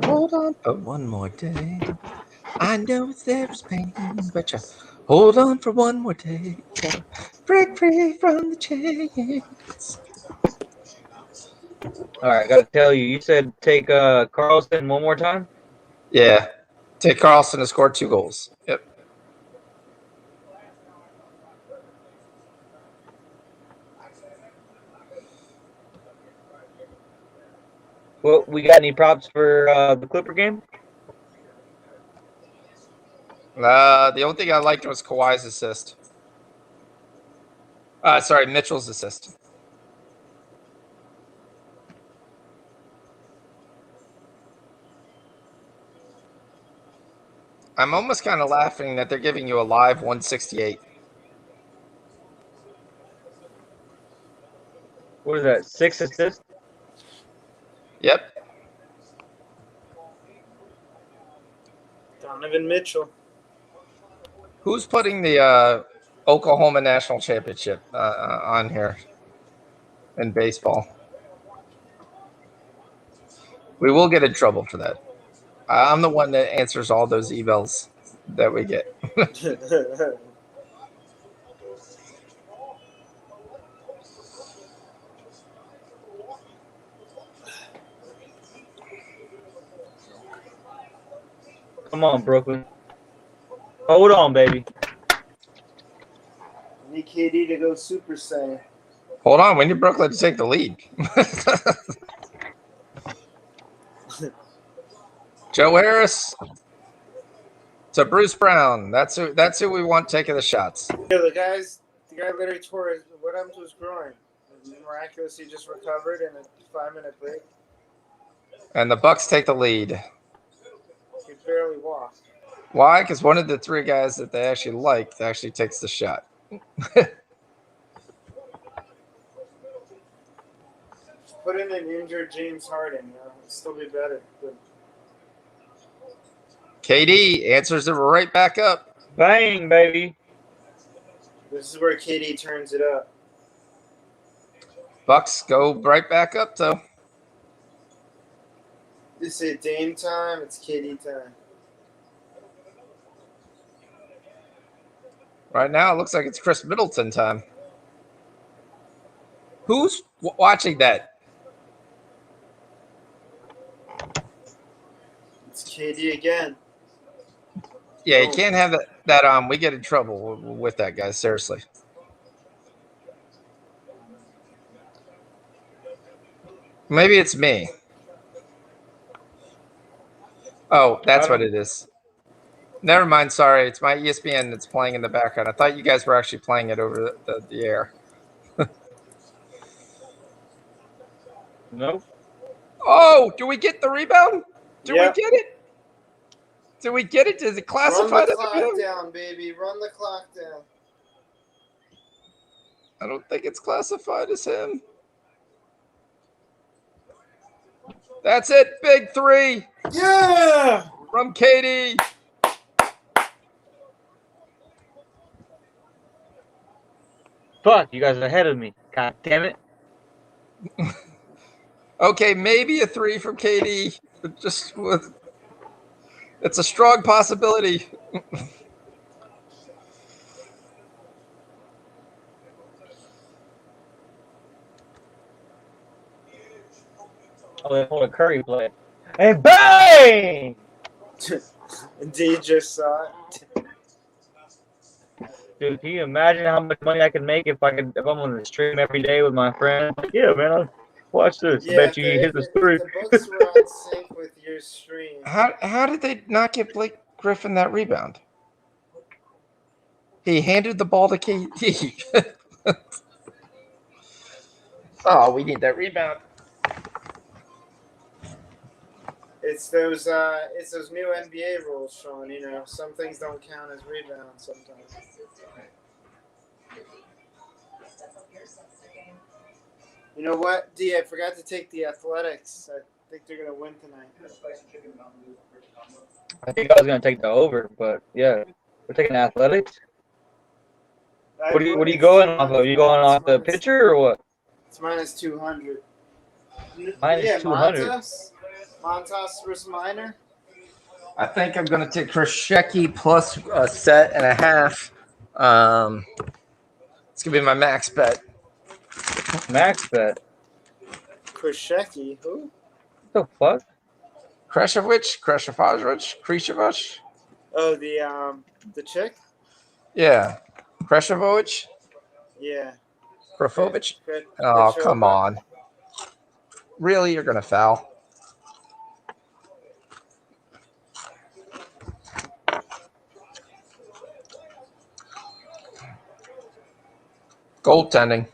Hold on for one more day. I know there's pain, but you hold on for one more day. Break free from the chains. All right, gotta tell you. You said take Carlson one more time. Yeah. Take Carlson to score 2 goals. Yep. Well, we got any props for the Clipper game? The only thing I liked was Kawhi's assist. Sorry, Mitchell's assist. I'm almost kind of laughing that they're giving you a live 168. What is that? 6 assists? Yep. Donovan Mitchell. Who's putting the Oklahoma National Championship on here in baseball? We will get in trouble for that. I'm the one that answers all those emails that we get. Come on, Brooklyn. Hold on, baby. Need KD to go Super Saiyan. Hold on, we need Brooklyn to take the lead. Joe Harris to Bruce Brown. That's who we want taking the shots. Yeah, the guy literally tore what happened to his groin? Miraculously just recovered in a 5-minute break. And the Bucks take the lead. He barely walked. Why? Because one of the 3 guys that they actually liked actually takes the shot. Put in an injured James Harden. It'd still be better. But KD answers it right back up. Bang, baby. this is where KD turns it up. Bucks go right back up, though. Is it Dame time? It's KD time. Right now, it looks like it's Chris Middleton time. Who's watching that? It's KD again. Yeah, you can't have that on. We get in trouble with that, guys. Seriously. Maybe it's me. Oh, that's what it is. Never mind. Sorry. It's my ESPN that's playing in the background. I thought you guys were actually playing it over the air. Nope. Oh, do we get the rebound? Do we get it? Do we get it? Is it Run classified the as clock him? down, baby. Run the clock down. I don't think it's classified as him. That's it. Big three Yeah! from Katie. Fuck, you guys are ahead of me. God damn it. Okay, maybe a 3 from Katie. It's a strong possibility. Oh, they pulled a Curry play. And bang! D just saw it. Dude, can you imagine how much money I could make if I'm on the stream every day with my friends? Yeah, man, watch this. I bet you he hit this three. The Bucks were on sync with your stream. How did they not get Blake Griffin that rebound? He handed the ball to KD. Oh, we need that rebound. It's those new NBA rules, Sean. You know, some things don't count as rebounds sometimes. You know what, D? I forgot to take the Athletics. I think they're gonna win tonight. I think I was gonna take the over, but yeah, we're taking athletics. What are you going off of? Are you going off the pitcher or what? It's minus 200. Minus 200. Montas versus Minor. I think I'm going to take Krzyzewski plus a set and a half. It's going to be my max bet. Max bet. Krzyzewski, who? What the fuck? Krzyzewski? Oh, the chick. Yeah, Krzyzewski. Yeah. Krzyzewski. Oh, come on! Really, you're going to foul? Goaltending.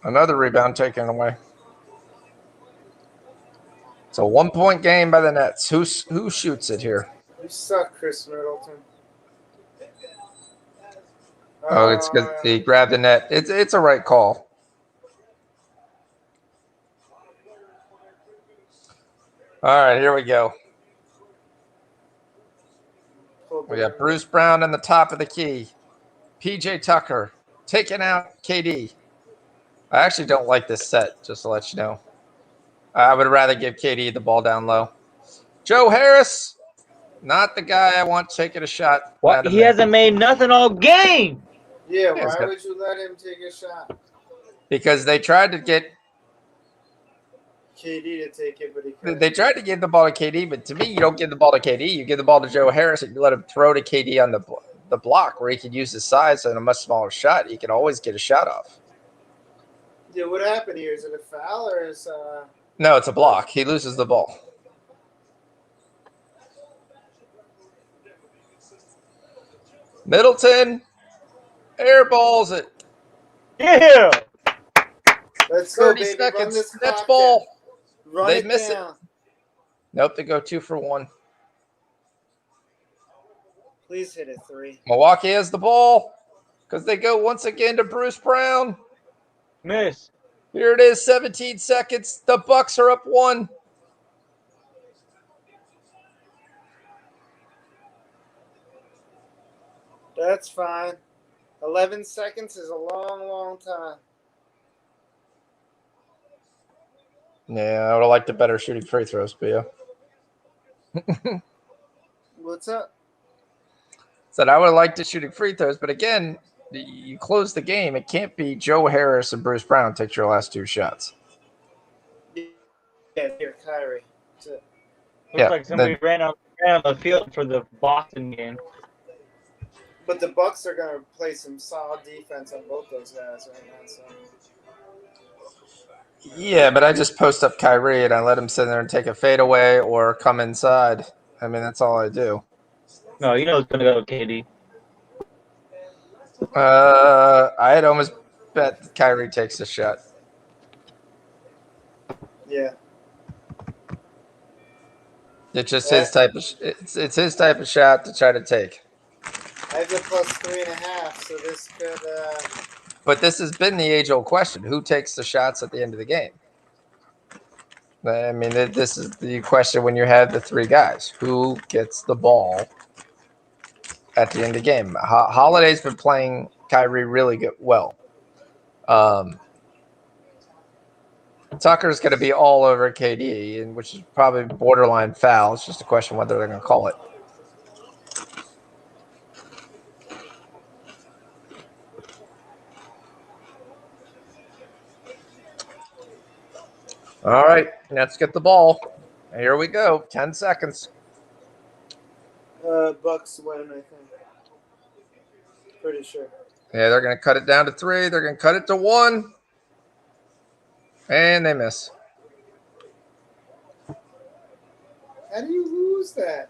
Another rebound taken away. It's a 1-point game by the Nets. Who shoots it here? You suck, Chris Middleton. Oh, it's because he grabbed the net. It's a right call. All right, here we go. We got Bruce Brown on the top of the key. PJ Tucker taking out KD. I actually don't like this set, just to let you know. I would rather give KD the ball down low. Joe Harris, not the guy I want taking a shot. What? He hasn't made nothing all game. Yeah, why would you let him take a shot? Because they tried to get KD to take it, but he couldn't. They tried to give the ball to KD, but to me, you don't give the ball to KD. You give the ball to Joe Harris and you let him throw to KD on the block where he could use his size and a much smaller shot. He can always get a shot off. Yeah, what happened here? Is it a foul or is No, it's a block. He loses the ball. Middleton airballs it. Yeah. Let's go, 30 baby. seconds. Run this Nets clock ball. down. Run They it miss down. it. Nope, they go 2 for 1. Please hit a 3. Milwaukee has the ball because they go once again to Bruce Brown. Miss. Here it is, 17 seconds. The Bucks are up 1. That's fine. 11 seconds is a long, long time. Yeah, I would have liked the better shooting free throws, but yeah. What's up? Said I would have liked it shooting free throws, but again, you close the game. It can't be Joe Harris and Bruce Brown take your last 2 shots. Yeah, here, Kyrie. That's it. Looks like somebody ran on the field for the Boston game. But the Bucks are going to play some solid defense on both those guys right now. So. Yeah, but I just post up Kyrie and I let him sit there and take a fadeaway or come inside. I mean, that's all I do. No, you know it's going to go to KD. I had almost bet Kyrie takes a shot. Yeah. It's just his type of. It's his type of shot to try to take. I have the plus 3.5, so this could. But this has been the age-old question: who takes the shots at the end of the game? I mean, this is the question when you have the three guys: who gets the ball at the end of the game? Holiday's been playing Kyrie really well. Tucker's going to be all over KD, and which is probably borderline foul. It's just a question whether they're going to call it. All right, let's get the ball. Here we go. 10 seconds. Bucks win, I think. Pretty sure. Yeah, they're going to cut it down to 3. They're going to cut it to 1. And they miss. How do you lose that?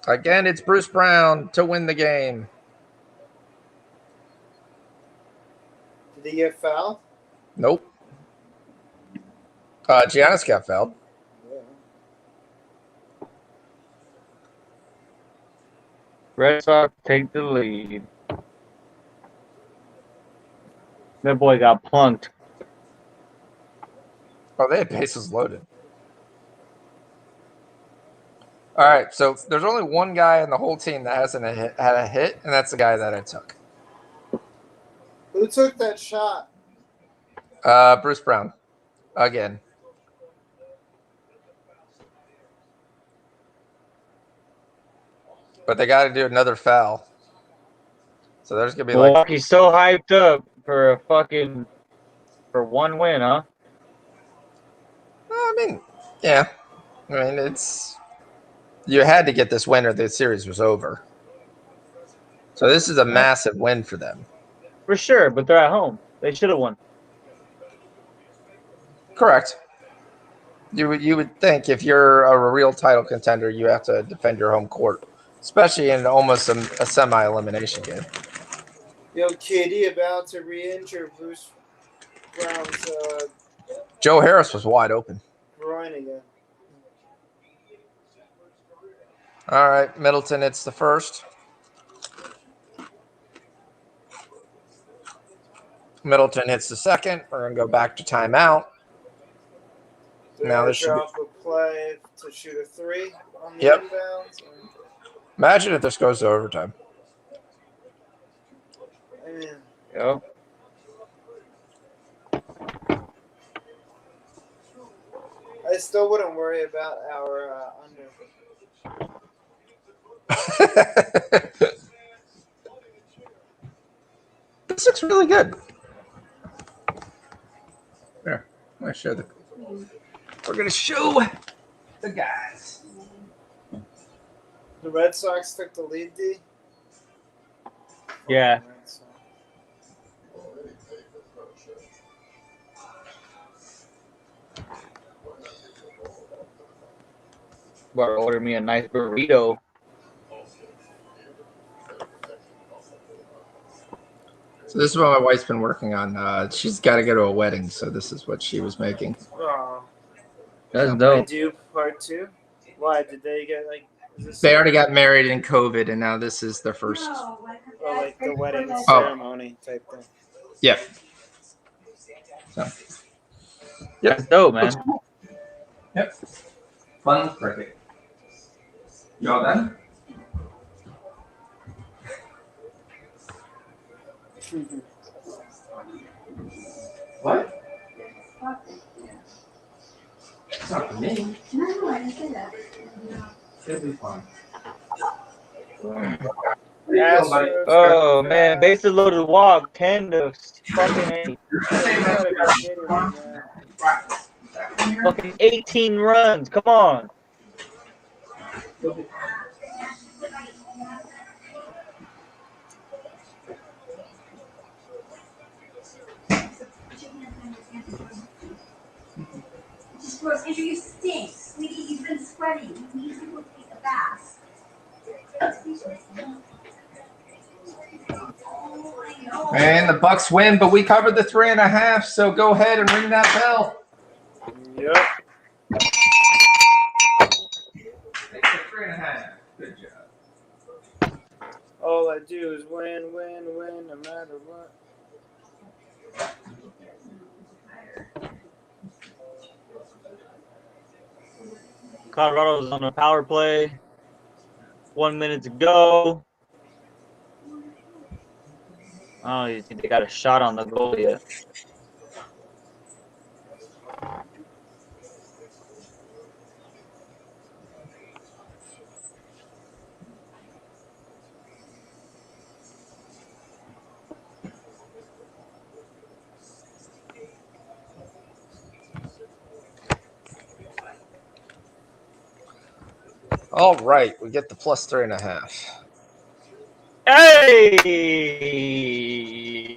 Again, it's Bruce Brown to win the game. Did he get fouled? Nope. Giannis got fouled. Yeah. Red Sox take the lead. That boy got plunked. Oh, they had bases loaded. All right, so there's only one guy in the whole team that hasn't had a hit, and that's the guy that I took. Who took that shot? Bruce Brown. Again. But they got to do another foul. So there's going to be Milwaukee's so hyped up for one win, huh? I mean, yeah. I mean, it's you had to get this win or the series was over. So this is a massive win for them. For sure, but they're at home. They should have won. Correct. You would think if you're a real title contender, you have to defend your home court, especially in almost a semi-elimination game. Yo, KD about to re-injure Bruce Brown's Joe Harris was wide open. groin again. All right, Middleton, it's the first. Middleton hits the second. We're going to go back to timeout. Now this should be... drop a play to shoot a 3 on the inbounds. Imagine if this goes to overtime. I mean, Yep. I still wouldn't worry about our under. This looks really good. There, I'm going to show the. We're going to show the guys. The Red Sox took the lead, D? Yeah. Better order me a nice burrito. So this is what my wife's been working on. She's got to go to a wedding, so this is what she was making. Oh. That's I dope. do part 2. Why did they get like? They already got married in COVID, and now this is their first. Like the wedding ceremony type thing. Yep. So. Yep. That's dope, man. Yep. Fun cricket. You all done? What? It's not for me. No, I didn't say that. It'll be fun. Oh man, bases loaded walk 10 to fucking 8. Fucking 18 runs. Come on. Just gross. Andrew, you stink. Sweetie, you've been sweating. You need to go take a bath. And the Bucks win, but we covered the 3.5. So go ahead and ring that bell. Yep. Take the 3.5. Good job. All I do is win, no matter what. Colorado's on a power play. 1 minute to go. Oh, you think they got a shot on the goal yet? All right, we get the plus 3.5. Hey!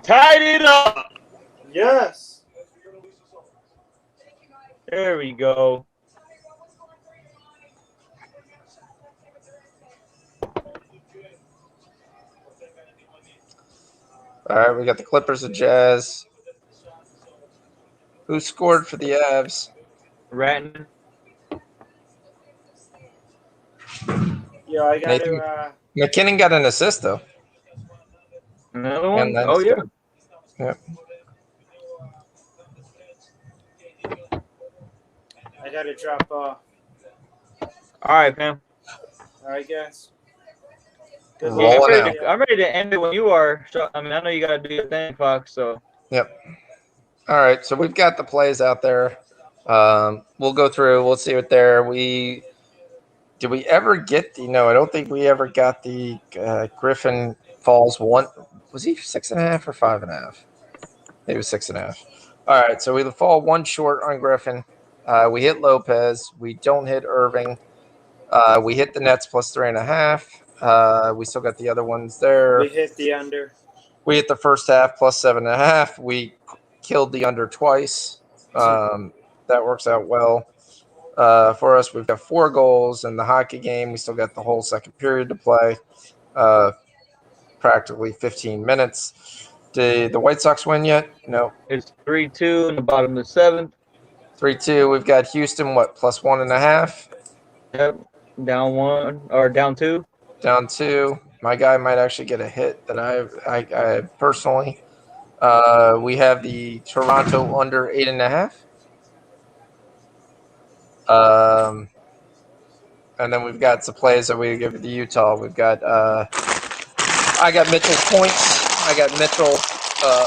Tied it up! Yes. There we go. All right, we got the Clippers and Jazz. Who scored for the Avs? Ratton. Yo, I got Nathan. to. McKinnon got an assist, though. Another one? And then Oh, yeah. Yep. I got to drop off. All right, fam. All right, guys. Good Rolling luck. out. I'm ready to end it when you are. So, I mean, I know you got to do your thing, Fox, so. Yep. All right, so we've got the plays out there. We'll go through. We'll see what there. Did we ever get the? No, I don't think we ever got the Griffin Falls one. Was he 6.5 or 5.5? He was 6.5. All right, so we fall one short on Griffin. We hit Lopez. We don't hit Irving. We hit the Nets plus 3.5. We still got the other ones there. We hit the under. We hit the first half plus 7.5. We killed the under twice. That works out well for us. We've got 4 goals in the hockey game. We still got the whole second period to play. Practically 15 minutes. Did the White Sox win yet? No. It's 3-2 in the bottom of the 7th. 3-2. We've got Houston, what, plus 1.5? Yep. Down 1 or down 2. Down 2. My guy might actually get a hit that I personally. We have the Toronto under 8.5. And then we've got some plays that we give to Utah. We've got I got Mitchell's points. I got Mitchell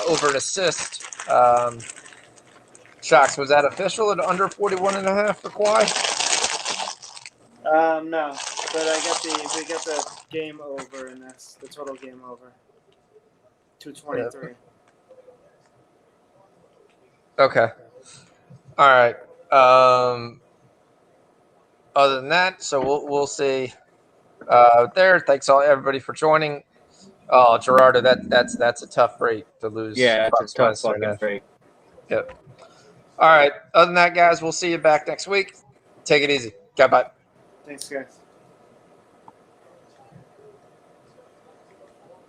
over an assist. Shocks, was that official at under 41.5 for Kawhi? No, but we got the game over, and that's the total game over. 223. Okay. All right. Other than that, so we'll see there. Thanks all everybody for joining. Oh, Gerardo, that's a tough break to lose. Yeah, that's a tough Bucks fucking break. Yep. All right. Other than that, guys, we'll see you back next week. Take it easy. Goodbye. Thanks, guys.